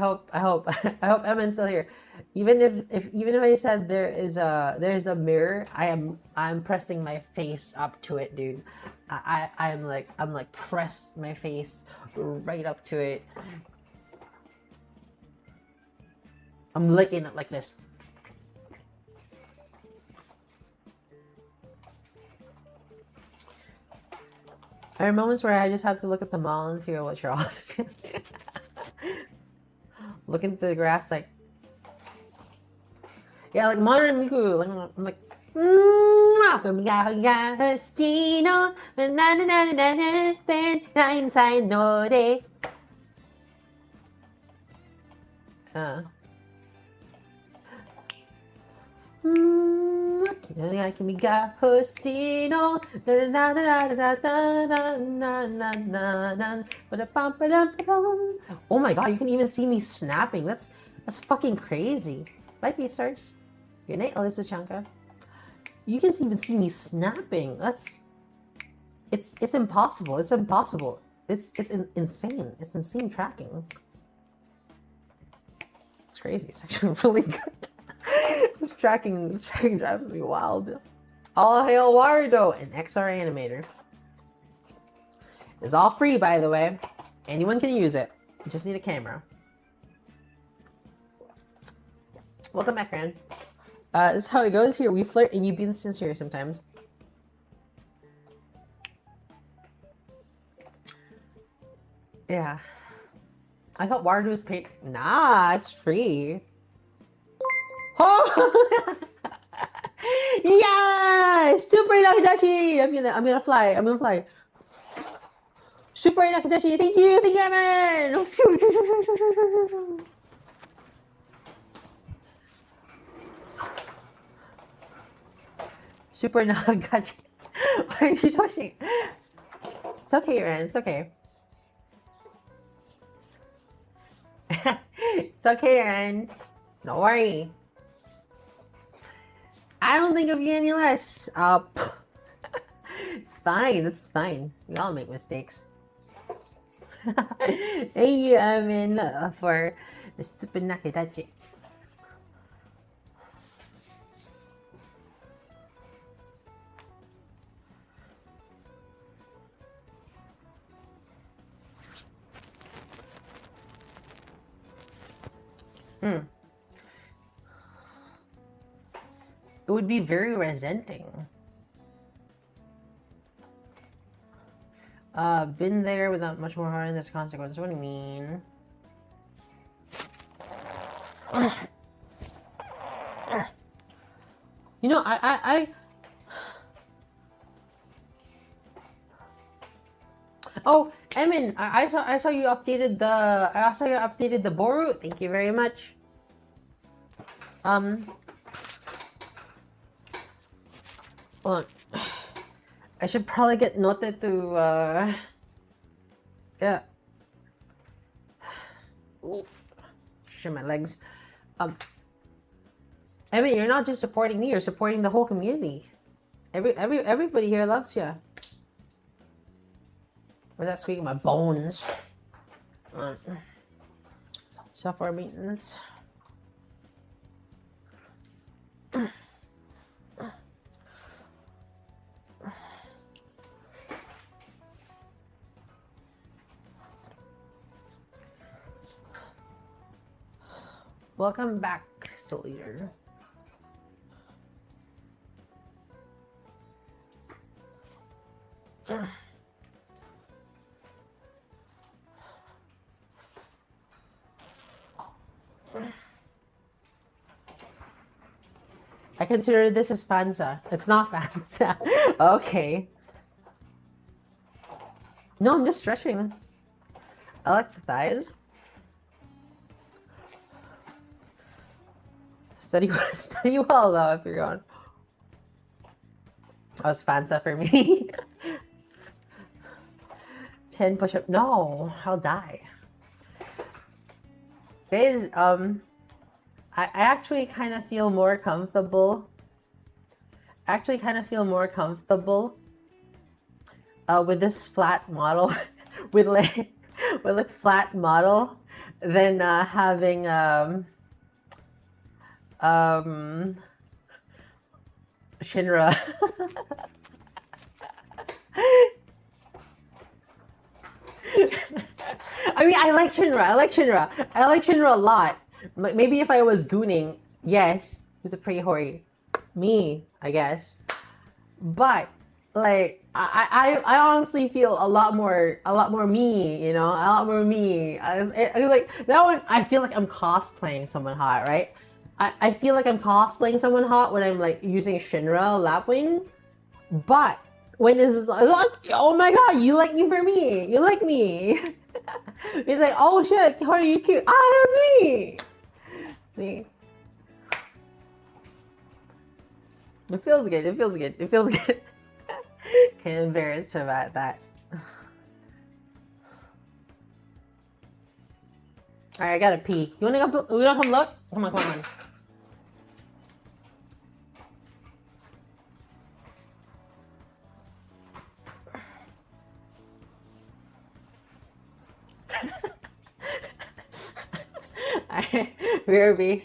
hope I hope Emma's still here. Even if I said there's a mirror, I'm pressing my face up to it, dude. I'm like press my face right up to it. I'm licking it like this. There are moments where I just have to look at the mall and figure out what you're all feeling. Looking through the grass, like, yeah, like modern Miku. Like, I'm like, oh my god, you can even see me snapping. That's fucking crazy. Bye, peace stars. Good night, Alyssa Chanka. You can even see me snapping. It's impossible. It's impossible. It's insane. It's insane tracking. It's crazy. It's actually really good. This tracking drives me wild. All hail Warudo, an XR animator. It's all free, by the way. Anyone can use it. You just need a camera. Welcome back, Ran. This is how it goes here. We flirt and you be sincere sometimes. Yeah. I thought Warudo was paid. Nah, it's free. Oh! Yeah! Super Nakadashi! I'm gonna fly. I'm gonna fly. Super Nakadashi, thank you, Evan! Super Nakadashi. Why are you touching? It's okay, Ren. It's okay. It's okay, Ren. Don't worry. I don't think of you any less. It's fine. It's fine. We all make mistakes. Thank you, Evan, for the stupid Nakidachi. It would be very resenting. Been there without much more harm. There's consequences. What do you mean? You know, Oh, Emin, I saw you updated the Boru. Thank you very much. Hold on. I should probably get noted to yeah. Ooh. Shit, my legs. Emin, you're not just supporting me, you're supporting the whole community. Everybody here loves you. Where's that squeaking? My bones. Software maintenance. Welcome back, Soul Eater. I consider this as Fanta. It's not Fanta. Okay. No, I'm just stretching. I like the thighs. Study well though if you're going. That was Fanta for me. 10 push-up. No, I'll die. Guys, I actually kind of feel more comfortable. With this flat model, with flat model, than having Shinra. I mean, I like Shinra. I like Shinra a lot. Maybe if I was gooning, yes, who's a pretty Hori? Me, I guess. But like, I honestly feel a lot more me, you know, a lot more me. I was like that one. I feel like I'm cosplaying someone hot, right? I feel like I'm cosplaying someone hot when I'm like using Shinra Lapwing, but when it's like, oh my god, you like me for me, you like me. It's like, oh shit, how are you cute? Ah, that's me. See, it feels good. Can't embarrass him at that. All right, I gotta pee. You wanna come look? Come on. BRB.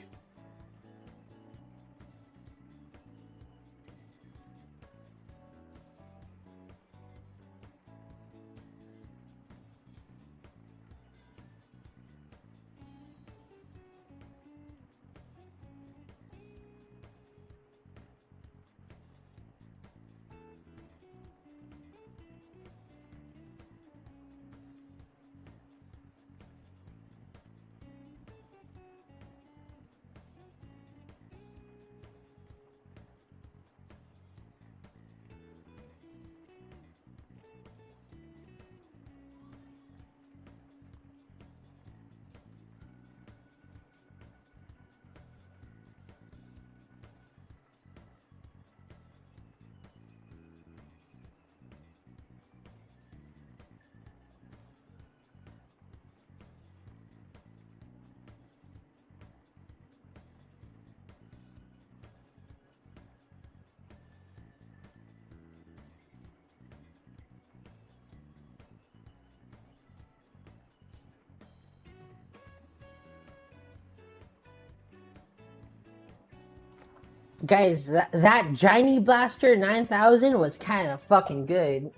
Guys, that Giny Blaster 9000 was kind of fucking good.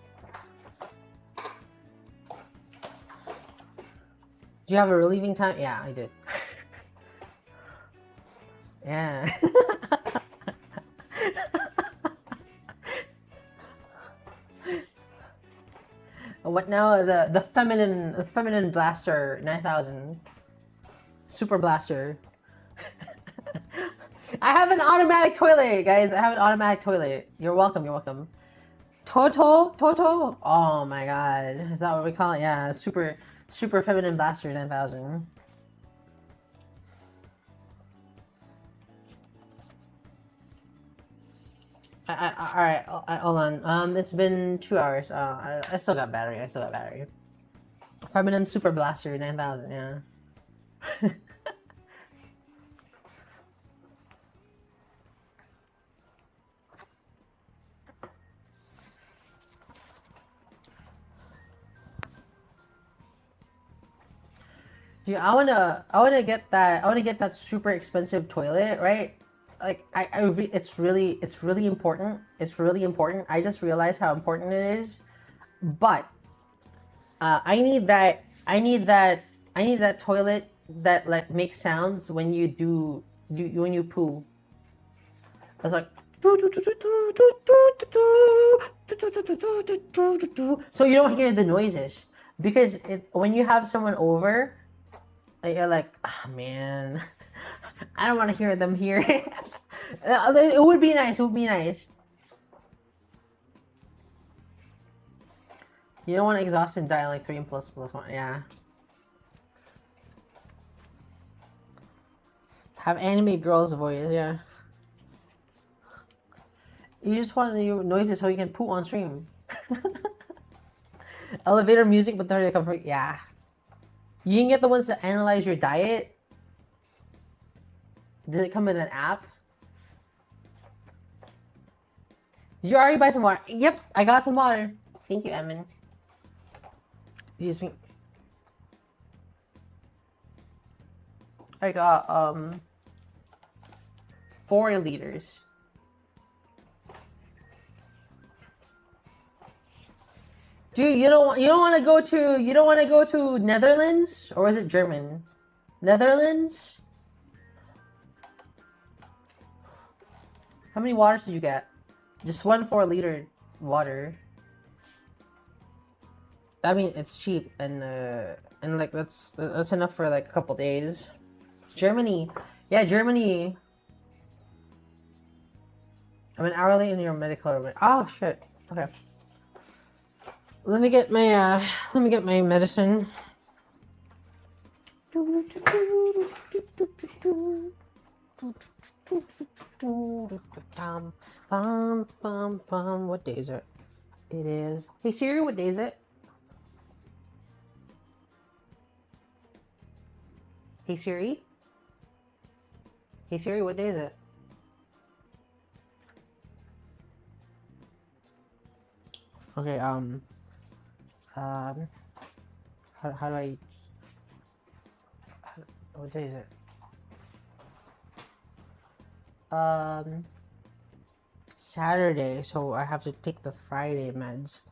Do you have a relieving time? Yeah, I did. Yeah. What now? The feminine blaster 9000. Super blaster. I have an automatic toilet, guys. I have an automatic toilet. You're welcome. Toto? Oh my god. Is that what we call it? Yeah, super feminine blaster 9000. Alright, hold on. It's been 2 hours. I still got battery. Feminine super blaster 9000, yeah. Dude, I wanna get that super expensive toilet, right? like it's really important. It's really important. I just realized how important it is. But I need that toilet that like makes sounds when you when you poo. It's like so you don't hear the noises because it's when you have someone over, you're like, oh man, I don't want to hear them here. It would be nice. It would be nice. You don't want to exhaust and die like 3 and plus 1. Yeah. Have anime girls' voice. Yeah. You just want the noises so you can poo on stream. Elevator music, but they're comfort. Yeah. You can get the ones that analyze your diet. Does it come with an app? Did you already buy some water? Yep, I got some water. Thank you, Emin. Excuse me. I got 4 liters. Dude, you don't want to go to Netherlands, or is it German? Netherlands? How many waters did you get? Just 1 4-liter water. I mean, it's cheap and like that's enough for like a couple days. Germany, yeah, Germany. I'm an hour late in your medical. Oh shit. Okay. Let me get my medicine. What day is it? It is. Hey Siri, what day is it? Hey Siri. Hey Siri, what day is it? Okay, how do I... what day is it? Saturday, so I have to take the Friday meds.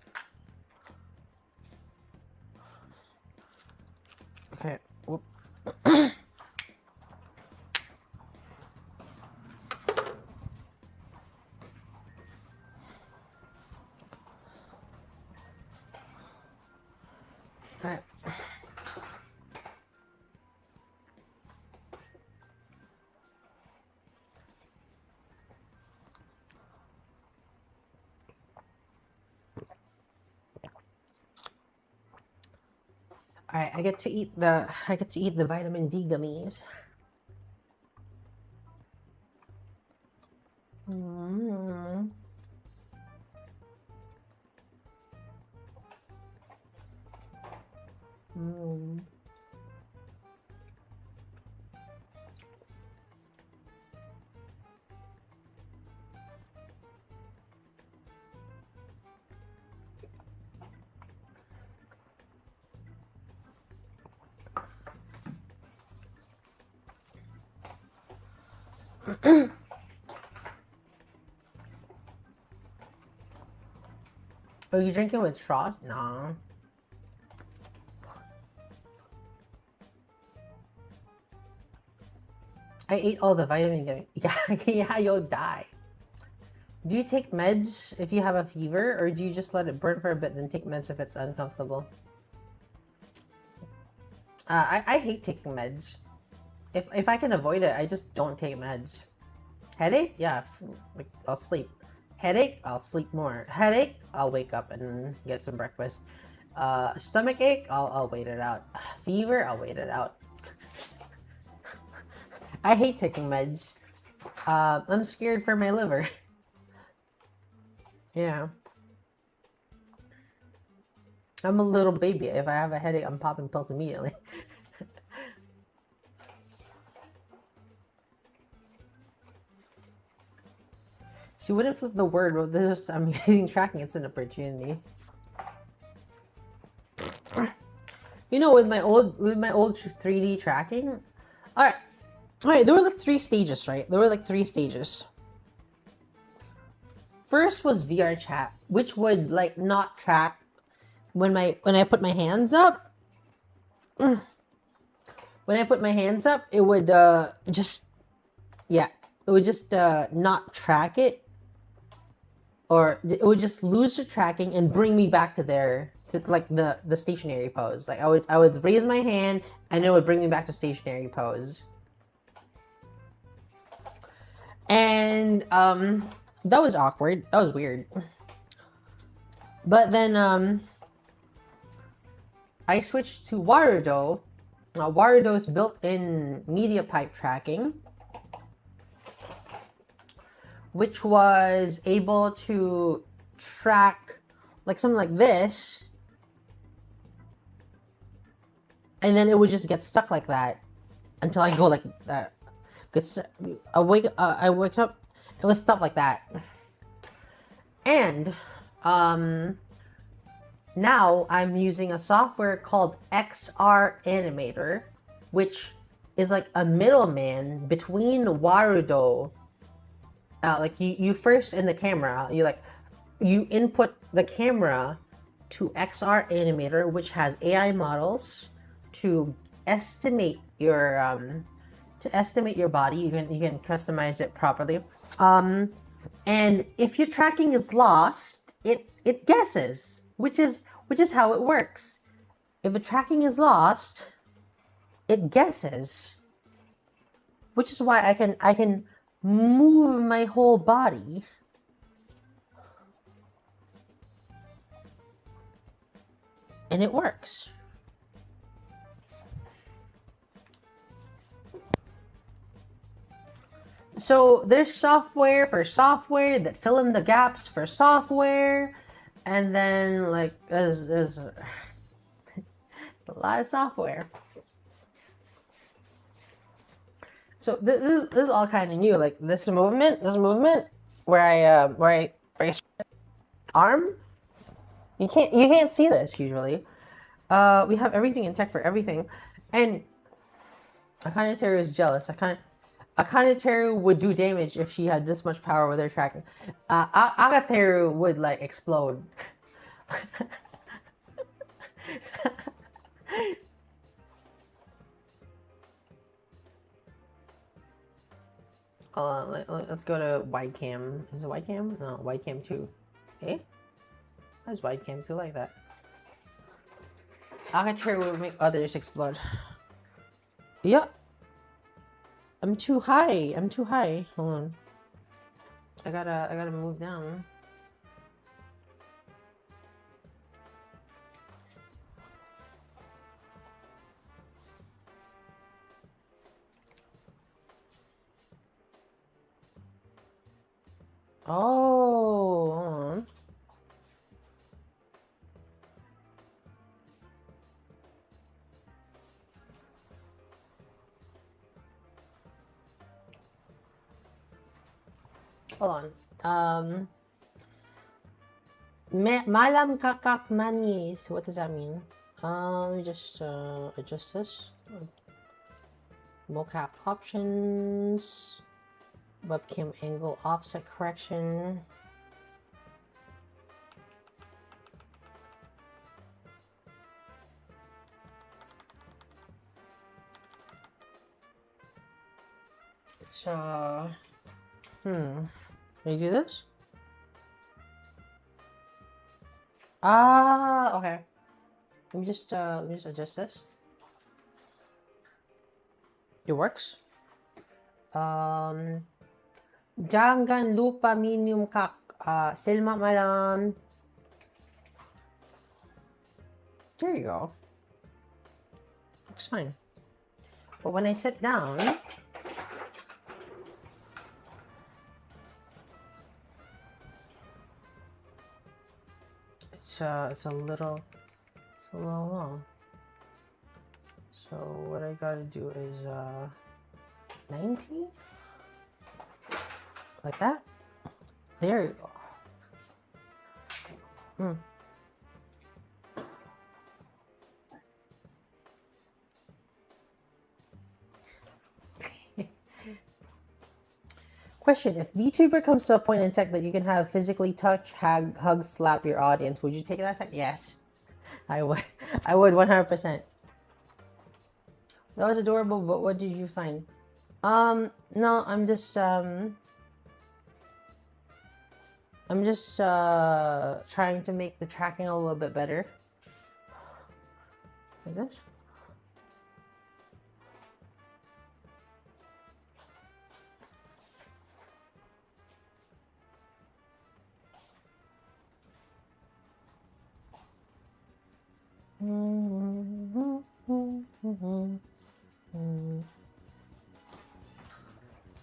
Okay, whoop. Alright. Alright, I get to eat the vitamin D gummies. Mm. Mm. Are you drinking with straws? No. I ate all the vitamin gummies. Yeah, yeah, you'll die. Do you take meds if you have a fever, or do you just let it burn for a bit then take meds if it's uncomfortable? I hate taking meds. If I can avoid it, I just don't take meds. Headache? Yeah, like I'll sleep. Headache? I'll sleep more. Headache? I'll wake up and get some breakfast. Stomach ache? I'll wait it out. Fever? I'll wait it out. I hate taking meds. I'm scared for my liver. Yeah. I'm a little baby. If I have a headache, I'm popping pills immediately. She wouldn't flip the word, but this is amazing tracking. It's an opportunity. You know, with my old 3D tracking. All right. Right, there were like 3 stages, right? There were like 3 stages. First was VR chat, which would like not track when I put my hands up. When I put my hands up, it would just not track it, or it would just lose the tracking and bring me back to like the stationary pose. Like I would raise my hand and it would bring me back to stationary pose. And that was awkward. That was weird. But then I switched to Warudo. Warudo's built-in media pipe tracking, which was able to track like something like this, and then it would just get stuck like that until I go like that. I wake up, it was stuck like that. And now I'm using a software called XR Animator, which is like a middleman between Warudo. Like you first in the camera, you input the camera to XR Animator, which has AI models to estimate your body. You can customize it properly. And if your tracking is lost, it guesses, which is how it works. If the tracking is lost, it guesses, which is why I can move my whole body and it works. So there's software that fill in the gaps for software, and then like there's a lot of software. So this is all kind of new. Like this movement where I arm. You can't see this usually. We have everything in tech for everything, and Akane is jealous. Akane would do damage if she had this much power with her tracking. Agateru would like explode. Let's go to wide cam. Is it wide cam? No, wide cam 2. Eh? That's wide cam 2 like that. Agateru would make others explode. Yeah. I'm too high. Hold on. I gotta move down. Oh, hold on. Hold on. Malam kakak manis. What does that mean? Let me just adjust this. Mocap options. Webcam angle offset correction. It's Can you do this? Okay. Let me just adjust this. It works. Jangan lupa minum kak. Selamat malam. There you go. Looks fine. But when I sit down, it's a little long. So what I gotta do is 90, like that. There you go. Question: if VTuber comes to a point in tech that you can have physically touch, hug, slap your audience, would you take that tech? Yes, I would. I would 100%. That was adorable, but what did you find? No, I'm just trying to make the tracking a little bit better. Like this.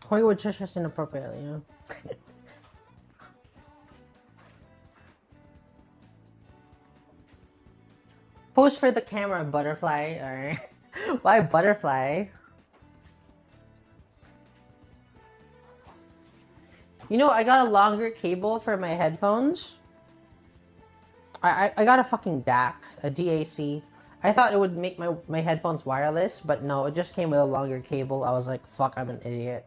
Hori would shush us inappropriately, you know? Pose for the camera, butterfly. Alright. Why butterfly? You know, I got a longer cable for my headphones. I got a fucking DAC, a DAC. I thought it would make my headphones wireless, but no, it just came with a longer cable. I was like, fuck, I'm an idiot.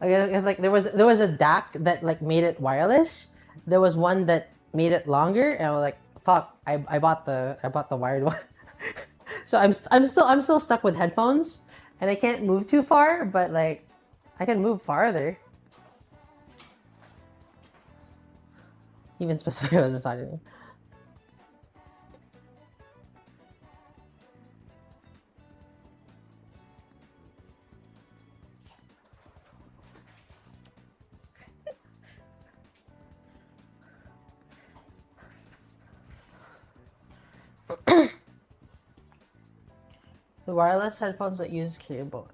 It's like there was a DAC that like made it wireless. There was one that made it longer, and I was like, fuck, I bought the wired one. So I'm still stuck with headphones, and I can't move too far, but like I can move farther. Even specifically with misogyny. The wireless headphones that use cable.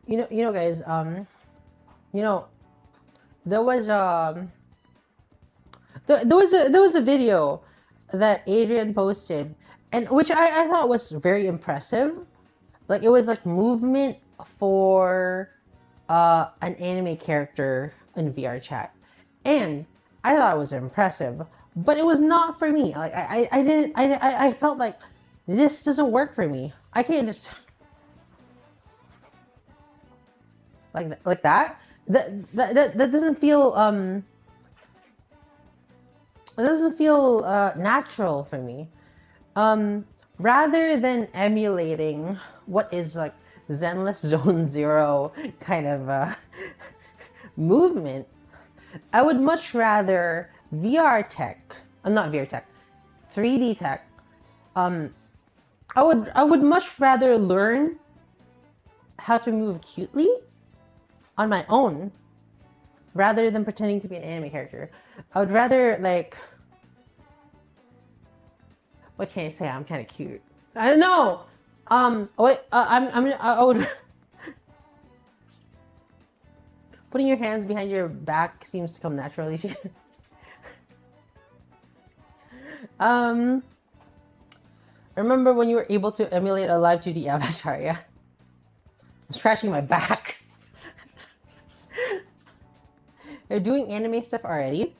you know, guys. You know, there was a video that Adrian posted, and which I thought was very impressive. Like, it was like movement for an anime character in VR chat, and I thought it was impressive, but it was not for me. Like, I felt like this doesn't work for me. I can't just like that. That doesn't feel it doesn't feel natural for me. Rather than emulating what is like Zenless Zone Zero kind of movement, I would much rather VR tech, not VR tech, 3D tech. I would much rather learn how to move cutely on my own rather than pretending to be an anime character. I would rather, like, what can I say? I'm kind of cute. I don't know. I would. Putting your hands behind your back seems to come naturally. Remember when you were able to emulate a live 2D avatar? Yeah. I'm scratching my back. They're doing anime stuff already.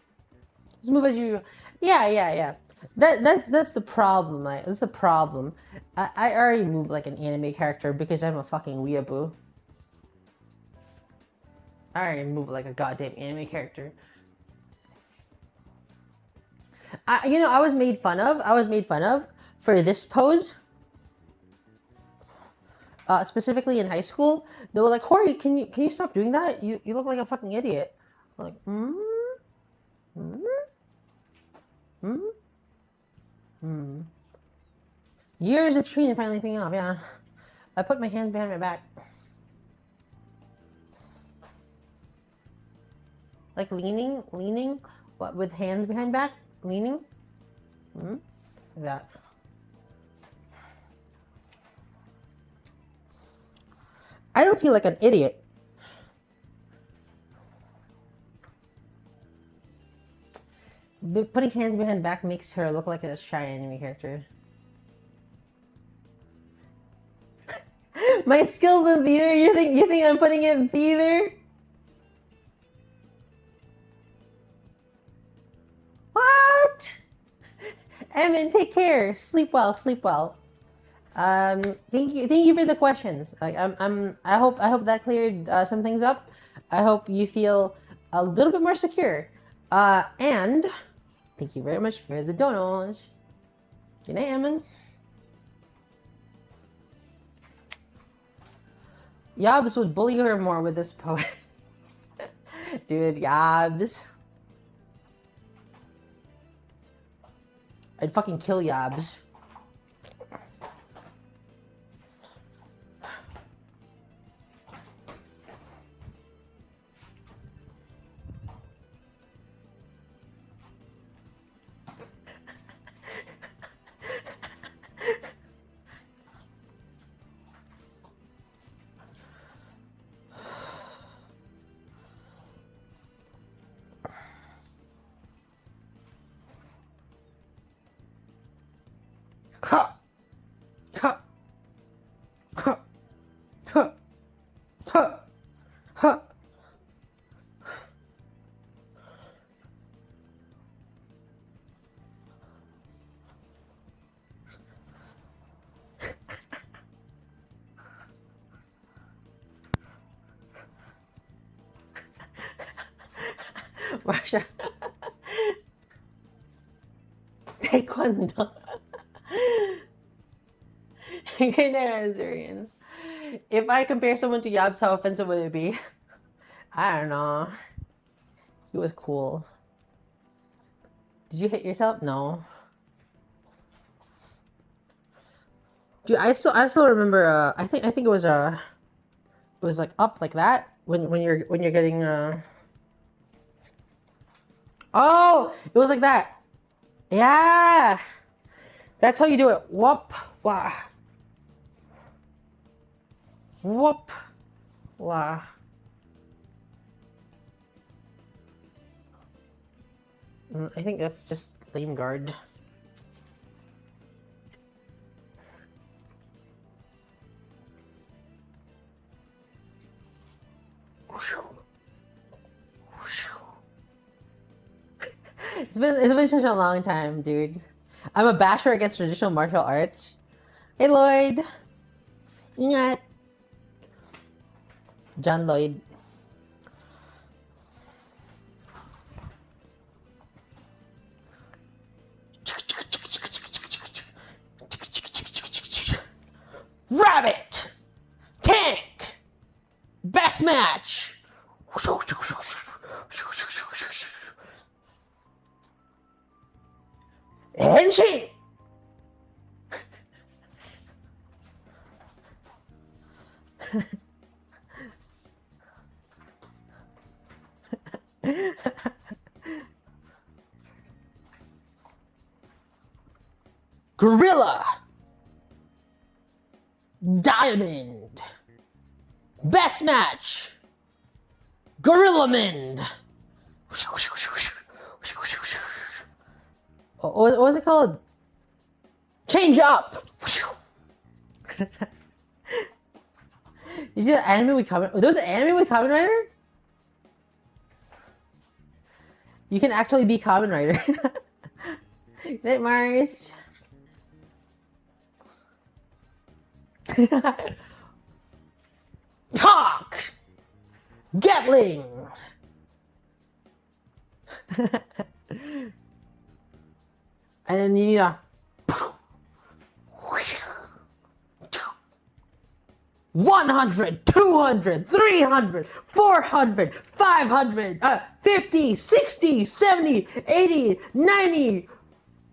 Let's move as you. Yeah. That's the problem. Like, that's the problem. I already move like an anime character because I'm a fucking weeaboo. I already move like a goddamn anime character. I was made fun of. I was made fun of for this pose. Specifically in high school, they were like, "Hori, can you stop doing that? You look like a fucking idiot." I'm like, Years of training finally paying off. Yeah, I put my hands behind my back, like leaning. What, with hands behind back? Leaning. That. I don't feel like an idiot. Putting hands behind back makes her look like a shy anime character. My skills in theater? You think I'm putting it in theater? What? Emin, take care. Sleep well. Thank you for the questions. Like, I hope that cleared some things up. I hope you feel a little bit more secure. And thank you very much for the donos. Good night, Emin. Yabs would bully her more with this poet. Dude, Yabs. I'd fucking kill Yabs. Ha! Ha! Ha! Ha! Ha! Ha! Marsha. Taekwondo. Good answer, Ian. If I compare someone to Yabs, how offensive would it be? I don't know. It was cool. Did you hit yourself? No. Dude, I still remember. I think it was like up like that when you're getting. Oh, it was like that. Yeah, that's how you do it. Whoop, wah. Whoop, wah. I think that's just lame guard. It's been such a long time, dude. I'm a basher against traditional martial arts. Hey, Lloyd. Ingat. John Lloyd. Rabbit! Tank! Best match! Henshin! Gorilla! Diamond! Best match! Gorilla Mind! What was it called? Change up! Did you see the anime with Kamen? There was an anime with Kamen Rider? You can actually be Kamen Rider. Good night, Mars. Talk! Gatling! And then you need a 100, 200, 300, 400, 500, 50, 60, 70, 80, 90,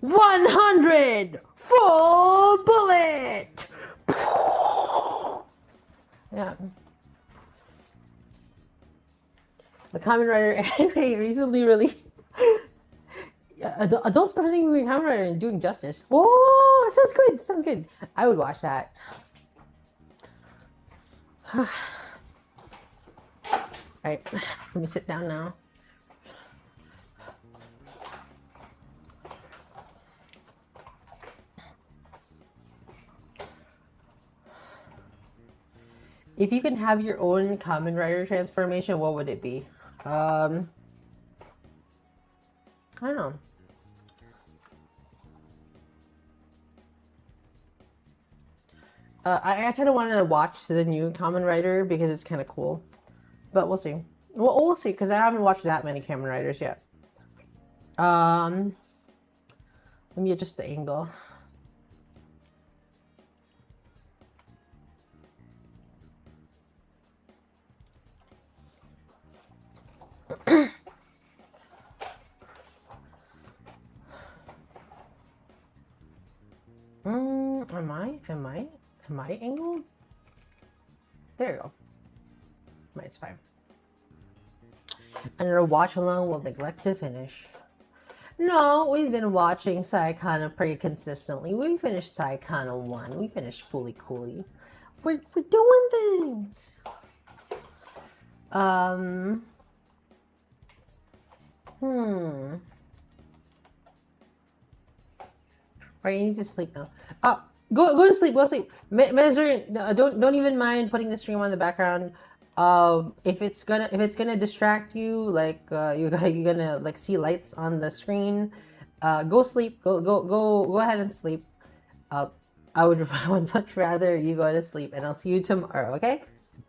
100! Full bullet! Yeah. The Kamen Rider anime recently released. Adults pretending to be Kamen Rider and doing justice. Oh, that sounds good. Sounds good. I would watch that. Alright, let me sit down now. If you can have your own Kamen Rider transformation, what would it be? I don't know. I kind of want to watch the new Kamen Rider because it's kind of cool. But we'll see. We'll see, because I haven't watched that many Kamen Riders yet. Let me adjust the angle. Am I angled? There you go. It's fine. Another watch along will neglect to finish. No, we've been watching Saikana pretty consistently. We finished Saikana 1. We finished Fully Coolly. We're doing things. Right, you need to sleep now. Go to sleep. Go to sleep. Measure. Don't even mind putting the stream on the background. If it's gonna distract you, like you're gonna like see lights on the screen, go sleep. Go ahead and sleep. I would much rather you go to sleep, and I'll see you tomorrow. Okay.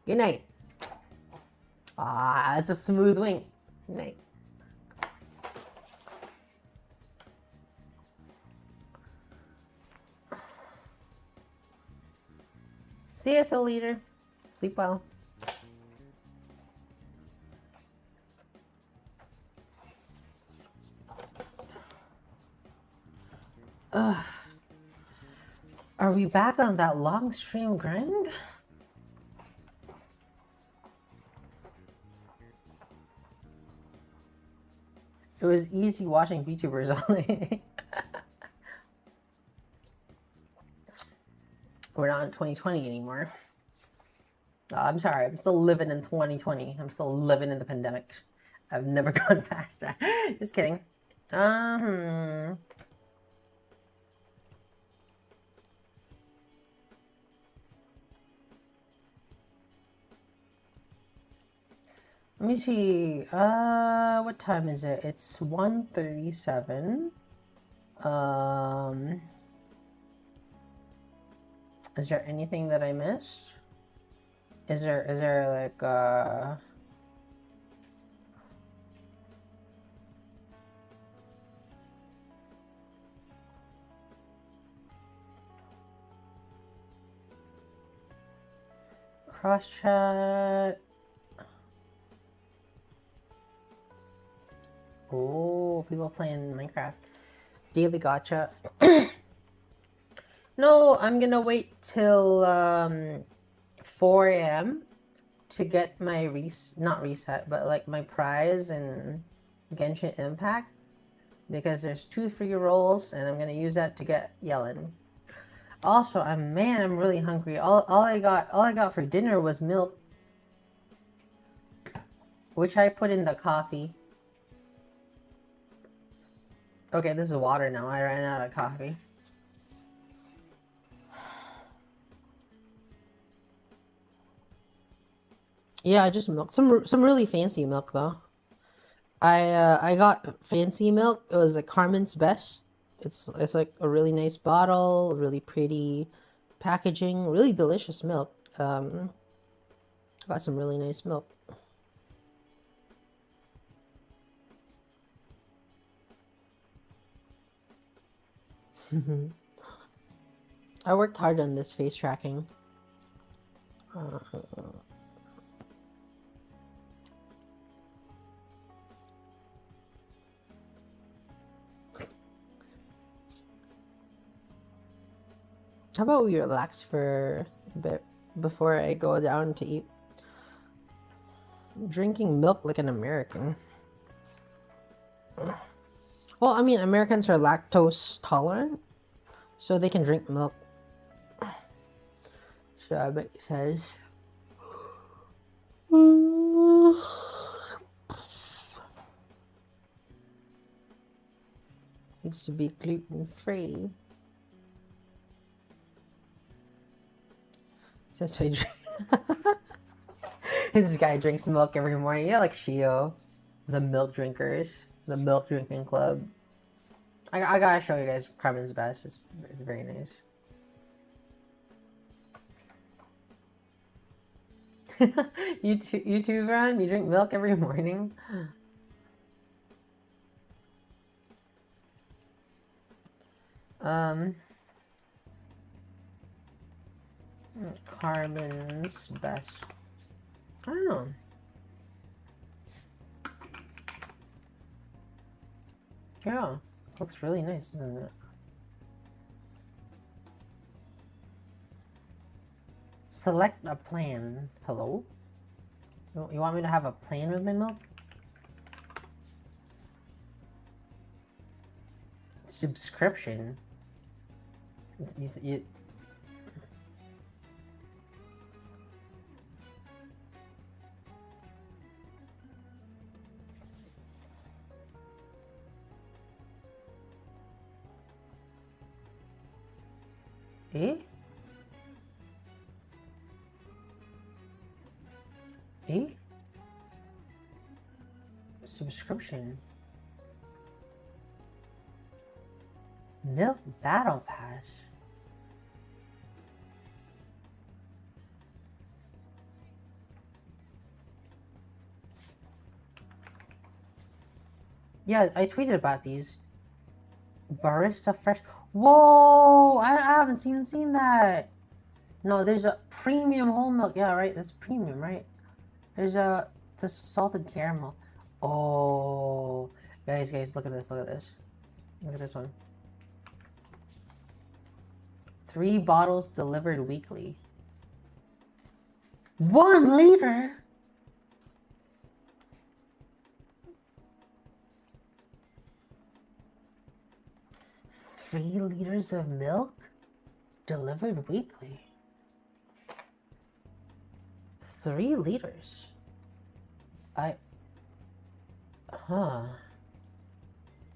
Good night. It's a smooth wink. Good night. See ya, Soul Eater. Sleep well. Are we back on that long stream grind? It was easy watching VTubers all day. We're not in 2020 anymore. I'm sorry, I'm still living in 2020. I'm still living in the pandemic. I've never gone past that. Just kidding. Let me see. What time is it? It's 1:37. Is there anything that I missed? Is there like cross chat? Oh, people playing Minecraft. Daily gotcha. No, I'm gonna wait till 4 a.m. to get my not reset, but like my prize in Genshin Impact, because there's 2 free rolls, and I'm gonna use that to get Yellen. Also, I'm really hungry. All I got for dinner was milk, which I put in the coffee. Okay, this is water now. I ran out of coffee. Yeah, just milk. Some really fancy milk though. I got fancy milk. It was like Carmen's Best. It's like a really nice bottle, really pretty packaging, really delicious milk. I got some really nice milk. I worked hard on this face tracking. How about we relax for a bit before I go down to eat? Drinking milk like an American. Well, I mean, Americans are lactose tolerant, so they can drink milk. So I bet it says. Needs to be gluten-free. Since I drink. This guy drinks milk every morning. Yeah, like Shio. The milk drinkers. The milk drinking club. I gotta show you guys Carmen's Best. It's very nice. YouTuber, you drink milk every morning? Carbon's best. I don't know. Yeah, looks really nice, doesn't it? Select a plan. Hello? You want me to have a plan with my milk? Subscription? You Eh? Eh? Subscription. Milk Battle Pass. Yeah, I tweeted about these. Barista Fresh. Whoa! I haven't even seen that. No, there's a premium whole milk. Yeah, right. That's premium, right? There's this salted caramel. Oh, guys, look at this. Look at this. Look at this one. 3 bottles delivered weekly. 1 liter. Three liters of milk delivered weekly. 3 liters.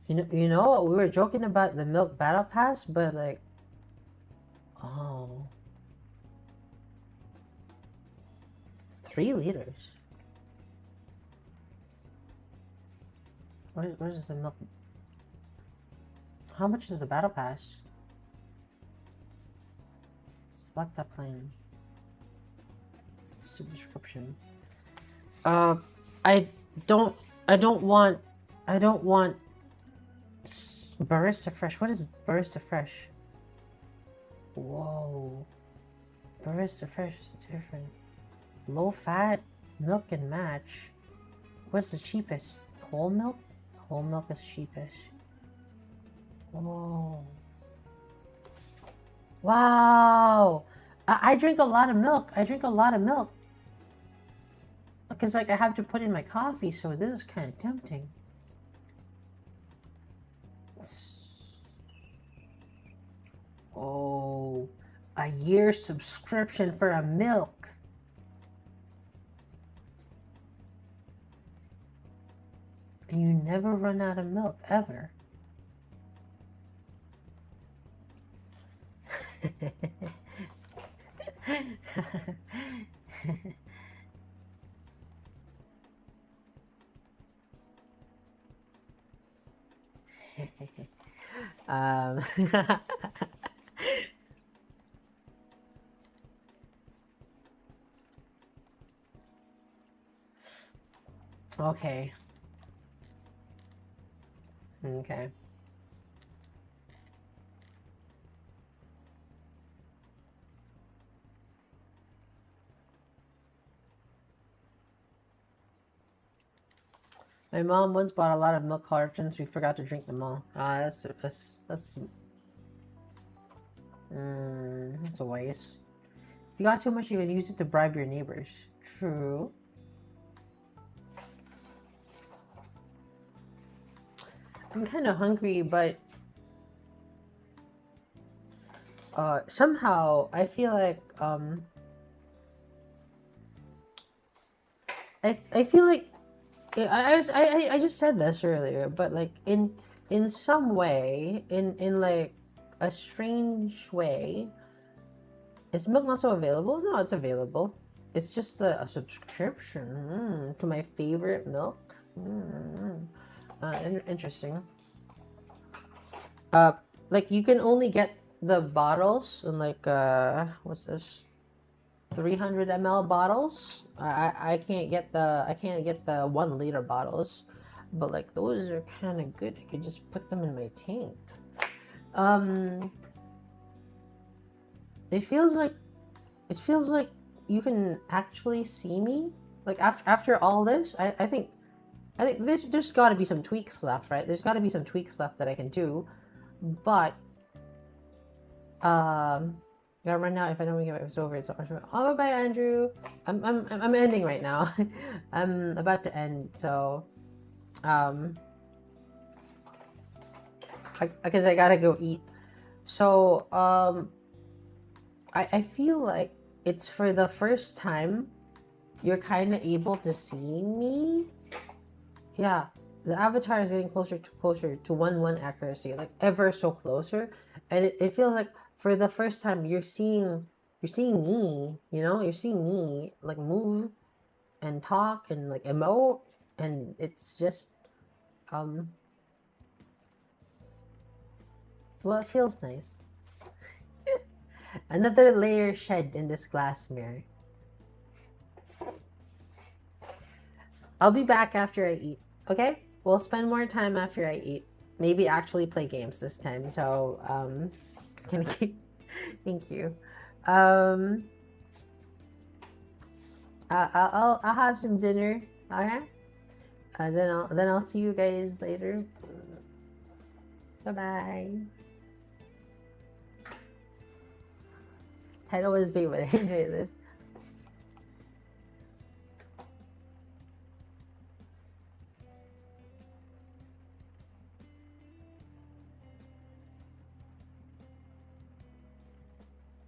You know, we were joking about the milk battle pass, but like, oh, 3 liters. Where's the milk? How much is the battle pass? Select that plan. Subscription. I don't want Barista Fresh. What is Barista Fresh? Whoa. Barista Fresh is different. Low fat milk and match. What's the cheapest? Whole milk? Whole milk is cheapest. Whoa. Wow. I drink a lot of milk. Because like I have to put in my coffee, so this is kind of tempting. Oh, a year subscription for a milk. And you never run out of milk, ever. Okay. Okay. My mom once bought a lot of milk cartons. We forgot to drink them all. That's a waste. If you got too much, you can use it to bribe your neighbors. True. I'm kind of hungry, but somehow I feel like I feel like I just said this earlier, but like in some way, in like a strange way, is milk not so available? No, it's available. It's just a subscription to my favorite milk. Interesting. Like you can only get the bottles and like what's this? 300 ml bottles. I can't get the 1 liter bottles, but like those are kind of good. I could just put them in my tank. It feels like you can actually see me. Like after all this, I think there's got to be some tweaks left, right? There's got to be some tweaks left that I can do, but gotta run now. If I don't make it, it's over. It's over. Oh, bye, Andrew. I'm ending right now. I'm about to end. So, because I gotta go eat. So, I feel like it's for the first time you're kind of able to see me. Yeah, the avatar is getting closer to 1:1 accuracy, like ever so closer, and it feels like for the first time you're seeing me, you know, you're seeing me like move and talk and like emote, and it's just well, it feels nice. Another layer shed in this glass mirror. I'll be back after I eat, okay? We'll spend more time after I eat. Maybe actually play games this time. So, it's gonna keep... Thank you. I'll have some dinner, okay? Then I'll see you guys later. Bye-bye. Title was big, but I enjoy this.